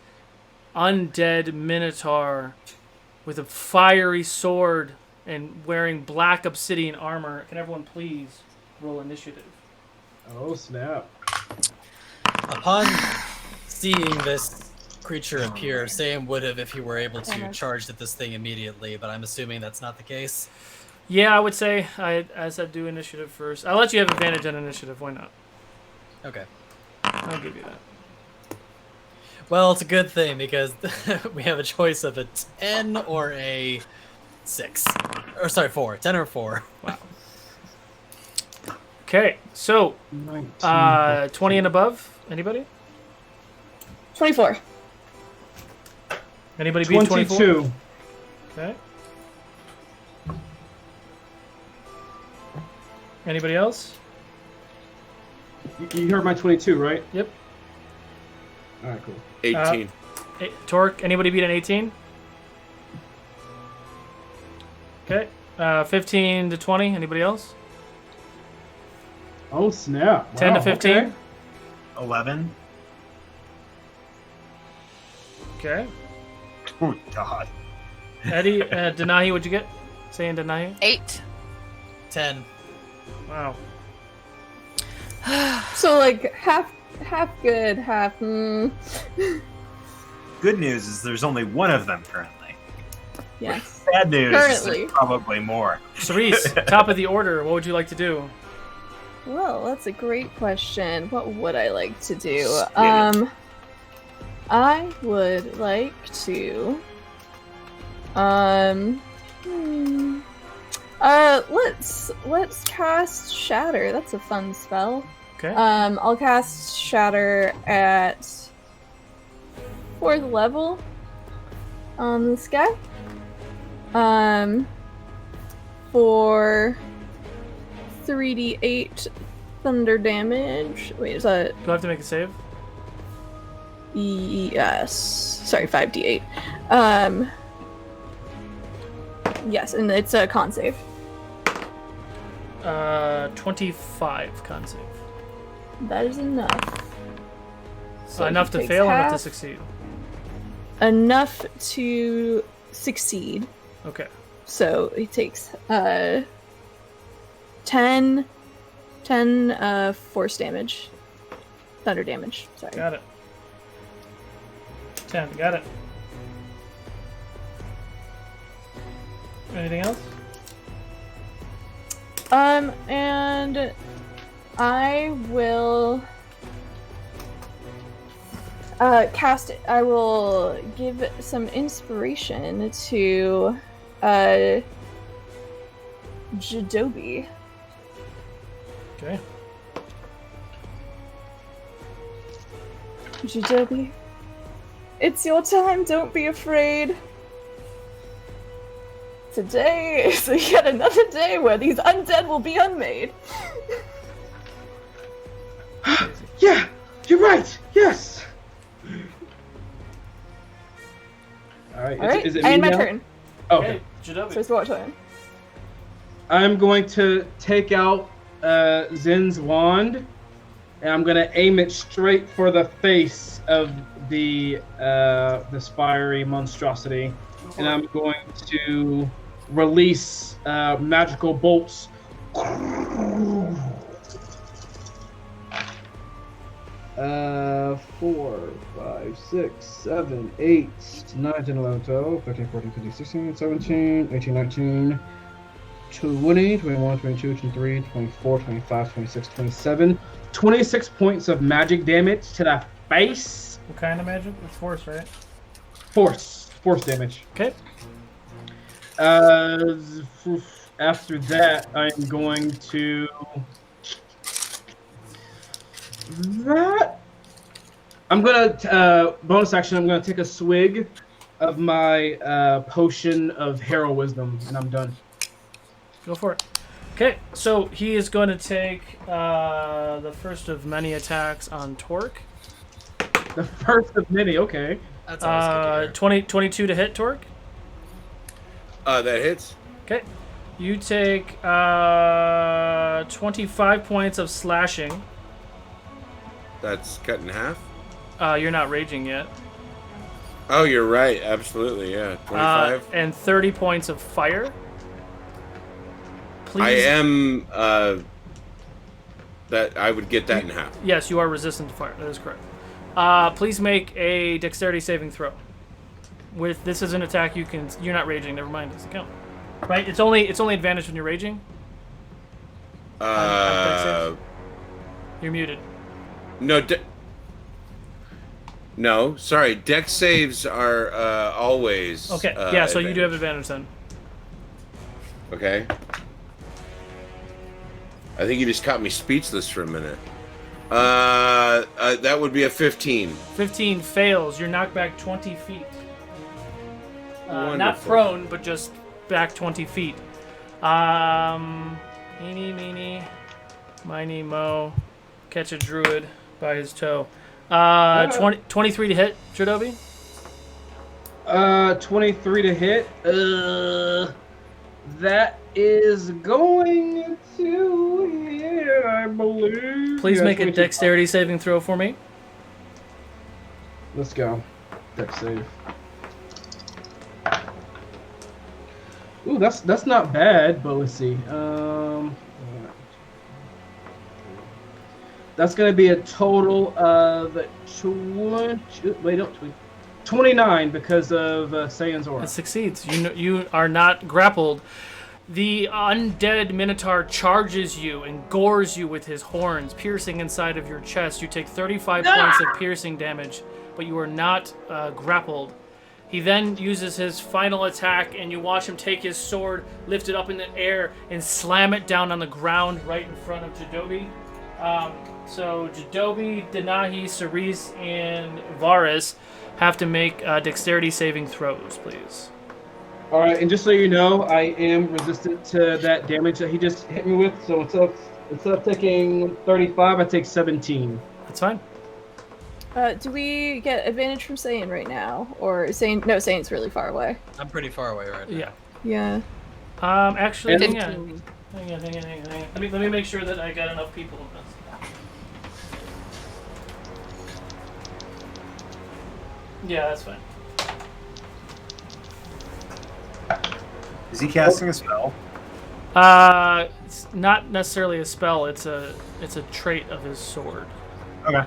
undead minotaur with a fiery sword and wearing black obsidian armor. Can everyone please roll initiative? Oh snap! Upon seeing this creature appear, Sam would have if he were able to charge at this thing immediately, but I'm assuming that's not the case. Yeah, I would say I said do initiative first. I'll let you have advantage on initiative. Why not? Okay. I'll give you that. Well, it's a good thing because we have a choice of a 10 or a 6. Or sorry, 4. 10 or 4. Wow. Okay, so 20 and above. Anybody? 24. Anybody beat 24? 22. Okay. Anybody else? You heard my 22, right? Yep. All right, cool. 18. Torque, anybody beat an 18? Okay. 15 to 20. Anybody else? Oh snap! 10 to Wow, 15. okay. 11. Okay. Oh God. Eddie, Denahi, what'd you get? Saying Denahi? 8. 10. Wow. So like half good, half. Good news is there's only one of them currently. Yes. Bad news is Currently. there's probably more. Cerise, top of the order. What would you like to do? Well, that's a great question. What would I like to do? Yeah. I would like to. Let's cast Shatter. That's a fun spell. Okay. I'll cast Shatter at 4th level on this guy. For 3d8 thunder damage. Wait, is that? Do I have to make a save? Yes. Sorry, 5d8. Yes, and it's a con save. 25 con save. That is enough. So Enough he to takes fail or enough to half. succeed? Enough to succeed. Okay. So he takes 10 force damage. Thunder damage. Sorry. Got it. 10. Got it. Anything else? And I will cast. I will give some inspiration to Jadobi. Okay. Jadobi, it's your time. Don't be afraid. Today is yet another day where these undead will be unmade. Yeah, you're right. Yes. All right. All right, Is it and me my now? turn. Oh, okay. Jadobi. So it's your turn. I'm going to take out Zin's wand, and I'm going to aim it straight for the face of the fiery monstrosity, and I'm going to release magical bolts. 4, 5, 6, 7, 8, 9, 10, 11, 12, 13, 14, 15, 16, 17, 18, 19, 20, 21, 22, 23, 24, 25, 26, 27. 26 points of magic damage to the face. What kind of magic? It's force, right? Force damage. Okay. After that, I'm going to. I'm gonna bonus action. I'm gonna take a swig of my potion of hero wisdom, and I'm done. Go for it. Okay, so he is going to take the first of many attacks on Torque. The first of many. Okay. That's always good to hear. 22 to hit Torque. That hits. Okay. You take 25 points of slashing. That's cut in half. You're not raging yet. Oh, you're right. Absolutely, yeah. 25. And 30 points of fire. Please. I am. That I would get that in half. Yes, you are resistant to fire. That is correct. Please make a dexterity saving throw. With this as an attack, you're not raging. Never mind, doesn't count. Right? It's only advantage when you're raging. You're muted. No, sorry. Dex saves are always. Okay. Yeah. So you do have advantage then. Okay. I think you just caught me speechless for a minute. That would be a 15. 15 fails. You're knocked back 20 feet. Not Wonderful. prone, but just back 20 feet. Eeny, meeny, miny, mo. Catch a druid by his toe. 23 to hit, Jadobi. 23 to hit. That is going to hit, I believe. Please Yeah, make a 22. dexterity saving throw for me. Let's go. Dex save. Ooh, that's not bad, but let's see. That's gonna be a total of 20. Wait, no, 29 because of Saiyan's aura. It succeeds. You are not grappled. The undead Minotaur charges you and gores you with his horns, piercing inside of your chest. You take 35 points of piercing damage, but you are not grappled. He then uses his final attack, and you watch him take his sword, lift it up in the air, and slam it down on the ground right in front of Jadobi. So Jadobi, Denahi, Cerise, and Varus have to make dexterity saving throws, please. All right, and just so you know, I am resistant to that damage that he just hit me with. So instead of taking 35, I take 17. That's fine. Do we get advantage from Saiyan right now, or Saiyan? No, Saiyan's really far away. I'm pretty far away right now. Yeah. Yeah. Actually, hang on. 15. Hang on. Let me make sure that I got enough people in this. Yeah, that's fine. Is he casting a spell? It's not necessarily a spell. It's a trait of his sword. Okay.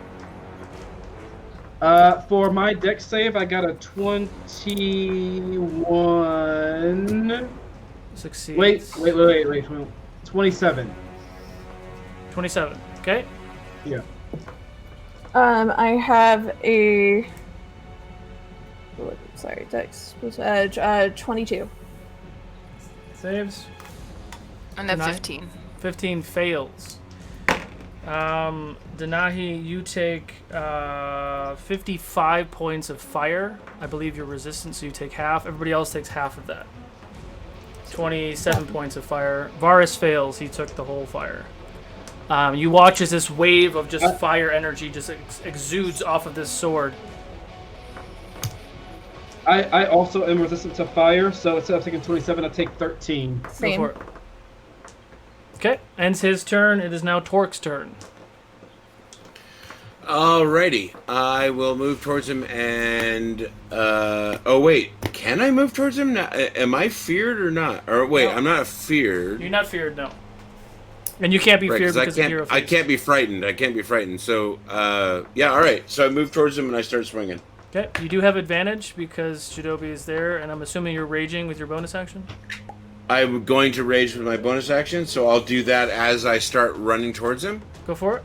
For my dex save, I got a 21. Succeeds. Wait. 27. 27. Okay. Yeah. I have a. Sorry, dex plus edge. 22. Saves. And then Deny? 15. 15 fails. Denahi, you take 55 points of fire. I believe you're resistant, so you take half. Everybody else takes half of that. 27 points of fire. Varus fails. He took the whole fire. You watch as this wave of just fire energy just exudes off of this sword. I also am resistant to fire, so instead of taking 27, I take 13. Same. Go for it. Okay, ends his turn. It is now Torque's turn. Alrighty, I will move towards him and oh wait, can I move towards him now? Am I feared or not? Or wait, No. I'm not feared. You're not feared, no. And you can't be Right, feared 'cause because of hero I face. can't be frightened. I can't be frightened. So yeah, all right. So I move towards him and I start swinging. Okay, you do have advantage because Jadobi is there, and I'm assuming you're raging with your bonus action? I'm going to rage with my bonus action, so I'll do that as I start running towards him. Go for it.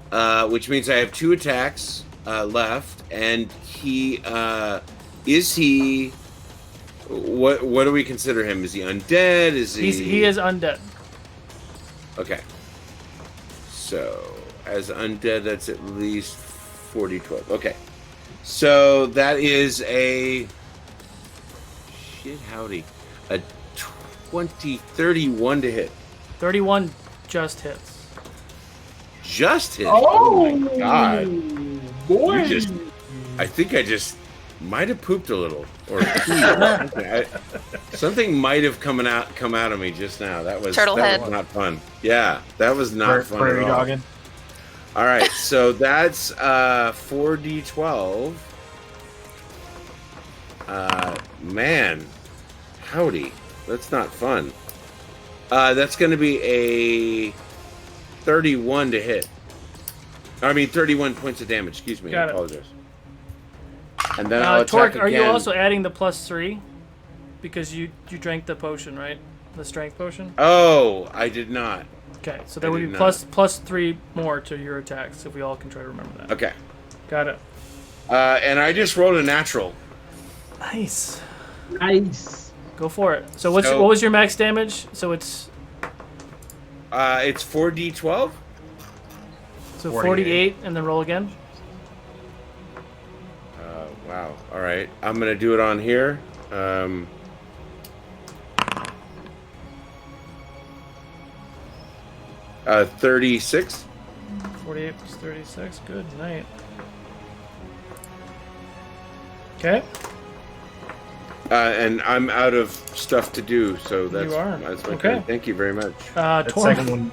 Which means I have 2 attacks left, and he is he. What do we consider him? Is he undead? Is he? He is undead. Okay. So as undead, that's at least 40-12. Okay. So that is a shit howdy. A 31 to hit. 31 just hits. Just hit. Oh, my god. Boy. I think I just might have pooped a little. Or peed. Something might have come out of me just now. That was not fun. Yeah, that was not fun Prairie at all. dogging. All right, so that's 4d12. Man, howdy, that's not fun. That's going to be a 31 to hit. I mean, 31 points of damage. Excuse me. Got I it. apologize. And then I'll attack Torque, again. are you also adding the +3? Because you drank the potion, right? The strength potion? Oh, I did not. Okay, so there would be did plus 3 more to your attacks if we all can try to remember that. Okay. Got it. And I just rolled a natural. Nice. Nice. Go for it. So what was your max damage? So it's 4d12. So 48 and then roll again. Wow. All right. I'm going to do it on here. 36. 48 plus 36. Good night. Okay. And I'm out of stuff to do, so that's You are. my Okay. turn. Thank you very much. That Torque. second one,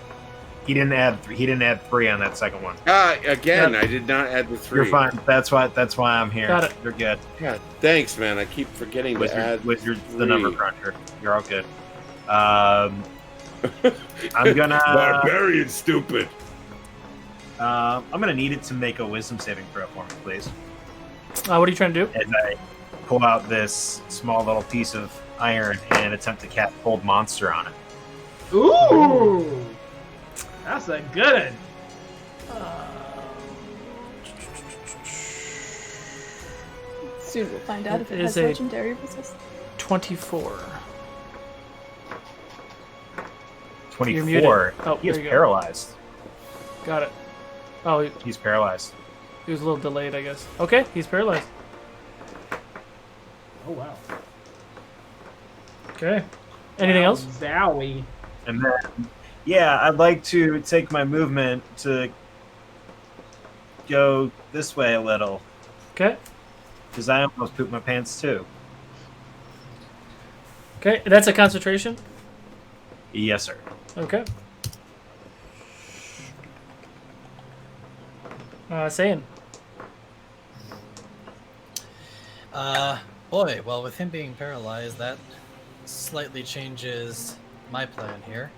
he didn't add 3 on that second one. Again, Yep. I did not add the 3. You're fine. That's why I'm here. Got it. You're good. Yeah, thanks, man. I keep forgetting to add With the number 3. cruncher. You're all good. I'm gonna Barbarian stupid. I'm gonna need it to make a wisdom saving throw for me, please. What are you trying to do? As I pull out this small little piece of iron and attempt to catapult monster on it. Ooh! That's a good one. Soon we'll find out if it is has a- legendary resistance. 24. 24. muted. Oh, he is there you go. paralyzed. Got it. Oh, He's paralyzed. he was a little delayed, I guess. Okay, he's paralyzed. Oh, wow. Okay. Anything else? Zowie. And then, yeah, I'd like to take my movement to go this way a little, Okay. because I almost pooped my pants too. Okay, that's a concentration. Yes, sir. Okay. Saying. Boy, well, with him being paralyzed, that slightly changes my plan here.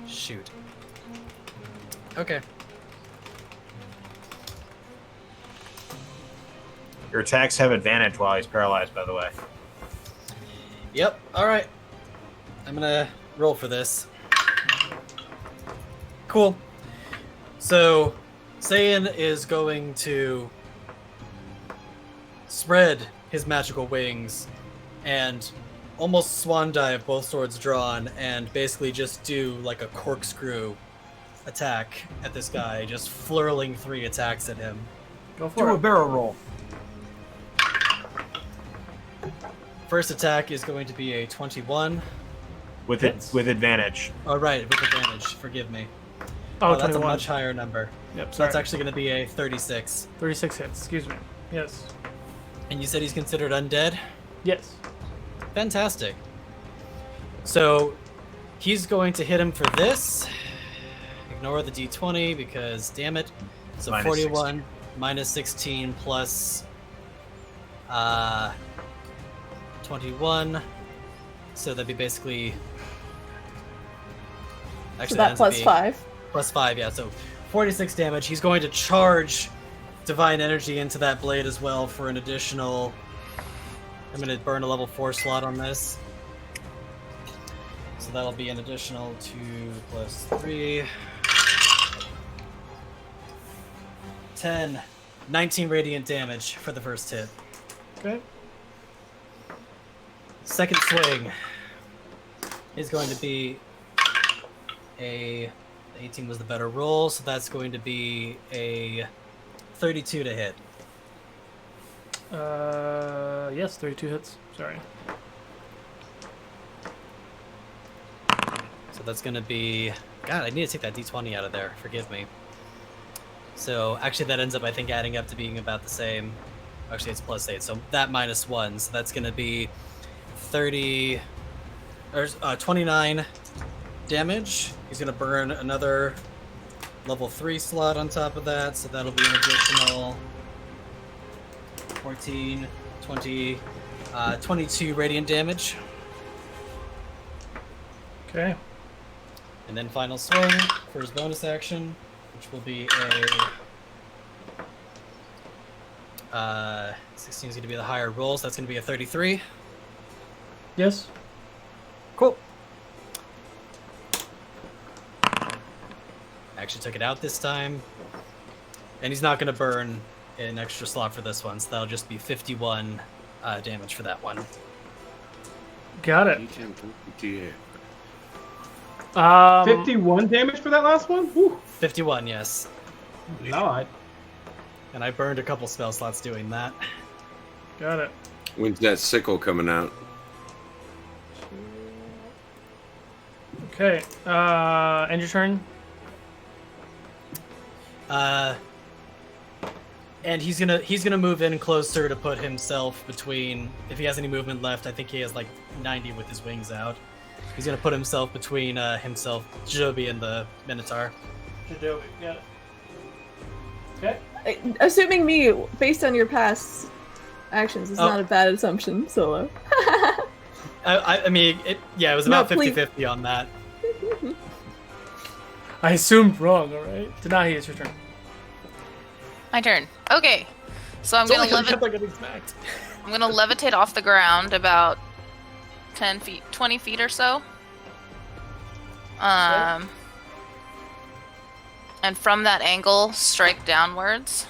Shoot. Okay. Your attacks have advantage while he's paralyzed, by the way. Yep, alright. I'm gonna roll for this. Cool. So, Saiyan is going to spread his magical wings and almost swan dive, both swords drawn, and basically just do like a corkscrew attack at this guy, just flurling 3 attacks at him. Go for it. barrel roll. First attack is going to be a 21. With Hits. it with advantage. Oh, right, with advantage. Forgive me. Oh, That's a 21. much higher number. Yep, So sorry. that's actually going to be a 36. 36 hits. Excuse me. Yes. And you said he's considered undead? Yes. Fantastic. So he's going to hit him for this. Ignore the d20 because, damn it. So Minus 41 minus 16 plus 21. So that'd be basically. So Actually, that ends up plus being 5. Plus 5, yeah. So 46 damage. He's going to charge divine energy into that blade as well for an additional. I'm going to burn a level 4 slot on this. So that'll be an additional 2 plus 3. 10. 19 radiant damage for the first hit. Okay. Second swing is going to be a 18 was the better roll, so that's going to be a 32 to hit. Yes, 32 hits. Sorry. So that's going to be... God, I need to take that d20 out of there. Forgive me. So actually that ends up, I think, adding up to being about the same. Actually, it's plus 8, so that minus 1. So that's going to be 30... or 29 damage. He's going to burn another level 3 slot on top of that, so that'll be an additional 14, 20, 22 radiant damage. Okay. And then final swing for his bonus action, which will be a 16 is going to be the higher roll, so that's going to be a 33. Yes. Cool. Actually took it out this time. And he's not going to burn an extra slot for this one, so that'll just be 51 damage for that one. Got it. 51 damage for that last one? Whew. 51, yes. God. And I burned a couple spell slots doing that. Got it. When's that sickle coming out? Okay. End your turn. And he's gonna move in closer to put himself between. If he has any movement left, I think he has like 90 with his wings out. He's gonna put himself between himself, Joby, and the Minotaur. Jadobi. Got it. Okay. Assuming me, based on your past actions, is Oh. not a bad assumption, Solo. I mean, it was No, about please. 50-50 on that. I assumed wrong. All right, Denahi, it's your turn. My turn. Okay. So I'm gonna getting smacked. I'm gonna levitate off the ground about 10 feet, 20 feet or so. And from that angle, strike downwards.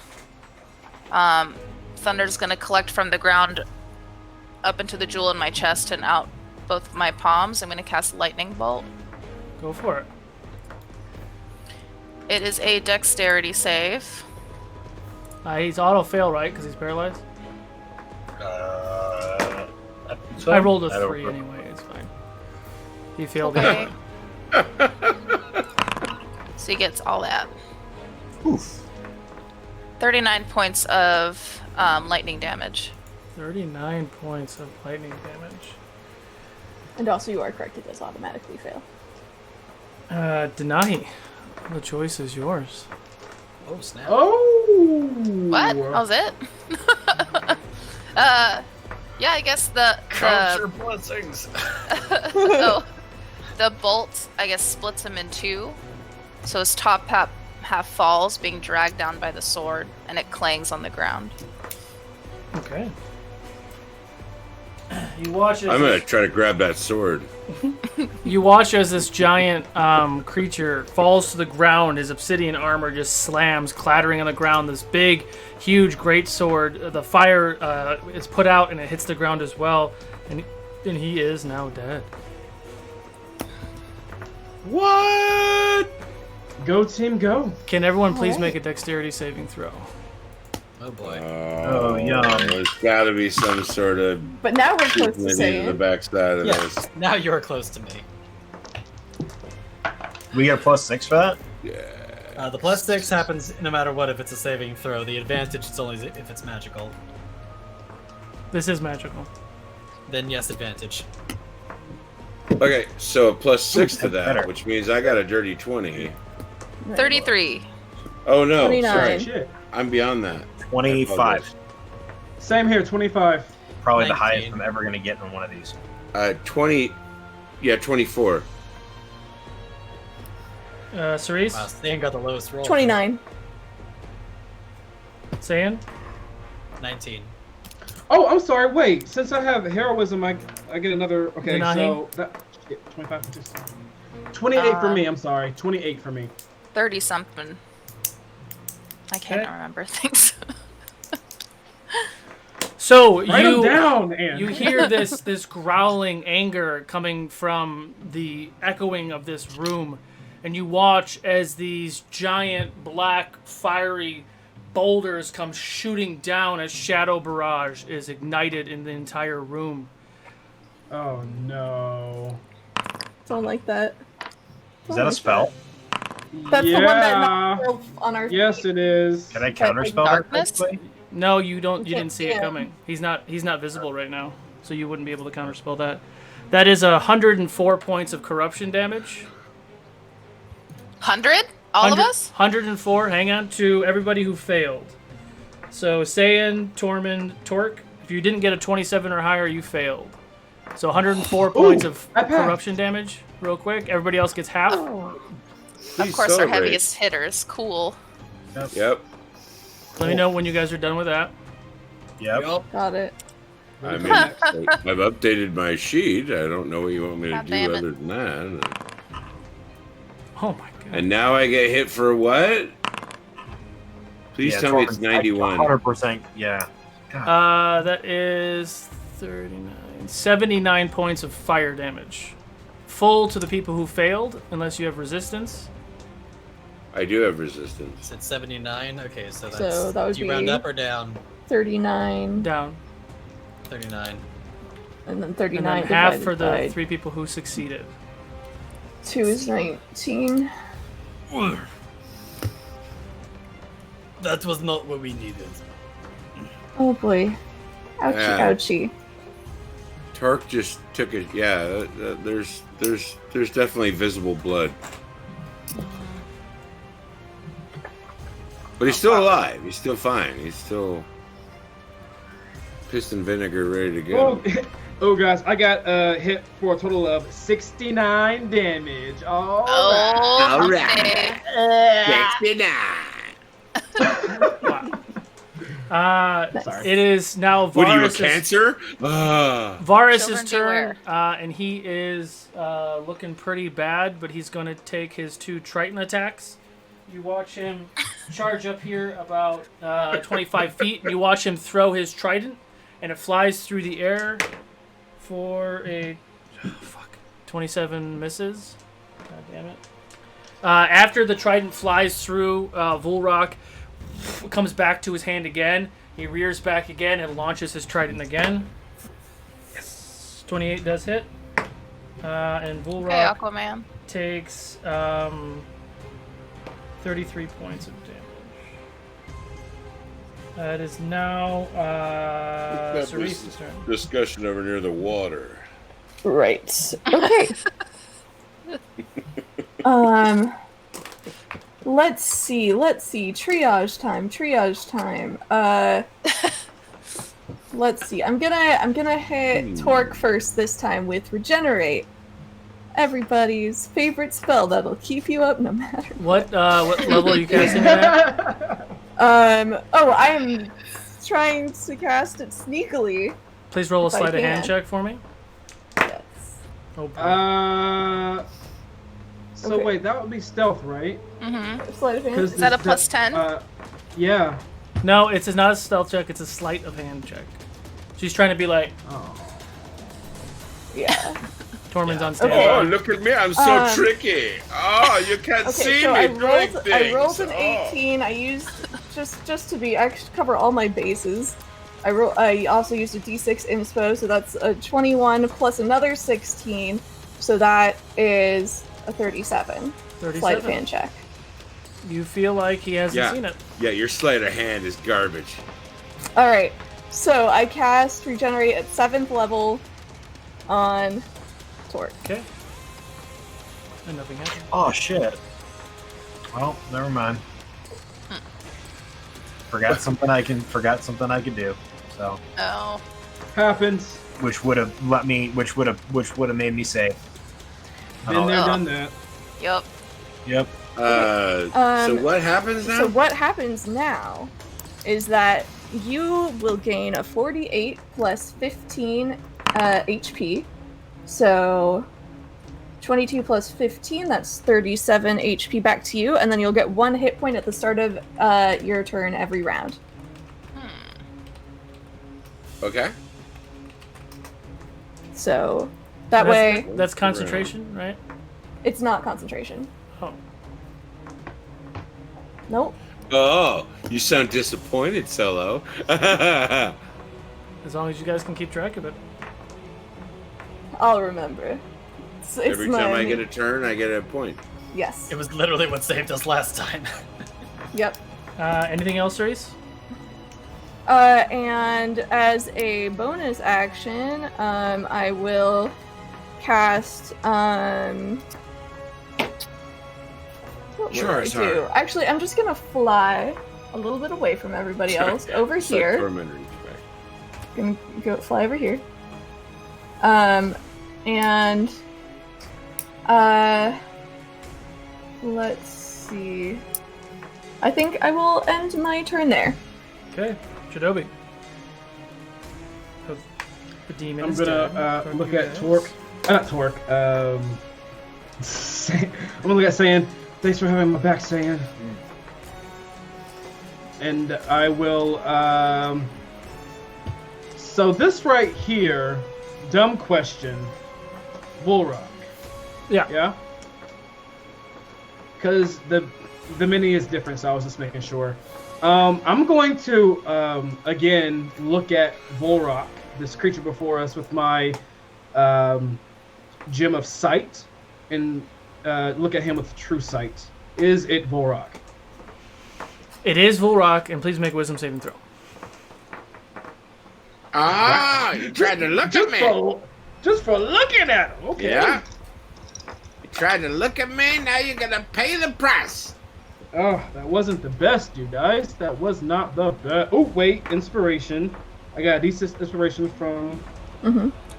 Thunder's gonna collect from the ground up into the jewel in my chest and out both my palms. I'm gonna cast Lightning Bolt. Go for it. It is a dexterity save. He's auto fail, right? Because he's paralyzed. So I rolled a don't 3 know. anyway. It's fine. He failed Okay. anyway. So he gets all that. Oof. 39 points of lightning damage. 39 points of lightning damage. And also, you are correct. It does automatically fail. Denahi, the choice is yours. Oh snap! Oh. What? That was it? Yeah, I guess Count your blessings. so the bolt, I guess, splits him in two. So his top half falls, being dragged down by the sword, and it clangs on the ground. Okay. You watch as I'm gonna try to grab that sword. You watch as this giant creature falls to the ground. His obsidian armor just slams, clattering on the ground. This big, huge, great sword. The fire is put out and it hits the ground as well. And he is now dead. What? Go team, go. Can everyone please Alright. make a dexterity saving throw? Oh boy. Oh, yum. There's got to be some sort of But now we're close to into the saying. backside of Yes. this. Now you're close to me. We get a +6 for that? The +6 happens no matter what if it's a saving throw. The advantage is only if it's magical. This is magical. Then yes, advantage. Okay, so a +6 to That's that, better. which means I got a dirty 20. 33. Oh no, 29. sorry. Shit. I'm beyond that. 25. Same here, 25. Probably the 19. highest I'm ever going to get on one of these. 20. Yeah, 24. Cerise? Wow, Stan got the lowest roll. 29. Sayan? 19. Oh, I'm sorry. Wait, since I have heroism, I get another. Okay, Denahi? so that shit, 25. 28 for me. I'm sorry. 28 for me. 30 something. I can't Okay. remember things. So Write them down, Ann. you hear this growling anger coming from the echoing of this room, and you watch as these giant black fiery boulders come shooting down as shadow barrage is ignited in the entire room. Oh no. Don't like that. Is that a spell? That's the one that knocked Yeah. Wolf on our Yes, it is. Can I counterspell that? darkness? quickly? No, you don't. You can't didn't see see it him. coming. He's not visible right now, so you wouldn't be able to counterspell that. That is 104 points of corruption damage. 100? All of us? 104. Hang on to everybody who failed. So Saiyan, Tormund, Torque. If you didn't get a 27 or higher, you failed. So 104 points of I passed. corruption damage. Real quick. Everybody else gets half. Oh, Of course, our heaviest hitters. Cool. Yep. Let me know when you guys are done with that. Yep. got it. I mean, I've updated my sheet. I don't know what you want me to God do damn it. other than that. Oh my god. And now I get hit for what? Please Yeah, tell me it's Tormund's 91. 100%. Yeah. God. That is 39. 79 points of fire damage. Full to the people who failed, unless you have resistance. I do have resistance. It's 79. Okay, so that's. So that would do you round be- up or down? 39. Down. 39. And then And 39 then half divided for the by 3 people who succeeded. 2 is 19. That was not what we needed. Oh boy. Ouchie, Yeah. ouchie. Tark just took it. Yeah, there's definitely visible blood. But he's still alive. He's still fine. He's still piston vinegar ready to go. Well, Oh, guys, I got hit for a total of 69 damage. All right. All okay. right. 69. Sorry. It is now What are you, a Varus' cancer? Varus' Children turn, beware. and he is looking pretty bad, but he's going to take his 2 Triton attacks. You watch him charge up here about 25 feet, and you watch him throw his trident, and it flies through the air for a 27 misses. God damn it. After the trident flies through, Vulraak comes back to his hand again. He rears back again and launches his trident again. Yes. 28 does hit. And Hey, Vulraak Aquaman. takes 33 points of damage. That is now Cerise's turn. Discussion over near the water. Right. Okay. Let's see. Triage time. Let's see. I'm gonna hit Torque first this time with Regenerate. Everybody's favorite spell that'll keep you up no matter What level are you casting it at? I am trying to cast it sneakily. Please roll a If I sleight of hand can. check for me. Yes. Oh, boy. So Okay. wait, that would be stealth, right? Mm-hmm. Sleight of hand. 'Cause Is that a the- plus 10? Yeah. No, it's not a stealth check. It's a sleight of hand check. She's trying to be like, Oh. Yeah. Tormund's on standby. Okay. Oh, look at me! I'm so tricky. Oh, you can't Okay, see so me I doing rolled things. an Oh. 18. I used just to be I should cover all my bases. I also used a D6 inspo, so that's a 21 plus another 16, so that is a 37. Sleight of 37. hand check. You feel like he hasn't Yeah. seen it. Yeah, your sleight of hand is garbage. All right, so I cast Regenerate at 7th level on Torque. Okay. And nothing happened. Oh shit. Well, never mind. Forgot something I could do. So, Oh. Happens. which would have made me safe. Been there, Oh. done that. Yup. Yep. So what happens now? So what happens now is that you will gain a 48 plus 15 HP. So 22 plus 15, that's 37 HP back to you, and then you'll get 1 hit point at the start of your turn every round. Okay. So that way, That's concentration, right? it's not concentration. Oh. Nope. Oh, you sound disappointed, Solo. As long as you guys can keep track of it. I'll remember. It's Every my- time I get a turn, I get a point. Yes. It was literally what saved us last time. Yep. Anything else, Reese? And as a bonus action, I will cast, what will I Charizard. do? Actually, I'm just gonna fly a little bit away from everybody else over It's like here. Tormund reach back. Gonna go fly over here. And let's see. I think I will end my turn there. Okay. Shinobi. The demon I'm is gonna dead. Fuck look you at guys. Torque. Not Torque. I'm gonna look at Saiyan. Thanks for having my back, Saiyan. And I will. So this right here, dumb question. Vulraak. Yeah. Yeah. Because the mini is different, so I was just making sure. I'm going to again look at Vulraak, this creature before us, with my gem of sight, and look at him with true sight. Is it Vulraak? It is Vulraak, and please make a wisdom saving throw. Ah, you tried to look at me. Just for looking at him. Okay. Yeah. You tried to look at me. Now you're gonna pay the price. Oh, that wasn't the best, you guys. That was not the best. Oh, wait, inspiration. I got a decent inspiration from.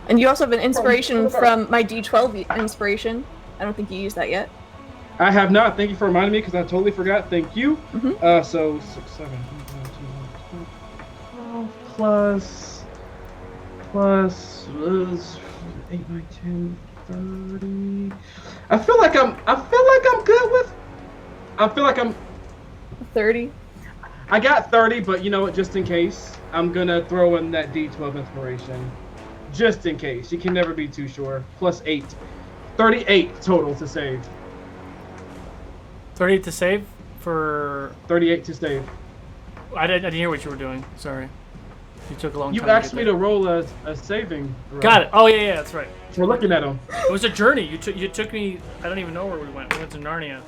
And you also have an inspiration from my D12 inspiration. I don't think you used that yet. I have not. Thank you for reminding me because I totally forgot. Thank you. Mhm. So 6, 7, 12 plus 8, 9, 10, 30. I feel like I'm good with. I feel like I'm 30. I got 30, but you know what? Just in case, I'm gonna throw in that D12 inspiration. Just in case. You can never be too sure. Plus 8. 38 total to save. 38 to save for. 38 to save. I didn't hear what you were doing. Sorry. You took a long You time. asked me to roll a saving. Throw. Got it. Oh yeah, that's right. We're looking at them. It was a journey. You took me. I don't even know where we went. We went to Narnia.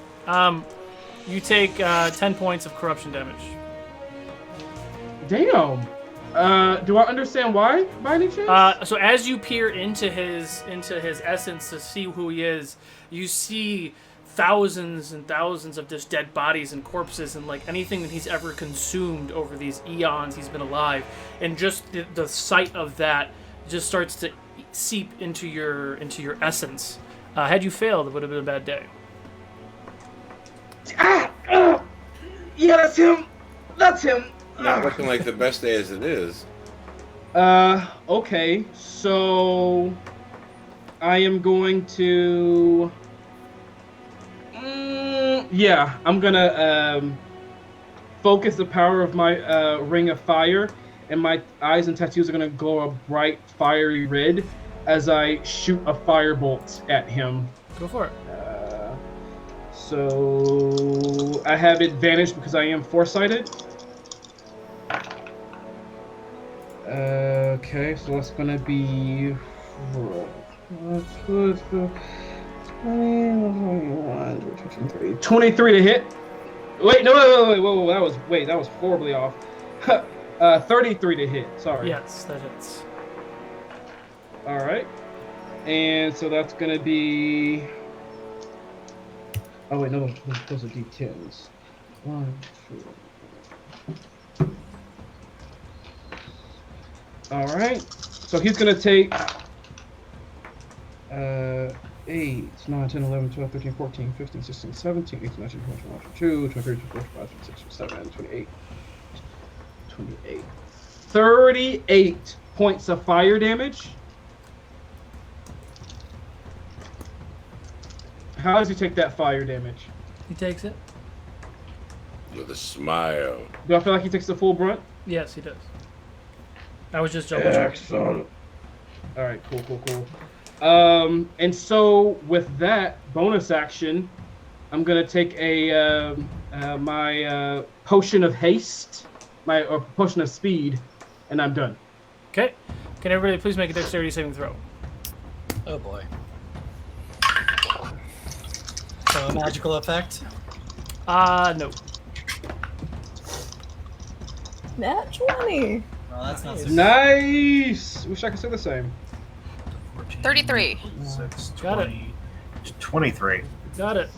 You take 10 points of corruption damage. Damn. Do I understand why, by any chance? So as you peer into his essence to see who he is, you see thousands and thousands of just dead bodies and corpses and like anything that he's ever consumed over these eons he's been alive, and just the sight of that just starts to seep into your essence. Had you failed, it would have been a bad day. Yeah, that's him. That's him. Not looking like the best day as it is. Okay. So I am going to yeah, I'm gonna focus the power of my ring of fire, and my eyes and tattoos are gonna glow a bright fiery red as I shoot a firebolt at him. Go for it. So I have advantage because I am foresighted. Okay, so that's gonna be 23 to hit. Wait, no, whoa, that was horribly off. 33 to hit. Sorry. Yes, that hits. All right, and so that's gonna be. Oh wait, no, those are D10s. 1, 2. All right, so he's gonna take 8, 9, 10, 11, 12, 13, 14, 15, 16, 17, 18, 19, 20, 21, 22, 23, 24, 25, 26, 27, 28, 28. 38 points of fire damage. How does he take that fire damage? He takes it. With a smile. Do I feel like he takes the full brunt? Yes, he does. I was just double checking. Excellent. All right, cool. And so with that bonus action, I'm gonna take a my potion of haste, or potion of speed, and I'm done. Okay. Can everybody please make a dexterity saving throw? Oh boy. So a magical effect? No. Nat 20. Well, that's not so Nice. Wish I could say the same. 33. 6, Got it. 23. Got it.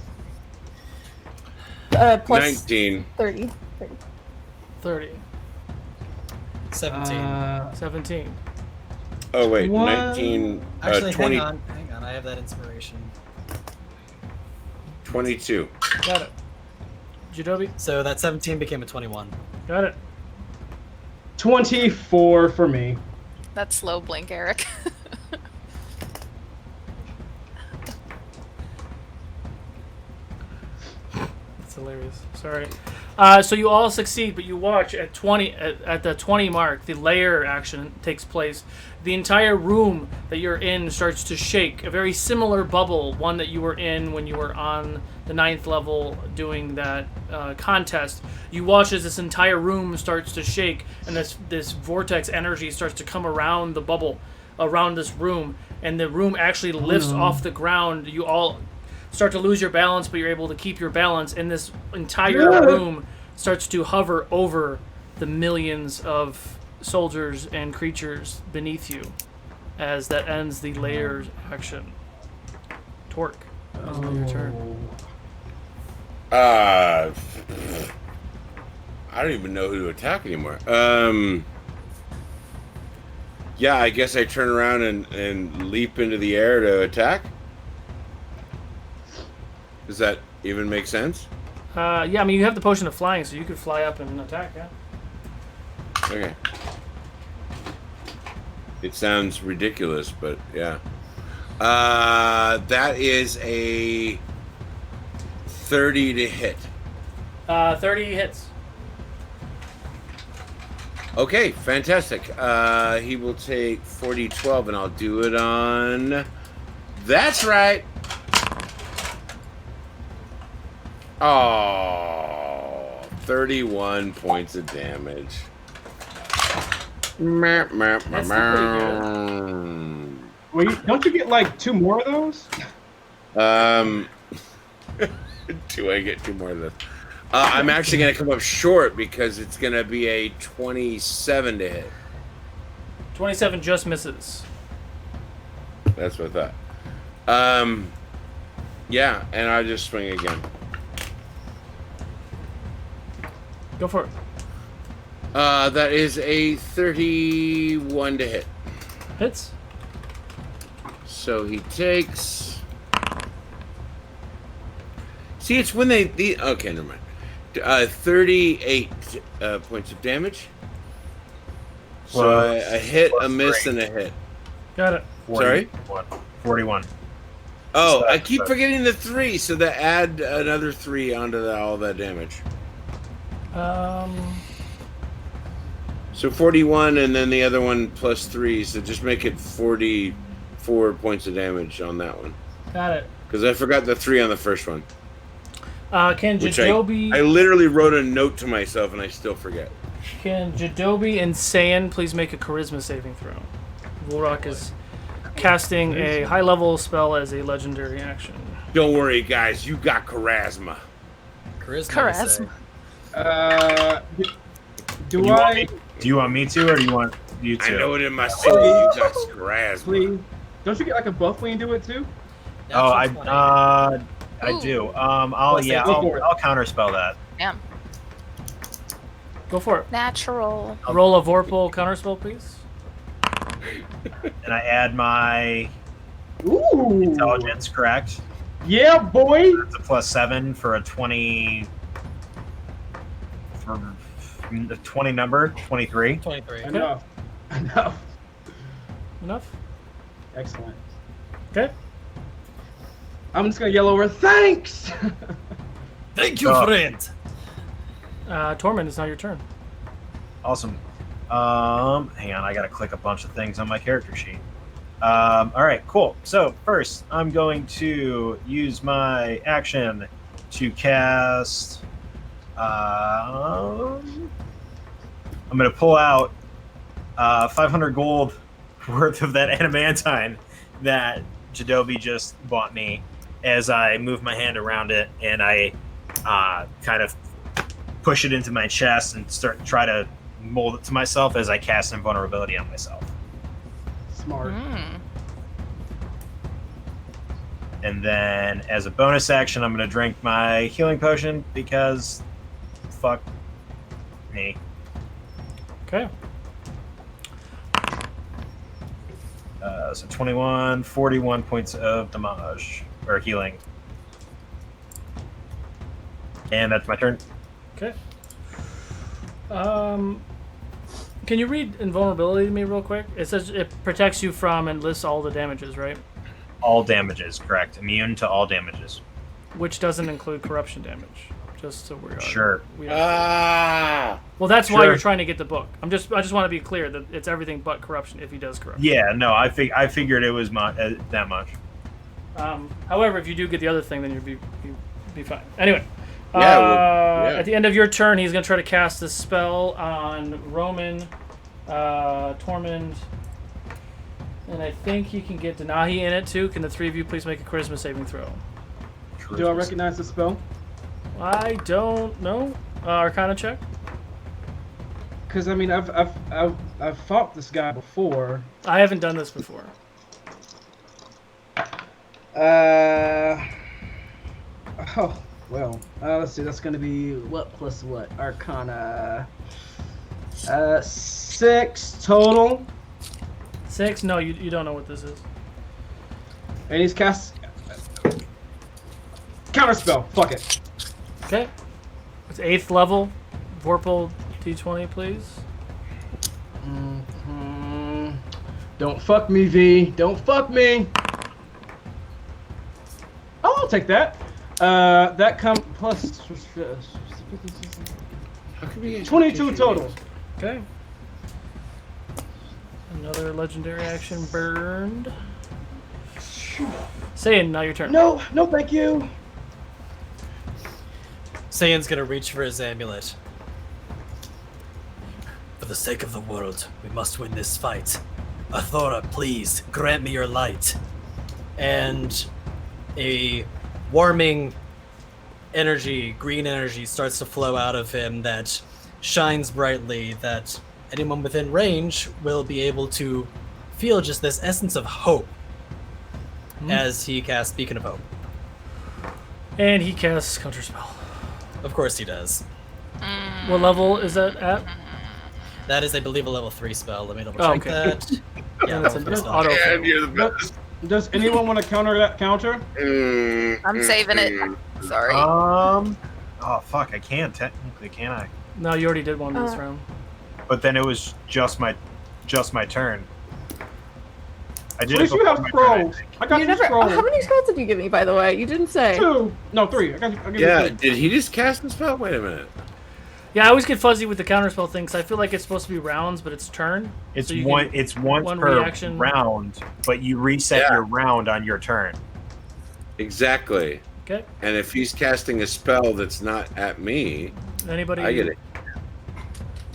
Plus 19. 30. 30. 17. 17. Oh wait, What? 19. Actually, 20. hang on. I have that inspiration. 22. Got it. Jadobi? So that 17 became a 21. Got it. 24 for me. That's slow blink, Eric. That's hilarious. Sorry. So you all succeed, but you watch at 20 at the 20 mark, the layer action takes place. The entire room that you're in starts to shake. A very similar bubble, one that you were in when you were on the 9th level doing that contest. You watch as this entire room starts to shake, and this vortex energy starts to come around the bubble, around this room, and the room actually lifts off the ground. You all start to lose your balance, but you're able to keep your balance, and this entire room starts to hover over the millions of soldiers and creatures beneath you as that ends the layers action. Torque, that was your turn. I don't even know who to attack anymore. Yeah, I guess I turn around and leap into the air to attack. Does that even make sense? Yeah, I mean, you have the potion of flying, so you could fly up and attack, yeah. Okay. It sounds ridiculous, but yeah. That is a 30 to hit. 30 hits. Okay, fantastic. He will take 40-12, and I'll do it on... That's right. Oh, 31 points of damage. That's pretty good. Don't you get like 2 more of those? Do I get 2 more of this? I'm actually going to come up short because it's going to be a 27 to hit. 27 just misses. That's what I thought. Yeah, and I'll just swing again. Go for it. That is a 31 to hit. Hits. So he takes... See, it's when they... Okay, never mind. 38 points of damage. So a hit, a miss, and a hit. Got it. 41. Sorry? 41. Oh, So I keep forgetting the 3, so that add another 3 onto all that damage. So 41, and then the other one plus 3, so just make it 44 points of damage on that one. Got it. Because I forgot the 3 on the first one. Can Which Jadobi... I literally wrote a note to myself, and I still forget. Can Jadobi and Saiyan please make a charisma saving throw? Vulraak is casting a high-level spell as a legendary action. Don't worry, guys. You got charisma. Charisma. Do I? Do you want me to, or do you want you to? I know it in my soul. You got charisma. Please. Don't you get like a buff when you do it too? Oh, I do. I'll counterspell that. Damn. Go for it. Natural. Roll a Vorpal counterspell, please. And I add my Ooh. intelligence, correct? Yeah, boy. That's a +7 for a 20. For the 20 number, 23. 23. Enough. Enough? Excellent. Okay. I'm just gonna yell over. Thanks. Thank you, friend. Tormund, it's now your turn. Awesome. Hang on, I gotta click a bunch of things on my character sheet. All right, cool. So first, I'm going to use my action to cast. I'm gonna pull out 500 gold worth of that adamantine that Jadobi just bought me. As I move my hand around it and I kind of push it into my chest and try to mold it to myself as I cast invulnerability on myself. Smart. And then as a bonus action, I'm going to drink my healing potion because fuck me. Okay. So 21, 41 points of damage, or healing. And that's my turn. Okay. Can you read invulnerability to me real quick? It says it protects you from and lists all the damages, right? All damages, correct. Immune to all damages. Which doesn't include corruption damage. Just so we're Sure. Well, that's why you're trying to get the book. I just want to be clear that it's everything but corruption if he does corruption. Yeah, no, I figured it was that much. However, if you do get the other thing, then you'd be fine. Anyway, At the end of your turn, he's going to try to cast this spell on Roman, Tormund, and I think he can get Denahi in it too. Can the three of you please make a charisma saving throw? Do I recognize the spell? I don't know. Arcana check. Because I mean, I've fought this guy before. I haven't done this before. Oh well. Let's see. That's gonna be what plus what? Arcana. 6 total. 6? No, you don't know what this is. And he's cast counterspell. Fuck it. Okay. It's 8th level. Vorpal D20, please. Don't fuck me, V. Don't fuck me. Oh, I'll take that. That plus How can we 22 total. Okay. Another legendary action burned. Saiyan, now your turn. No, thank you. Saiyan's gonna reach for his amulet. For the sake of the world, we must win this fight. Athora, please, grant me your light. And a warming energy, green energy, starts to flow out of him that shines brightly, that anyone within range will be able to feel just this essence of hope as he casts Beacon of Hope. And he casts Counterspell. Of course he does. What level is that at? That is, I believe, a level 3 spell. Let me double check Oh, okay. that. Yeah, That's level an 3 spell. auto. And you're the best. Does anyone want to counter that counter? I'm saving it. Sorry. Oh fuck! I can technically, can I? No, you already did one this round. But then it was just my turn. I At did it least you before have my turn, I scrolls. think. I got You you never. scrolls. How many scrolls did you give me, by the way? You didn't say. 2. No, 3. I'll give Yeah, you 3. did he just cast the spell? Wait a minute. Yeah, I always get fuzzy with the counterspell thing because I feel like it's supposed to be rounds, but it's turn. It's So you one. can- It's once one per reaction. round, but you reset Yeah. your round on your turn. Exactly. Okay. And if he's casting a spell that's not at me, Anybody? I get it.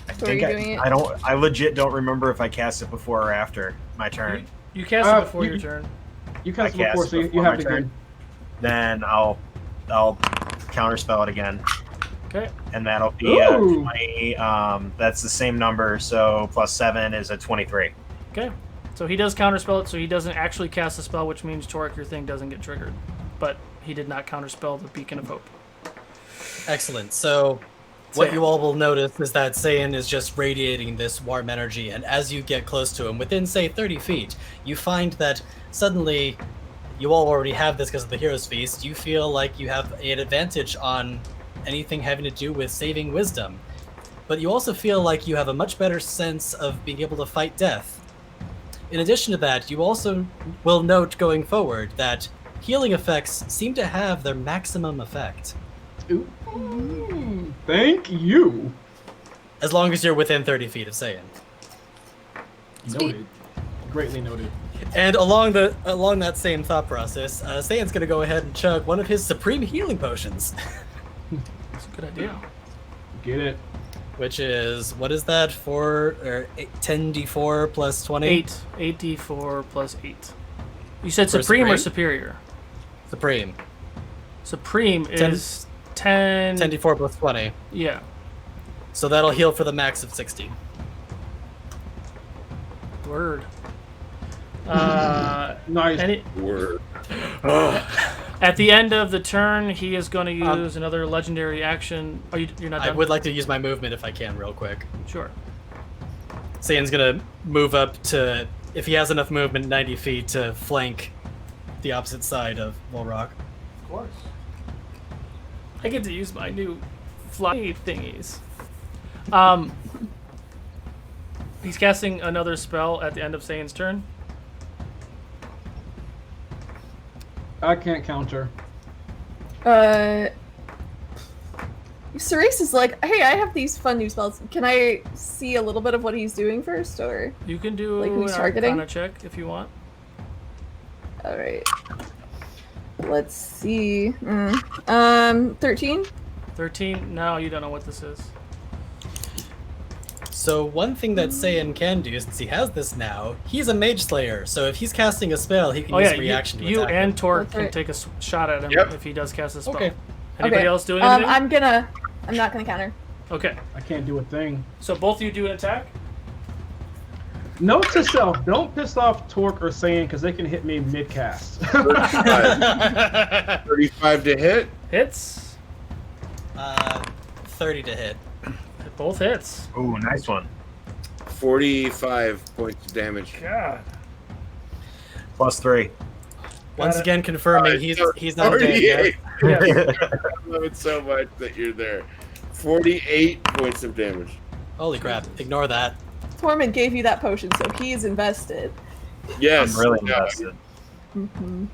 I So are you doing it? I don't. I legit don't remember if I cast it before or after my turn. You cast it before your turn. You cast I it before, cast so you before have my to turn. again. Then I'll counterspell it again, Okay. and that'll be Ooh. 20. That's the same number, so plus 7 is a 23. Okay. So he does counterspell it, so he doesn't actually cast a spell, which means Torek, your thing doesn't get triggered. But he did not counterspell the Beacon of Hope. Excellent. So, what Saiyan. you all will notice is that Saiyan is just radiating this warm energy, and as you get close to him, within, say, 30 feet, you find that suddenly, you all already have this because of the Hero's Feast, you feel like you have an advantage on anything having to do with saving wisdom. But you also feel like you have a much better sense of being able to fight death. In addition to that, you also will note going forward that healing effects seem to have their maximum effect. Ooh, thank you. As long as you're within 30 feet of Saiyan. Noted. Greatly noted. And along that same thought process, Saiyan's gonna go ahead and chug one of his supreme healing potions. That's a good idea. Get it. Which is, what is that, 10d4 plus 20? 8. 8d4 plus 8. You said For Supreme or Supreme? Superior? Supreme. Supreme 10 is 10. 10d4 plus 20. Yeah. So that'll heal for the max of 60. Word. Nice. Word. At the end of the turn, he is going to use another legendary action. Oh, you're not I done? would like to use my movement if I can, real quick. Sure. Saiyan's gonna move up to, if he has enough movement, 90 feet to flank the opposite side of Vulraak. Of course. I get to use my new fly thingies. He's casting another spell at the end of Saiyan's turn. I can't counter. Cerise is like, hey, I have these fun new spells. Can I see a little bit of what he's doing first, or? You can do Like who's an targeting? Arcana check if you want. All right. Let's see. 13. 13. No, you don't know what this is. So one thing that Saiyan can do, since he has this now, he's a Mage Slayer. So if he's casting a spell, he can Oh use yeah, a reaction you to attack and him. Torque That's can right. take a shot at him Yep. if he does cast a spell. Okay. Anybody Okay. else doing anything? I'm not gonna counter. Okay. I can't do a thing. So both of you do an attack? Note to self: don't piss off Torque or Saiyan because they can hit me mid-cast. 35 to hit. Hits. 30 to hit. Both hits. Ooh, nice one. 45 points of damage. God. +3. Once again, confirming he's not dead 48. yet. Yes. I love it so much that you're there. 48 points of damage. Holy crap! Ignore that. Tormund gave you that potion, so he's invested. Yes. I'm really no, invested. Mm-hmm.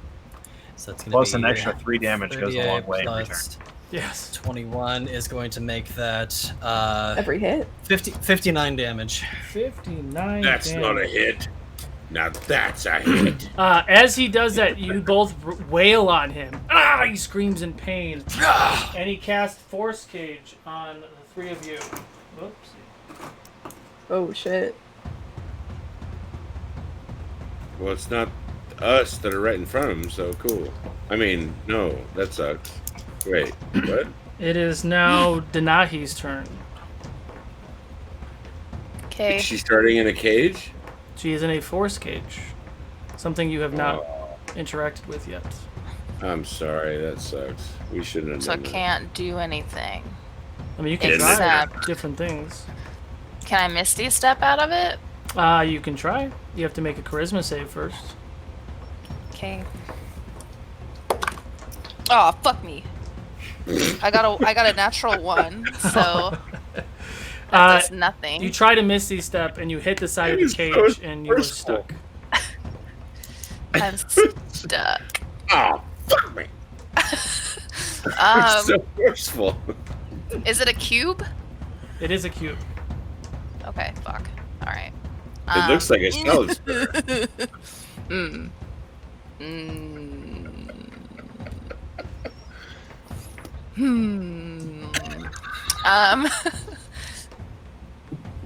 So that's gonna Plus be an extra 3 damage goes a 38 long way in return. plus Yes. 21 is going to make that Every hit. 59 damage. 59 That's damage. not a hit. Now that's a hit. As he does that, you both wail on him. Ah! He screams in pain. And he casts Force Cage on the three of you. Whoopsie. Oh shit. Well, it's not us that are right in front of him, so cool. I mean, no, that sucks. Wait, what? It is now Denahi's turn. Okay. Is she starting in a cage? She is in a Force Cage. Something you have not interacted with yet. I'm sorry, that sucks. We shouldn't have So I done that. can't do anything. I mean, you can Except- try different things. Can I Misty Step out of it? You can try. You have to make a Charisma save first. Okay. Oh, fuck me. I got a natural 1, so that does nothing. You try to Misty Step and you hit the side of the cage and you're forceful. stuck. I'm stuck. Oh, fuck me. You're so forceful. Is it a cube? It is a cube. Okay, fuck. Alright. It looks like a salad.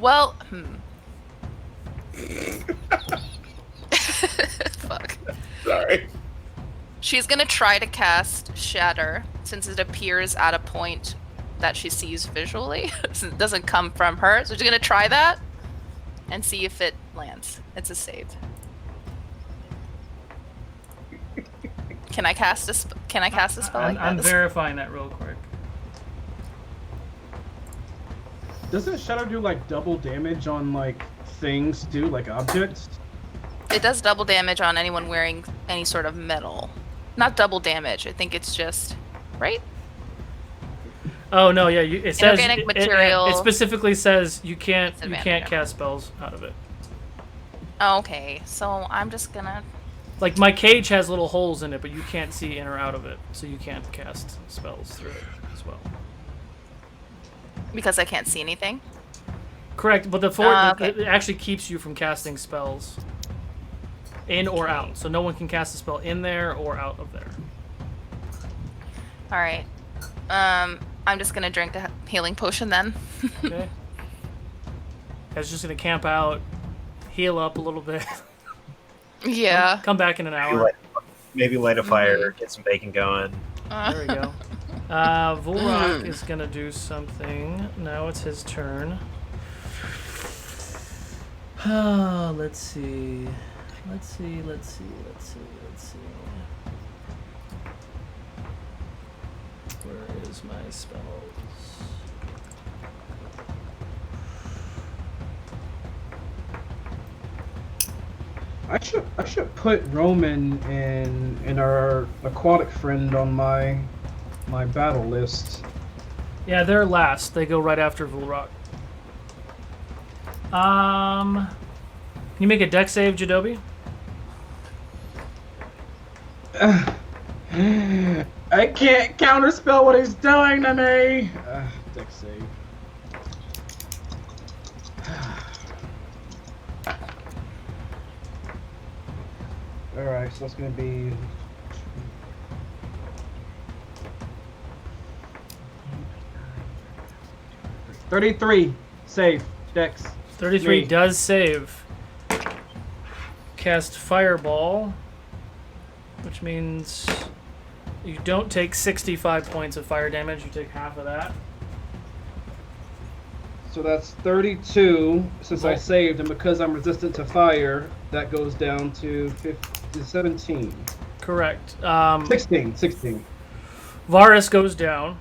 Well, fuck. Sorry. She's gonna try to cast Shatter since it appears at a point that she sees visually. Since it doesn't come from her. So she's gonna try that and see if it lands. It's a save. Can I cast a spell like I'm this? verifying that real quick. Doesn't Shadow do like double damage on like things too, like objects? It does double damage on anyone wearing any sort of metal. Not double damage. I think it's just right. Oh no, yeah. It says Inorganic it material. specifically says you can't Disadvantage. cast spells out of it. Okay, so I'm just gonna. Like my cage has little holes in it, but you can't see in or out of it, so you can't cast spells through it as well. Because I can't see anything. Correct, but Okay. it actually keeps you from casting spells in or out, so no one can cast a spell in there or out of there. All right. I'm just gonna drink the healing potion then. Okay. Guys, just gonna camp out, heal up a little bit. Yeah. Come back in an hour. Maybe light a fire, get some bacon going. There we go. Vulraak is gonna do something. Now it's his turn. Let's see. Where is my spells? I should put Roman and our aquatic friend on my battle list. Yeah, they're last. They go right after Vulraak. Can you make a dex save, Jadobi? I can't counterspell what he's doing to me. Dex save. All right, so that's gonna be. $33 save Dex. 33 Me. does save. Cast Fireball, which means you don't take 65 points of fire damage. You take half of that. So that's 32 since I Well- saved, and because I'm resistant to fire, that goes down to 17. Correct. 16. Varus goes down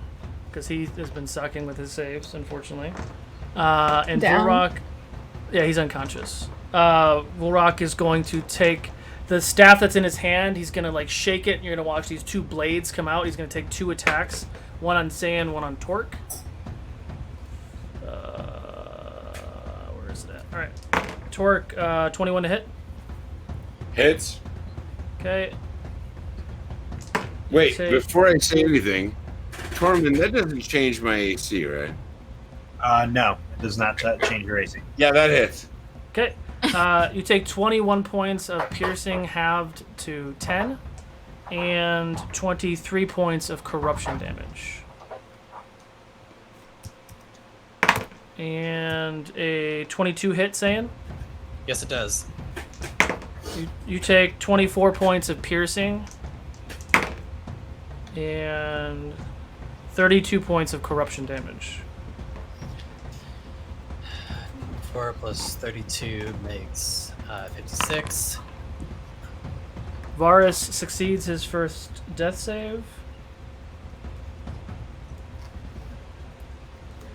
because he has been sucking with his saves, unfortunately. And Down. Vulraak Yeah, he's unconscious. Vulraak is going to take the staff that's in his hand. He's gonna like shake it. And you're gonna watch these two blades come out. He's gonna take 2 attacks, one on Saiyan, one on Torque. Where is that? All right, Torque, 21 to hit. Hits. Okay. Wait, Say- before I say anything, Tormund, that doesn't change my AC, right? No, it does not change your AC. Yeah, that hits. Okay. You take 21 points of piercing halved to 10, and 23 points of corruption damage. And a 22 hit, Saiyan. Yes, it does. You take 24 points of piercing, and 32 points of corruption damage. 4 plus 32 makes 56. Varus succeeds his first death save.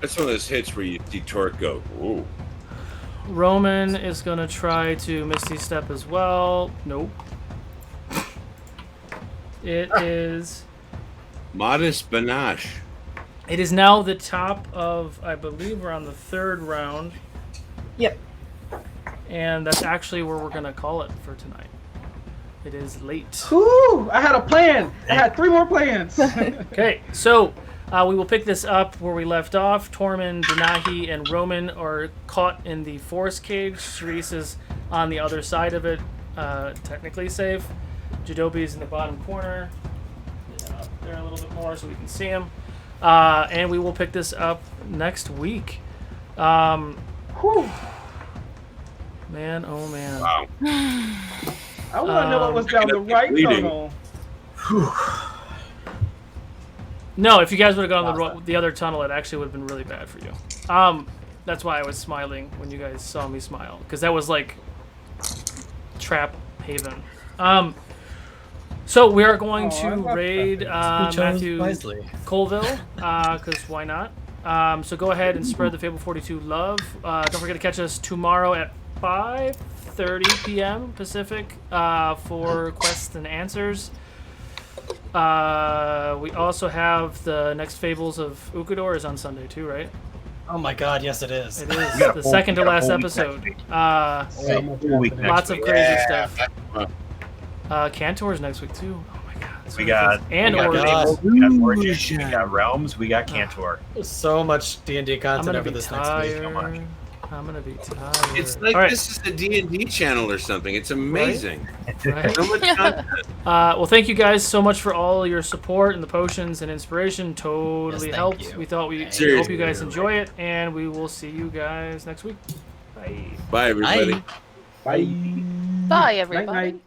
That's one of those hits where you see Torque go, ooh. Roman is going to try to Misty Step as well. Nope. It is... Modest Banache. It is now the top of, I believe we're on the 3rd round. Yep. And that's actually where we're going to call it for tonight. It is late. Woo! I had a plan. I had 3 more plans. Okay, so we will pick this up where we left off. Tormund, Denahi, and Roman are caught in the forest cage. Cerise is on the other side of it, technically safe. Jadobi's in the bottom corner. Yeah, up there a little bit more so we can see him. And we will pick this up next week. Whew. Man, oh man. Wow. I want to know what was down the right bleeding. tunnel. No, if you guys would have gone the other tunnel, it actually would have been really bad for you. That's why I was smiling when you guys saw me smile, because that was like trap haven. So we are going to raid Matthew wisely. Colville, because why not? So go ahead and spread the Fable 42 love. Don't forget to catch us tomorrow at 5:30 p.m. Pacific for quests and answers. We also have the next Fables of Ukodor is on Sunday too, right? Oh my god, yes it is. It is the second to last episode. Lots of crazy stuff. Cantor's next week too. Oh my god. We got and we got Origins. Fables, we got Origins, we got Realms, we got Cantor. So much D&D I'm content gonna over be this next week. tired. I'm gonna be tired. It's like All right. this is a D&D channel or something. It's amazing. Right? So much content. Well, thank you guys so much for all your support and the potions and inspiration. Totally Yes, thank helped. you. We thought we Seriously. hope you guys enjoy it, and we will see you guys next week. Bye. Bye, everybody. Bye. Bye. Bye, Night, everybody. night.